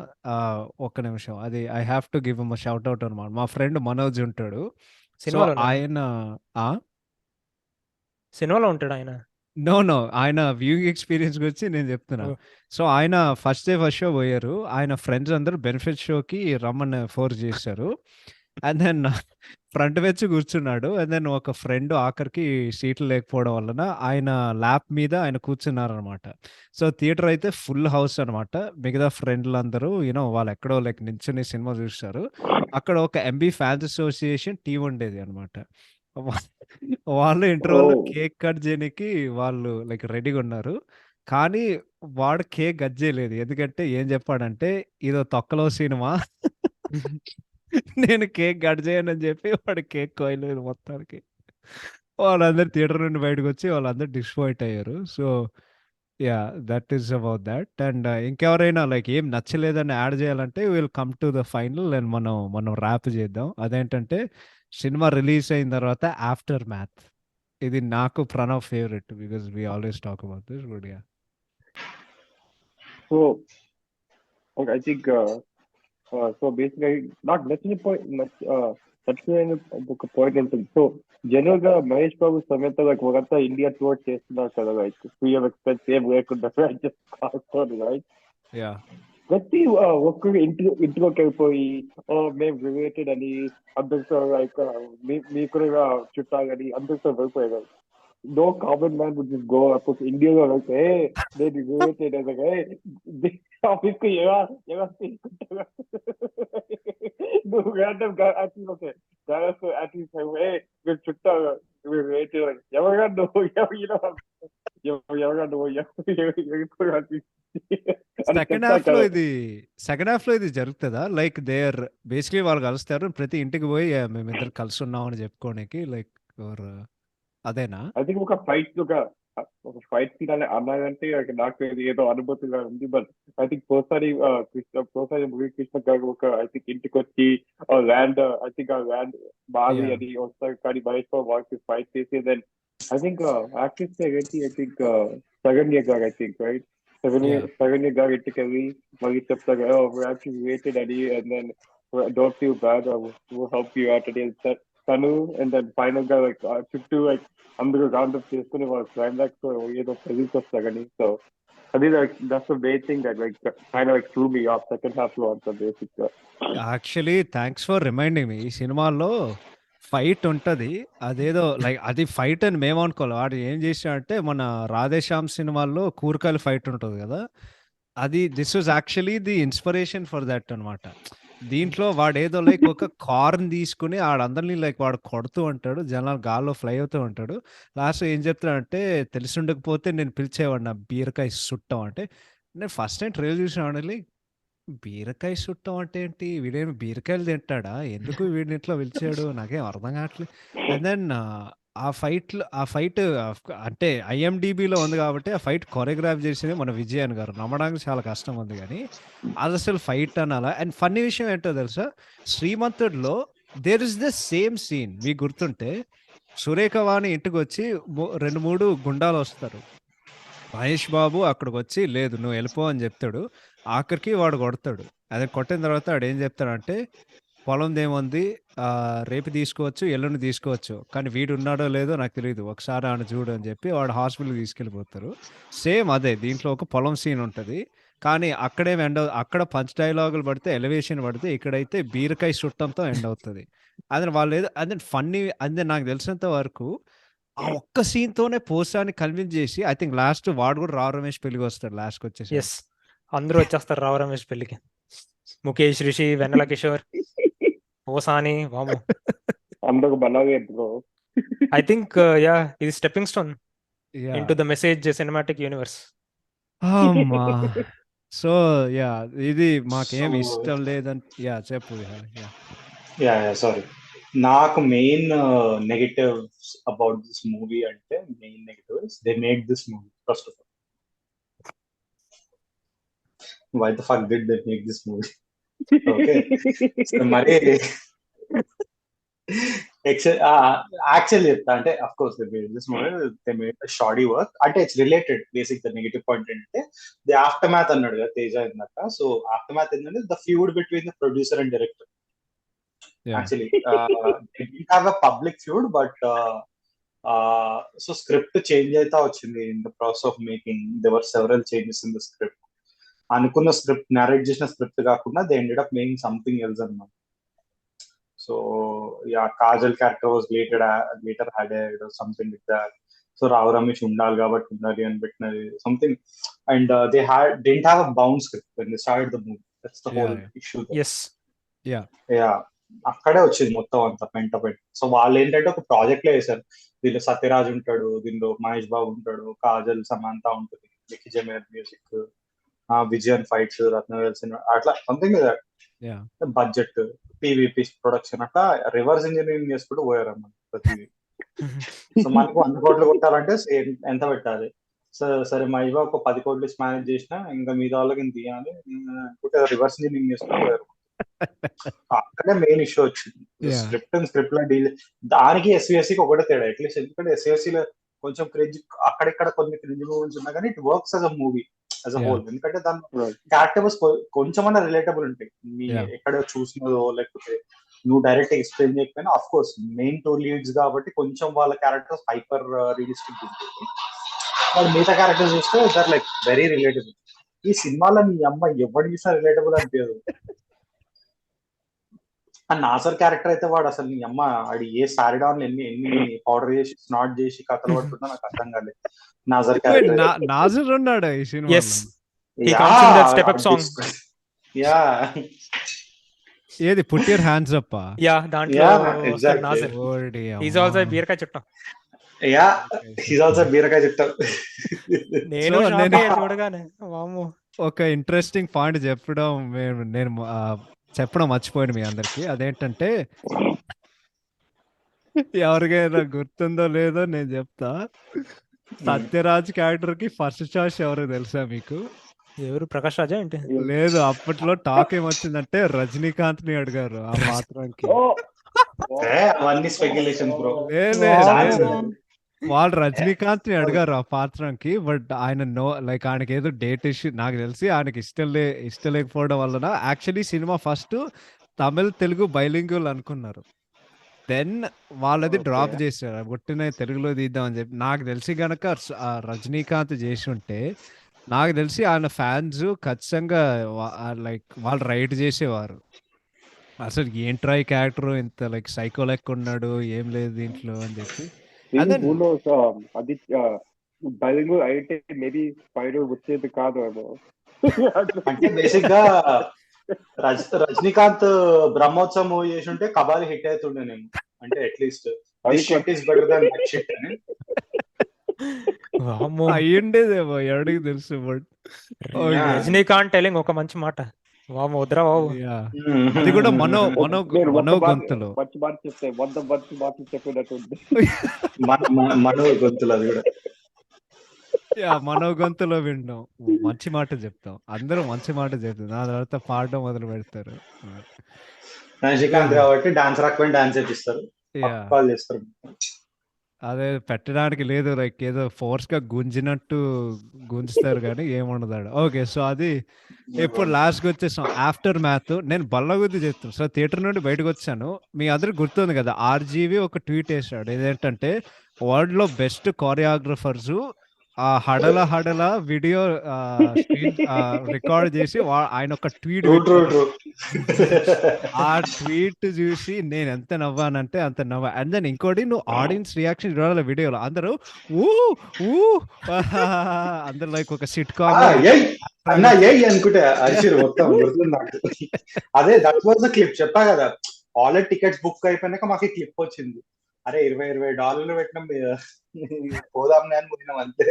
ఒక్క నిమిషం. అది I have to give him shout out అనమాట. మా ఫ్రెండ్ మనోజ్ ఉంటాడు. సో సినిమాలో ఆయన సినిమాలో ఉంటాడు ఆయన. నో ఆయన వ్యూయింగ్ ఎక్స్పీరియన్స్ గురించి నేను చెప్తున్నా. ఓ. సో ఆయన ఫస్ట్ షో పోయారు, ఆయన ఫ్రెండ్స్ అందరూ బెనిఫిట్ షోకి రమ్మని ఫోర్స్ చేశారు. అండ్ దెన్ ఫ్రంట్ వచ్చి కూర్చున్నాడు. అండ్ దెన్ ఒక ఫ్రెండ్ ఆఖరికి సీట్లు లేకపోవడం వలన ఆయన ల్యాప్ మీద ఆయన కూర్చున్నారనమాట. సో థియేటర్ అయితే ఫుల్ హౌస్ అనమాట. మిగతా ఫ్రెండ్లు అందరూ వాళ్ళు ఎక్కడో నించుని సినిమా చూస్తారు. అక్కడ ఒక ఎంబీ ఫ్యాన్స్ అసోసియేషన్ టీం ఉండేది అనమాట. వాళ్ళు ఇంటర్వెల్ Oh. కేక్ కట్ చేయడానికి వాళ్ళు రెడీగా ఉన్నారు. కానీ వాడు కేక్ కట్ చేయలేదు. ఎందుకంటే ఏం చెప్పాడంటే, ఇదో తొక్కలో సినిమా, నేను కేక్ కట్ చేయనని చెప్పి వాడు కేక్ కోయలేదు మొత్తానికి. వాళ్ళందరూ థియేటర్ నుండి బయటకు వచ్చి వాళ్ళందరూ డిస్పాయింట్ అయ్యారు. So yeah, that is about that. And ఇంకెవరైనా ఏం నచ్చలేదని యాడ్ చేయాలంటే will come to the final and మనం ర్యాప్ చేద్దాం. అదేంటంటే, సినిమా రిలీజ్ అయిన తర్వాత ఆఫ్టర్ మ్యాథ్. ఇది నాకు Pranav favourite because we always talk about this. But yeah, So, okay, I think so basically నాకు నచ్చిన ఒక పాయింట్ ఉంటుంది. సో జనరల్ గా మహేష్ బాబు సమేత ఒకంతా ఇండియా టూర్ చేస్తున్నారు కదా, ఫ్రీ ఆఫ్ ఎక్స్పెన్స్ ఏం లేకుండా రైట్. యా, ప్రతి ఒక్కరు ఇంట్లోకి వెళ్ళిపోయి మేము రిలేటెడ్ అని అందరితో మీకు చుట్టాలని అందరితో వెళ్ళిపోయారు. No common man would just go అప్పుడు ఇండియాలో వెళ్తే నేను రిలేటెడ్ ఆఫీస్ కు ఎలా తీసుకుంటారు నువ్వు ర్యాండమ్ ఓకే మీరు చుట్టాలు మీరు రిలేటెడ్ ఎవరిగా నువ్వు సెకండ్ హాఫ్ లో ఇది జరుగుతుందా? దేర్ బేసిక్లీ వాళ్ళు కలుస్తారు, ప్రతి ఇంటికి పోయి మేమిద్దరు కలిసి ఉన్నాం అని చెప్పుకోనికి అదేనా? ఐ థింక్ ఒక ఫైట్ సీన్ అన్నారంటే నాకు ఏదో అనుభూతిగా ఉంది. బట్ ఐ థింక్ పోసారి కృష్ణ గారు ఐ థింక్ ఇంటికి వచ్చి ల్యాండ్ ల్యాండ్ బాగా అని వస్తారు, కానీ మహేష్ బాబు వాళ్ళకి ఫైట్ చేసి దెన్ ఐ థింక్ యాక్ట్రెస్ ఏంటి ఐ థింక్ సగన్య గారు ఐ థింక్ రైట్ సగన్య గారు ఇంటికి వెళ్ళి మళ్ళీ చెప్తారు రిలేటెడ్ అని and then don't feel bad help you out అని తను అండ్ దెన్ ఫైనల్ గా చుట్టూ అందరూ రౌండ్ అప్ చేసుకుని వాళ్ళు క్లైమాక్స్ ఏదో ప్రెజెన్స్ వస్తారని. సో అది that's the main thing that kind of threw me off second half లో అంత బేసిక్ గా. Actually thanks for reminding me. ఈ సినిమాలో ఫైట్ ఉంటది, అదేదో అది ఫైట్ అని మేము అనుకోవాలి. వాడు ఏం చేసాడంటే, మన రాధేశ్యామ్ సినిమాల్లో కూరకాయలు ఫైట్ ఉంటుంది కదా, అది this was actually the inspiration for that అనమాట. దీంట్లో వాడేదో ఒక కార్న్ తీసుకుని ఆడందరినీ వాడు కొడుతూ ఉంటాడు, జనాలు గాల్లో ఫ్లై అవుతూ ఉంటాడు. లాస్ట్ ఏం చెప్తాడంటే, తెలిసి ఉండకపోతే నేను పిలిచేవాడు నా బీరకాయ సుట్టం అంటే. నేను ఫస్ట్ టైం ట్రైల్ చూసిన బీరకాయ సుట్టం అంటే ఏంటి, వీడేమి బీరకాయలు తింటాడా, ఎందుకు వీడిని ఇంట్లో పిలిచాడు, నాకేం అర్థం కావట్లేదు. అండ్ దెన్ ఆ ఫైట్ అంటే ఐఎండిబిలో ఉంది కాబట్టి ఆ ఫైట్ కొరియోగ్రాఫ్ చేసింది మన విజయన్ గారు. నమ్మడానికి చాలా కష్టం ఉంది, కానీ అది అసలు ఫైట్ అనాలా. అండ్ ఫన్నీ విషయం ఏంటో తెలుసా, శ్రీమంతుడిలో there is the same scene. మీకు గుర్తుంటే సురేఖవాణి ఇంటికి వచ్చి 2-3 గుండాలు వస్తారు. మహేష్ బాబు అక్కడికి వచ్చి లేదు నువ్వు వెళ్ళిపో అని చెప్తాడు. ఆఖరికి వాడు కొడతాడు. అదే కొట్టిన తర్వాత వాడు ఏం చెప్తాడంటే, పొలం ఏముంది, రేపు తీసుకోవచ్చు, ఎల్లుండి తీసుకోవచ్చు, కానీ వీడు ఉన్నాడో లేదో నాకు తెలియదు, ఒకసారి ఆయన చూడు అని చెప్పి వాడు హాస్పిటల్కి తీసుకెళ్ళిపోతారు. సేమ్ అదే దీంట్లో ఒక పొలం సీన్ ఉంటుంది. కానీ అక్కడేం అక్కడ పంచ్ డైలాగులు పడితే ఎలివేషన్ పడితే ఇక్కడైతే బీరకాయ చుట్టంతో ఎండ్ అవుతుంది. అదే వాళ్ళు ఏదో అదే ఫన్నీ అదే నాకు తెలిసినంత వరకు ఆ ఒక్క సీన్ తోనే పోసాని కన్విన్స్ చేసి ఐ థింక్ లాస్ట్ వాడు కూడా రావు రమేష్ పెళ్లికి వస్తాడు లాస్ట్ వచ్చేసి. ఎస్, అందరూ వచ్చేస్తారు రావు రమేష్ పెళ్లికి. ముఖేష్, రిషి, వెన్నెల కిషోర్, ఓసాని, వాము. అందరూ బలాగే బ్రో. ఐ థింక్ యా ఇది stepping stone into the message cinematic universe. అమ్మా సో యా ఇది మాకేం So- ఇష్టం లేదని యా చెప్పు యా సారీ, నాకు main negatives about this movie అంటే main negatives they made this movie first of all. Why the fuck did they make this movie? Okay, మరి యాక్చువల్లీ చెప్తా అంటే of course they made this movie, they made shoddy work. అంటే it's related. Basic the negative point ఏంటంటే ది ఆఫ్టర్ మ్యాథ్ అన్నాడు కదా తేజ ఇందాక. సో ఆఫ్టర్ మ్యాథ్ ఏంటంటే the feud between the producer and director. Actually, they didn't have a public feud, but so script change aita వచ్చింది in the process of making. There were several changes in the script. అనుకున్న స్క్రిప్ట్, narrate చేసిన స్క్రిప్ట్ కాకుండా they ended up making something else అన్నమాట. So yeah, Kajal character was later added or something like that. So Rao Ramesh ఉండాలి కాబట్టి ఉండాలి అని పెట్టినది something, and they didn't have a bound script when they started the movie. That's the whole issue there. Yes, Yeah, అక్కడే వచ్చింది మొత్తం అంతా పెంట. సో వాళ్ళు ఏంటంటే ఒక ప్రాజెక్ట్ లో వేశారు. దీనిలో సత్యరాజ్ ఉంటాడు, దీనిలో మహేష్ బాబు ఉంటాడు, కాజల్, సమంత ఉంటుంది, వికీ జమేర్ మ్యూజిక్, విజయన్ ఫైట్స్, రత్నవేల్ సినిమా, అట్లా సంథింగ్ బడ్జెట్, టీవీపీ ప్రొడక్షన్, అట్లా రివర్స్ ఇంజనీరింగ్ చేసుకుంటూ పోయారు అన్నమాట ప్రతిదీ. సో మనకు 100 కోట్లు కొట్టాలంటే ఎంత పెట్టాలి? సరే మహేష్ బాబు ఒక 10 కోట్లు మేనేజ్ చేసినా ఇంకా మీద వాళ్ళకి ఇంత తీయాలి, రివర్స్ ఇంజనీరింగ్ చేసుకుంటూ పోయారు. అక్కడే మెయిన్ ఇష్యూ వచ్చింది. స్క్రిప్ట్ అండ్ స్క్రిప్ట్ లో డీల్. దానికి ఎస్విఎస్సికి ఒకటే తేడా అట్లీస్ట్, ఎందుకంటే ఎస్విఎస్సి లో కొంచెం క్రేజ్ అక్కడిక్కడ కొన్ని క్రేజ్ మూవీస్ ఉన్నా కానీ it works as a movie as a whole. ఎందుకంటే దాని క్యారెక్టర్స్ కొంచెమన్నా రిలేటబుల్ ఉంటాయి. నీ ఎక్కడో చూసినదో లేకపోతే నువ్వు డైరెక్ట్ ఎక్స్ప్లెయిన్ చేయకపోయినా, ఆఫ్ కోర్స్ మెయిన్ 2 లీడ్స్ కాబట్టి కొంచెం వాళ్ళ క్యారెక్టర్స్ హైపర్ రియలిస్టిక్ ఉంటుంది. వాళ్ళు మిగతా క్యారెక్టర్స్ చూస్తే దర్ లైక్ వెరీ రిలేటబుల్. ఈ సినిమాలో నీ అమ్మ ఎవరు చూసినా రిలేటబుల్ అనిపించదు. అండ్ నాసర్ క్యారెక్టర్ అయితే వాడు అసలు నీ అమ్మ ఆడి ఏ సారిడాన్ ఎన్ని పౌడర్ చేసి స్నాట్ చేసి కథలు పడుతుందో నాకు అర్థం కాలేదు. నాజర్ క్యారెక్టర్ నాజర్ ఉన్నాడు ఈ yes, సినిమాలో. he comes in that step up song. Yeah, ఏది put your hands up? Yeah, దాంట్లో Yeah, exactly. Nassar is also బీరకాయ చుట్టం. యా, హీస్ ఆల్సో బీరకాయ చెప్తాడు. నేను So, shock నేను- అయ్యా చూడగానే. వామ్మో. ఒక ఇంట్రెస్టింగ్ పాయింట్ నేను చెప్పడం మర్చిపోయాను మీ అందరికి. అదేంటంటే ఎవరికైనా గుర్తుందో లేదో నేను చెప్తా. సత్యరాజ్ క్యారెక్టర్ కి ఫస్ట్ చాయిస్ ఎవరో తెలుసా మీకు? ఎవరు? ప్రకాష్ రాజా ఏంటి? లేదు, అప్పట్లో టాక్ ఏమొచ్చిందంటే రజనీకాంత్ ని అడిగారు ఆ పాత్రకి. అవన్నీ స్పెక్యులేషన్ బ్రో. వాళ్ళు రజనీకాంత్ ని అడిగారు ఆ పాత్రకి. బట్ ఆయన లైక్ ఆయనకి ఏదో డేట్ ఇష్యూ, నాకు తెలిసి ఆయనకి ఇష్టం లేకపోవడం వలన actually cinema first Tamil Telugu bilingual అనుకున్నారు. దెన్ వాళ్ళది డ్రాప్ చేశారు, గుట్టిన తెలుగులో తీద్దామని చెప్పి. నాకు తెలిసి గనక రజనీకాంత్ చేసి ఉంటే నాకు తెలిసి ఆయన ఫ్యాన్స్ ఖచ్చితంగా లైక్ వాళ్ళు రైట్ చేసేవారు. అసలు ఏంట్రా ఈ క్యారెక్టర్ ఇంత లైక్ సైకో లెక్క ఉన్నాడు, ఏం లేదు దీంట్లో అని చెప్పి. అది బైలింగువల్ అయితే మేబీ స్పైడర్ వచ్చేది కాదు ఏమో. అంటే బేసిక్ గా రజనీకాంత్ బ్రహ్మోత్సవం మూవీ చేసి ఉంటే కబాలి హిట్ అవుతుండే నేను. అంటే at least shit is better than that shit అని. వామ్మో. అయ్యుండేదేమో, ఎవరికి తెలుసు. బట్ రజనీకాంత్ టెలింగ్ ఒక మంచి మాట. వామ్మో వద్దురా బాబు. అది కూడా మనో గొంతులో. మంచి మాట చెప్తే 100 మంచి మాటలు చెప్పినట్టు ఉంది. మనో గొంతులు అది కూడా. మనో గొంతులో వింటాం, మంచి మాట చెప్తాం, అందరూ మంచి మాట చెప్తాం, దాని తర్వాత పాడడం మొదలు పెడతారు. రజనీకాంత్ కాబట్టి డాన్స్ రాకపోయినా డాన్స్ చేపిస్తారు, కాల్ చేస్తారు. అదే పెట్టడానికి లేదు, లైక్ ఏదో ఫోర్స్ గా గుంజుతారు కానీ ఏముండదాడు. ఓకే, సో అది ఇప్పుడు లాస్ట్ కి వచ్చేసాం ఆఫ్టర్ మ్యాథ్. నేను బల్లగుద్ది చెప్తాను. సో థియేటర్ నుండి బయటకు వచ్చాను. మీ అందరికి గుర్తుంది కదా, ఆర్జీవి ఒక ట్వీట్ వేసాడు. ఏదేంటంటే వరల్డ్ లో బెస్ట్ కోరియోగ్రఫర్స్ ఆ హడల వీడియో స్క్రీన్ రికార్డ్ చేసి ఆయన ఒక ట్వీట్ ట్రూ ట్రూ పెట్టారు. ట్రూ ఆ ట్వీట్ చూసి నేను ఎంత నవ్వానంటే అంత నవ్వా. అండ్ దెన్ ఇంకోటి నువ్వు ఆడియన్స్ రియాక్షన్ చూడాలి వీడియోలో. అందరూ ఊ ఊ అందరు లైక్ ఒక సిట్ కామ్ ఏయ్ అన్నా ఏయ్ అనుకుంటే అరిసిరు మొత్తం గుర్తుంది నాకు. అదే దట్ వాజ్ ద క్లిప్. చెప్పా కదా, ఆల్రెడీ టికెట్స్ బుక్ అయిపోయినాక మాకు క్లిప్ వచ్చింది. అరే $20 పెట్టినాం పోదాం అని పోయినాం అంతే.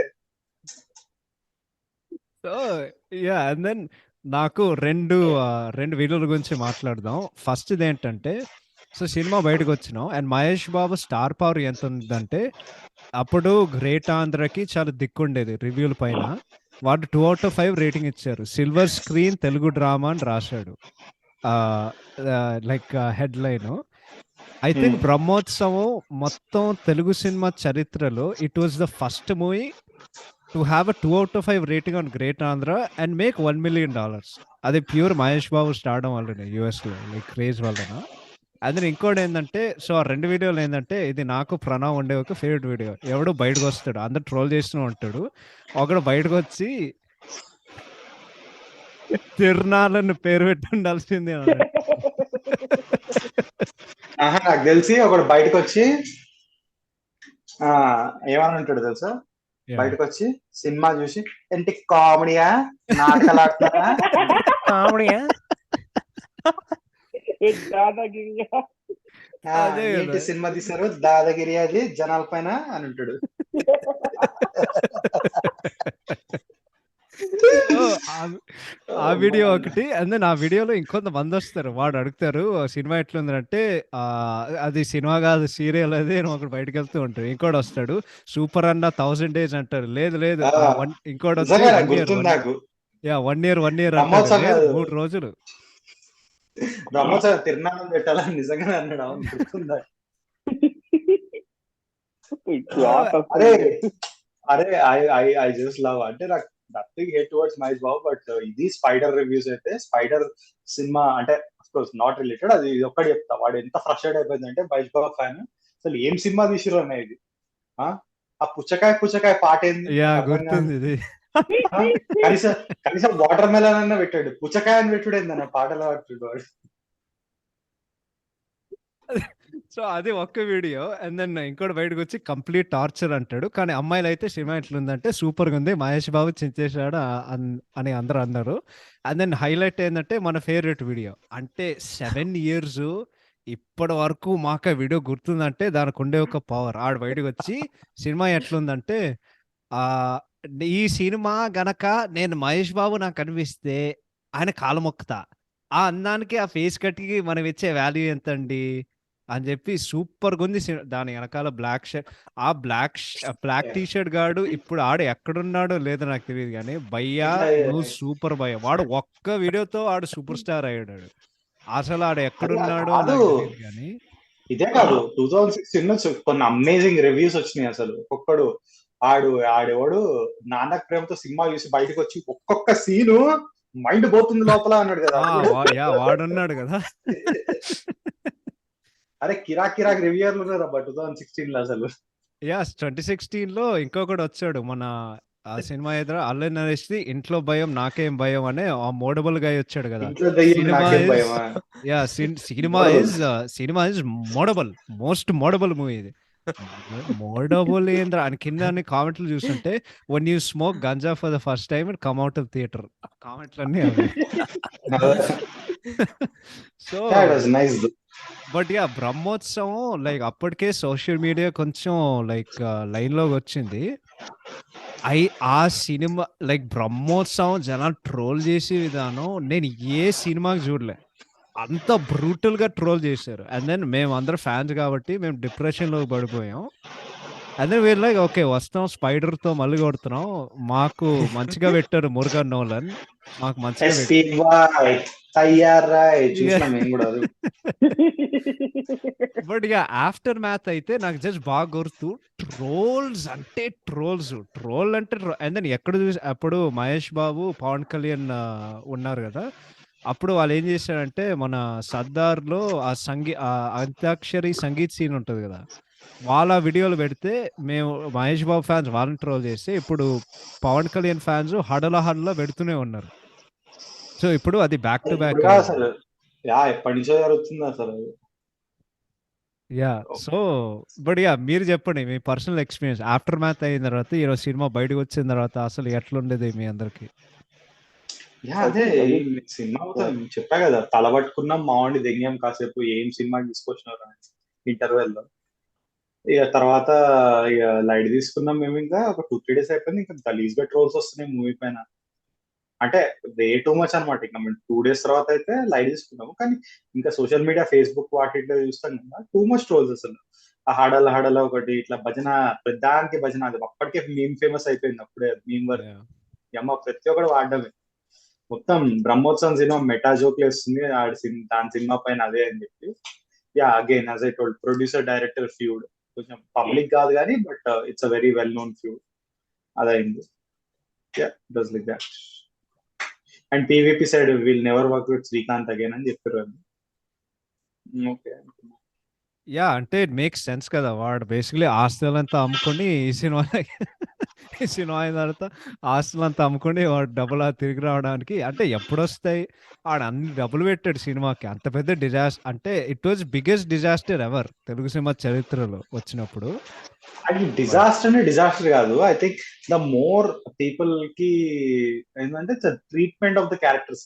సో యా అండ్ దెన్ నాకు రెండు వీడియోల గురించి మాట్లాడదాం. ఫస్ట్ ఏంటంటే సో సినిమా బయటకు వచ్చినాం and Mahesh Babu star power ఎంత ఉందంటే అప్పుడు గ్రేట్ ఆంధ్రకి చాలా దిక్కుండేది రివ్యూల పైన. వాడు 2/5 రేటింగ్ ఇచ్చారు. సిల్వర్ స్క్రీన్ తెలుగు డ్రామా అని రాశాడు like head line. I think Brahmotsavam మొత్తం తెలుగు సినిమా చరిత్రలో it was the first movie to have a 2/5 rating on great Andhra and make $1 million. అది ప్యూర్ మహేష్ బాబు స్టార్డం వల్లనే యూఎస్లో లైక్ క్రేజ్ వల్లన. అందులో ఇంకోటి ఏంటంటే సో ఆ రెండు వీడియోలు ఏంటంటే ఇది నాకు ప్రణవ్ ఉండే ఒక ఫేవరెట్ వీడియో. ఎవడు బయటకు వస్తాడు, అందరు ట్రోల్ చేస్తూ ఉంటాడు, ఒకడు బయటకు వచ్చి తిరునాళ్ళని పేరు పెట్టి ఉండాల్సిందే అన్నాడు. నాకు తెలిసి ఒకడు బయటకు వచ్చి ఏమని ఉంటాడు తెలుసా, బయటకు వచ్చి సినిమా చూసి ఏంటి కామెడీయా నాటకాలు ఆడతారా కామెడీయా ఏంటి సినిమా తీశారు దాదాగిరి అది జనాల పైన అని ఉంటాడు. ఆ వీడియో ఒకటి. అండ్ దెన్ ఆ వీడియోలో ఇంకొంతమంది వస్తారు, వాడు అడుగుతారు సినిమా ఎట్లుందంటే అది సినిమా కాదు సీరియల్ అది అని ఒకటి బయటకు వెళ్తూ ఉంటాడు. ఇంకోటి వస్తాడు సూపర్ అన్న 1000 days అంటారు. లేదు లేదు ఇంకోటి వచ్చి 1 year అంటారు. 3 రోజులు బ్రహ్మోత్సవం తిరునాళ్ళని పెట్టాలని నిజంగానే అన్నాడు. అవును గుర్తుందా? అరే అరే ఐ జస్ట్ లవ్ అంటే నాకు nothing hate towards Mahesh Babu, but ఇది స్పైడర్ రివ్యూస్ అయితే స్పైడర్ సినిమా అంటే అఫ్ కోర్స్ నాట్ రిలేటెడ్, అది ఒక్కటి చెప్తా. వాడు ఎంత ఫ్రస్ట్రేట్ అయిపోయిందంటే మహేష్ బాబు ఫ్యాన్, అసలు ఏం సినిమా తీసిరు అన్న ఇది. ఆ పుచ్చకాయ పాట ఏంది గుర్తుంది. కనీసం వాటర్ మెలన్ అన్న పెట్టాడు, పుచ్చకాయ అని పెట్టుడు ఏందన్న పాటలు పాడుతాడు వాడు. సో అది ఒక్క వీడియో. అండ్ దెన్ ఇంకోటి బయటకు వచ్చి కంప్లీట్ టార్చర్ అంటాడు, కానీ అమ్మాయిలు అయితే సినిమా ఎట్లుందంటే సూపర్గా ఉంది, మహేష్ బాబు చించేశాడు అని అందరూ అన్నారు. అండ్ దెన్ హైలైట్ ఏంటంటే మన ఫేవరెట్ వీడియో అంటే 7 years ఇప్పటి వరకు మాకు ఆ వీడియో గుర్తుందంటే దానికి ఉండే ఒక పవర్. ఆడు బయటకు వచ్చి సినిమా ఎట్లుందంటే ఈ సినిమా గనక నేను మహేష్ బాబు నాకు అనిపిస్తే ఆయన కాలు మొక్కుతా, ఆ అందానికి ఆ ఫేస్ కట్కి మనం ఇచ్చే వాల్యూ ఎంత అండి అని చెప్పి సూపర్గా ఉంది. దాని వెనకాల బ్లాక్ షర్ట్, ఆ బ్లాక్ టీ షర్ట్ గాడు ఇప్పుడు ఆడు ఎక్కడున్నాడో లేదో నాకు తెలియదు, కానీ భయ్యా నువ్వు సూపర్ భయ్య. వాడు ఒక్క వీడియోతో ఆడు సూపర్ స్టార్ అయ్యాడు. అసలు ఆడు ఎక్కడున్నాడో నాకు తెలియదు కానీ ఇదే కాదు 2016 కొన్ని అమేజింగ్ రివ్యూస్ వచ్చినాయి. అసలు ఒక్కొక్కడు ఆడెవడు నాన్నక్ ప్రేమతో సినిమా చూసి బయటకు వచ్చి ఒక్కొక్క సీను మైండ్ పోతుంది లోపల అన్నాడు కదా. వాడున్నాడు కదా. అరే కిరాక్ రివ్యూర్లు ఉన్నారా 2016 లో అసలు. 2016లో ఇంకొకటి వచ్చాడు మన ఆ సినిమా ఎదురు అల్లరి నరేష్ ఇంట్లో భయం నాకేం భయం అనే ఆ మోడబుల్ గా వచ్చాడు కదా. Cinema is moddable, most moddable movie ఇది. మోడబుల్ ఏంద్ర అని కింద కామెంట్లు చూస్తుంటే one you smoke ganja for the first time and come out of theatre కామెంట్లు అన్ని అవి. సో బట్ బ్రహ్మోత్సవం లైక్ అప్పటికే సోషల్ మీడియా కొంచెం లైక్ లైన్ లోకి వచ్చింది. ఆ సినిమా లైక్ బ్రహ్మోత్సవం జనాలు ట్రోల్ చేసే విధానం నేను ఏ సినిమాకి చూడలే, అంత బ్రూటల్ గా ట్రోల్ చేశారు. అండ్ దెన్ మేము అందరం ఫ్యాన్స్ కాబట్టి మేము డిప్రెషన్ లో పడిపోయాం. అండ్ దెన్ వీళ్ళు లైక్ ఓకే వస్తాం స్పైడర్ తో మళ్ళీ కొడుతున్నాం, మాకు మంచిగా పెట్టారు మురుగన్ నోలన్, మాకు మంచిగా బట్ ఆఫ్టర్ మ్యాథ్ అయితే నాకు జస్ట్ బాగా గుర్తు ట్రోల్ అంటే అండ్ దెన్ ఎక్కడ చూసి అప్పుడు మహేష్ బాబు పవన్ కళ్యాణ్ ఉన్నారు కదా, అప్పుడు వాళ్ళు ఏం చేశారంటే మన సర్దార్లో ఆ అంత్యాక్షరి సంగీత్ సీన్ ఉంటుంది కదా, వాళ్ళ వీడియోలు పెడితే మేము మహేష్ బాబు ఫ్యాన్స్ వాళ్ళని ట్రోల్ చేస్తే ఇప్పుడు పవన్ కళ్యాణ్ ఫ్యాన్స్ హడల హడల పెడుతూనే ఉన్నారు. సో ఇప్పుడు అది బ్యాక్ టు బ్యాక్ ఇప్పుడు అయింది. అసలు ఎప్పటి నుంచో జరుగుతుంది అసలు. యా సో బట్ యా మీరు చెప్పండి మీ పర్సనల్ ఎక్స్పీరియన్స్ ఆఫ్టర్ మ్యాథ్ అయిన తర్వాత ఈరోజు సినిమా బయటకు వచ్చిన తర్వాత అసలు ఎట్లుండేది మీ అందరికి? అదే అది ఈ సినిమా మొత్తం చెప్పా కదా, తలబట్టుకున్నాం మావాడిని దెంగాం కాసేపు, ఏం సినిమా తీసుకొచ్చినారు అని ఇంటర్వెల్ లో. ఇక తర్వాత ఇక లైట్ తీసుకున్నాం మేము. ఇంకా ఒక 2-3 డేస్ అయిపోయింది, ఇంకా గలీజ్ గా ట్రోల్స్ వస్తున్నాయి మూవీ పైన. అంటే వే టూ మచ్ అనమాట. ఇంకా మేము 2 డేస్ తర్వాత అయితే లైట్ తీసుకున్నాము, కానీ ఇంకా సోషల్ మీడియా ఫేస్బుక్ వాటిలో చూస్తాం కదా, టూ మచ్ ట్రోల్స్ అసలు. ఆ హడల హడల ఒకటి ఇట్లా భజన, ప్రధానికి భజన, అది అప్పటికే మేము ఫేమస్ అయిపోయింది అప్పుడే మేము వరకు. Yeah. అమ్మ ప్రతి ఒక్కడు వాడడమే. మొత్తం బ్రహ్మోత్సవం సినిమా మెటా జోక్లు వేస్తుంది దాని సినిమా పైన అదే అని చెప్పి. Yeah again as I told, producer director feud, కొంచెం పబ్లిక్ కాదు కానీ but it's a very well known feud. అదైంది. Yeah does like that. And PVP side will never work with Srikanth again అని చెప్పారు. ఓకే. యా అంటే ఇట్ మేక్స్ సెన్స్ కదా, వాడు బేసిక్లీ ఆస్తులంతా అమ్ముకొని ఈ సినిమా ఈ సినిమా అయిన తర్వాత ఆస్తులంతా అమ్ముకొని వాడు డబ్బులు తిరిగి రావడానికి అంటే ఎప్పుడు వస్తాయి, వాడు అన్ని డబ్బులు పెట్టాడు సినిమాకి. అంత పెద్ద డిజాస్టర్ అంటే it was biggest disaster ever Telugu cinema చరిత్రలో వచ్చినప్పుడు. అది డిజాస్టర్ కాదు. I think the more people కి ఏంటంటే ట్రీట్మెంట్ ఆఫ్ ద క్యారెక్టర్స్.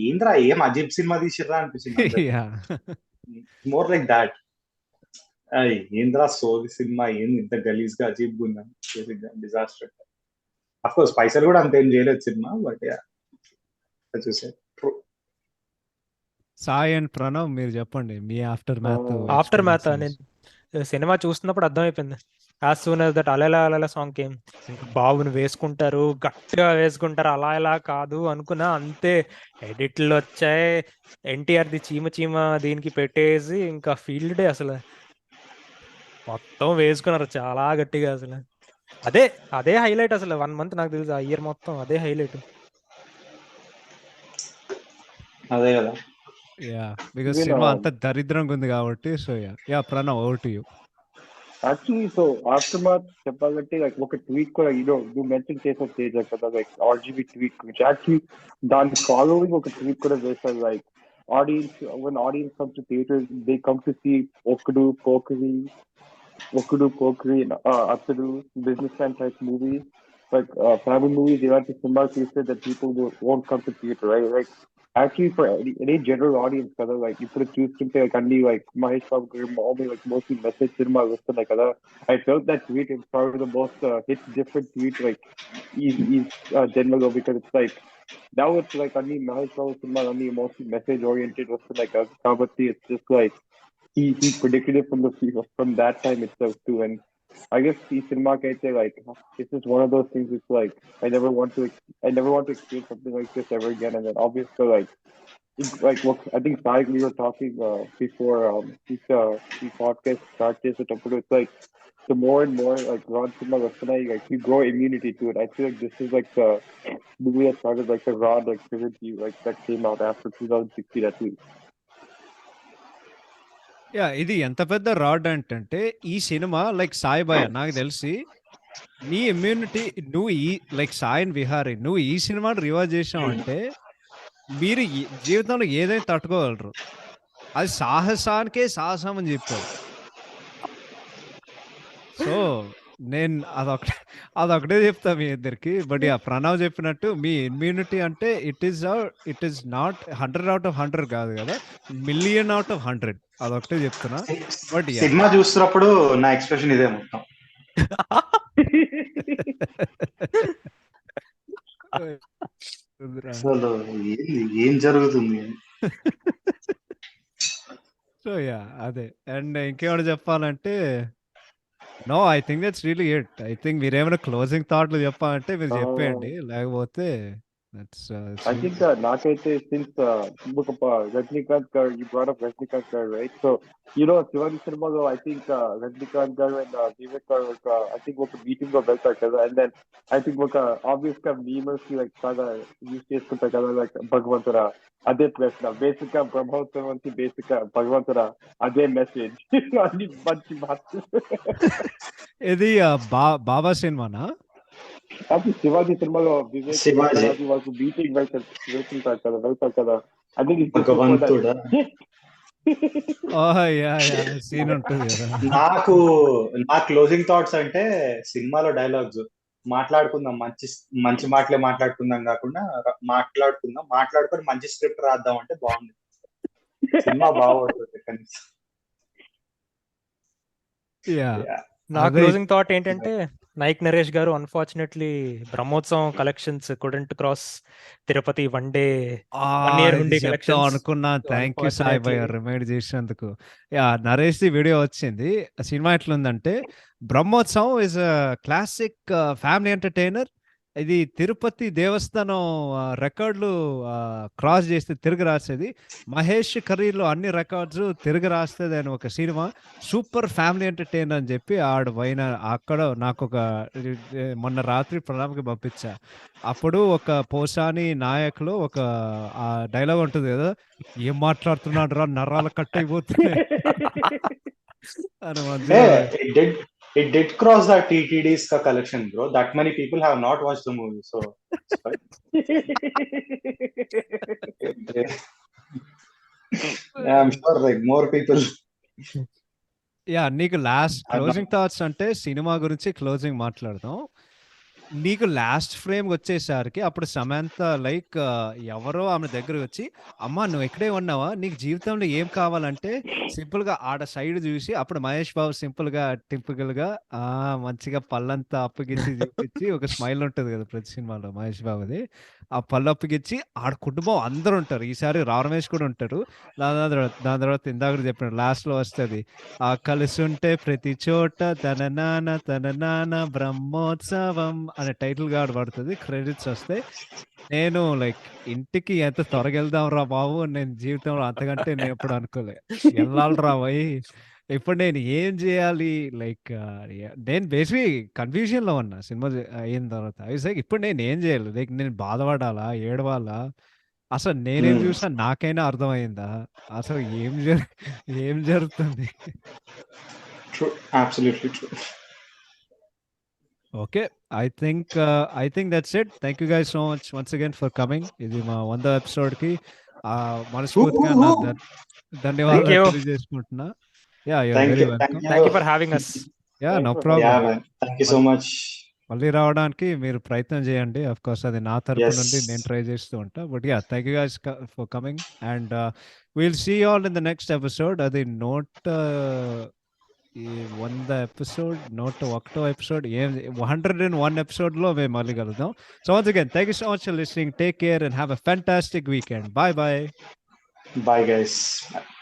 ఏంద్రా ఏం అజీబ్ సినిమా తీసిర్రా అనిపించింది. Yeah more like that. ఏంద్రా సోది సినిమా, ఏంది ఇంత గలీజ్ గా అజీబ్ ఉందని డిజాస్టర్. అఫ్ కోర్స్ పైసలు కూడా అంతేం చేయలేదు సినిమా, బట్ చూసే. సాయి అండ్ ప్రణవ్ మీరు చెప్పండి మీ ఆఫ్టర్ మ్యాథ్. ఆఫ్టర్ మ్యాథ్ నేను సినిమా చూస్తున్నప్పుడు అర్థమైపోయింది. యాజ్ సూన్ యాజ్ దట్ అలెలా అలెలా సాంగ్ కేమ్, ఇంకా బాబుని వేసుకుంటారు, గట్టిగా వేసుకుంటారు, అలా ఇలా కాదు అనుకున్నా. అంతే ఎడిట్లు వచ్చాయి, ఎన్టీఆర్ ది చీమ చీమ దీనికి పెట్టేసి ఇంకా ఫీల్డ్ డే అసలు మొత్తం వేసుకున్నారు చాలా గట్టిగా అసలు. అదే అదే హైలైట్ అసలు 1 month నాకు తెలుసు, ఆ ఇయర్ మొత్తం అదే హైలైట్. అదే కదా. యా బికాస్ Even సినిమా అంత దరిద్రంగా ఉంది కాబట్టి. So yeah Pranav over to you. actually, so aftermath చెప్పాలంటే like ఒక tweet కూడా you mentioned case of Teja కదా, like RGB tweet, which actually దాని following ఒక tweet కూడా వేశారు, like when audience comes to theaters, they come to see Okudu Pokeri, Atadu, businessman type movies, like family movies. ఇలాంటి సినిమాలు చూస్తే that people won't come to theater, right? Like actually for any general audience కదా, like ఇప్పుడు చూస్తుంటే like అన్ని like మహేష్ బాబు గారు like mostly message సినిమాలు వస్తున్నాయి కదా. I felt that tweet is probably the most hit different tweet like is general, because it's like now it's like అన్ని మహేష్ బాబు సినిమాలు అన్ని mostly message oriented వస్తున్నాయి కదా, కాబట్టి it's just like he predicted it from that time itself too. And I guess the cinema kaite like it's just one of those things. It's like I never want to experience something like this ever again. And then obviously like what I think Sai, we were talking before the podcast started. It's like the more and more like Rod cinema like you grow immunity to it. I feel like this is like the movie that started like the Rod like trilogy like that came out after 2016 at least. Yeah ఇది ఎంత పెద్ద రాడ్ అంటే ఈ సినిమా లైక్ సాయి బాయ్ నాకు తెలిసి నీ ఇమ్యూనిటీ నువ్వు ఈ లైక్ సాయిన్ విహారీ నువ్వు ఈ సినిమాని రివాజ్ చేసావు అంటే మీరు జీవితంలో ఏదైనా తట్టుకోగలరు. అది సాహసానికే సాహసం అని చెప్పాడు. సో నేను అదొకటే చెప్తా మీ ఇద్దరికి. బట్ యా ప్రణవ్ చెప్పినట్టు మీ ఇమ్యూనిటీ అంటే it is not 100 out of 100 కాదు కదా, 1,000,000 out of 100. అదొకటే చెప్తున్నా. బట్ సినిమా చూస్తున్నప్పుడు నా ఎక్స్ప్రెషన్ ఇదే మొత్తం. అసలు ఏం జరుగుతుంది? సో యా అదే. అండ్ ఇంకేమైనా చెప్పాలంటే no I think that's really it. I think మీరేమైనా క్లోజింగ్ థాట్లు చెప్పాలంటే మీరు చెప్పేయండి, లేకపోతే I think నాకైతే since Rajnikant garu, you brought up Rajnikant garu, right? So Shivaji సినిమాలో I think Rajnikant garu and Vivek garu I think ఒక మీటింగ్ లో వెళ్తారు కదా, and then I think ఒక ఆబ్వియస్ గా మీమర్స్ కి like చాలా యూజ్ చేసుకుంటారు కదా, like భగవంతురా అదే ప్రశ్న, బేసిక్ గా బ్రహ్మోత్సవం బేసిక్ గా భగవంతురా అదే మెసేజ్ అన్ని మంచి మార్క్స్. ఇది బాబా సినిమానా? అది శివాజీ సినిమాలో వివేక్ శివాజీ. శివాజీ వాళ్ళకు మీటింగ్ వెళ్తారు కదా. I think it's భగవంతుడా. యా సీన్ ఉంటుంది కదా. నాకు నా క్లోజింగ్ థాట్స్ అంటే సినిమాలో డైలాగ్స్ మాట్లాడుకుందాం, మంచి మంచి మాటలే మాట్లాడుకుందాం కాకుండా మాట్లాడుకొని మంచి స్క్రిప్ట్ రాద్దాం అంటే బాగుంది. సినిమా బాగుంటుంది కనీసం. యా నా అదే. క్లోజింగ్ థాట్ ఏంటంటే, నాయక్ నరేష్ గారు unfortunately Brahmotsavam collections couldn't cross Tirupati one day year ఉండే చెప్తాం collections. అనుకున్నా. So థ్యాంక్ యూ సాయి భయ్య unfortunately- రిమైండ్ చేసినందుకు. యా నరేష్ ది వీడియో వచ్చింది. సినిమా ఎట్లుందంటే, Brahmotsavam is classic family entertainer. ఇది తిరుపతి దేవస్థానం రికార్డులు క్రాస్ చేస్తే తిరిగి రాసేది. మహేష్ కరీర్లో అన్ని రికార్డ్స్ తిరిగి రాస్తుంది అని ఒక సినిమా. సూపర్ ఫ్యామిలీ ఎంటర్టైనర్ అని చెప్పి ఆడు పైన అక్కడ నాకు ఒక మొన్న రాత్రి ప్రణామ్కి పంపించా. అప్పుడు ఒక పోసాని నాయకులు ఒక డైలాగ్ ఉంటుంది కదా, ఏం మాట్లాడుతున్నాడు రా నరాలు కట్ అయిపోతున్నాయి అని మధ్య. It did cross that TTD's ka collection, bro. That many people have not watched the movie, so it's fine. Yeah, I'm sure like more people. Yeah నీకు లాస్ట్ క్లోజింగ్ థాట్స్ అంటే సినిమా గురించి క్లోజింగ్ మాట్లాడదాం. నీకు లాస్ట్ ఫ్రేమ్ వచ్చేసరికి అప్పుడు సమంత లైక్ ఎవరో ఆమె దగ్గరకు వచ్చి, అమ్మా నువ్వు ఎక్కడే ఉన్నావా, నీకు జీవితంలో ఏం కావాలంటే సింపుల్ గా ఆడ సైడ్ చూసి, అప్పుడు మహేష్ బాబు సింపుల్ గా టింపుల్ గా మంచిగా పళ్ళంతా అప్పగిచ్చి చూపించి ఒక స్మైల్ ఉంటుంది కదా ప్రతి సినిమాలో మహేష్ బాబుది. ఆ పళ్ళు అప్పగిచ్చి ఆడ కుటుంబం అందరూ ఉంటారు. ఈసారి రమేష్ కూడా ఉంటారు. దాని తర్వాత ఇందాక చెప్పిన లాస్ట్ లో వస్తుంది, ఆ కలిసి ఉంటే ప్రతి చోట తన నాన్న బ్రహ్మోత్సవం అనే టైటిల్ కార్డ్ పడుతుంది. క్రెడిట్స్ వస్తాయి. నేను లైక్ ఇంటికి ఎంత త్వరగా వెళ్దాం రా బాబు, నేను జీవితంలో అంతకంటే నేను ఎప్పుడు అనుకోలే. వెళ్ళాలి రా భయ్, ఇప్పుడు నేను ఏం చేయాలి, లైక్ నేను బేసిక్ కన్ఫ్యూజన్ లో ఉన్నా సినిమా అయిన తర్వాత. లైక్ ఇప్పుడు నేను ఏం చేయాలి, లైక్ నేను బాధపడాలా, ఏడవాలా, అసలు నేనేం చూసా నాకైనా అర్థమైందా, అసలు ఏం జరుగుతుంది. True, absolutely true. Okay, I think that's it. Thank you guys so much once again for coming. ఇది మా 100వ ఎపిసోడ్ కి మనస్ఫూర్తిగా నా ధన్యవాదాలు you. తెలియజేసుకుంటున్నా. Yeah you Thank very you. Welcome. Thank you for having us. Yeah no Yeah, problem. Yeah, man. Thank you so much. మళ్ళీ రావడానికి మీరు ప్రయత్నం చేయండి. అఫ్ కోర్స్ అది నా తరపు Yes. నుండి నేను ట్రై చేస్తూ ఉంటా. But yeah thank you guys for coming and will see all in the next episode. అది నోట్ ఈ 100 ఎపిసోడ్ నోట్ 1వ ఎపిసోడ్ 101 ఎపిసోడ్ లో మేము మళ్ళీ కలుద్దాం. So once again thank you so much for listening. Take care and have a fantastic weekend. Bye bye. Bye, guys. Bye.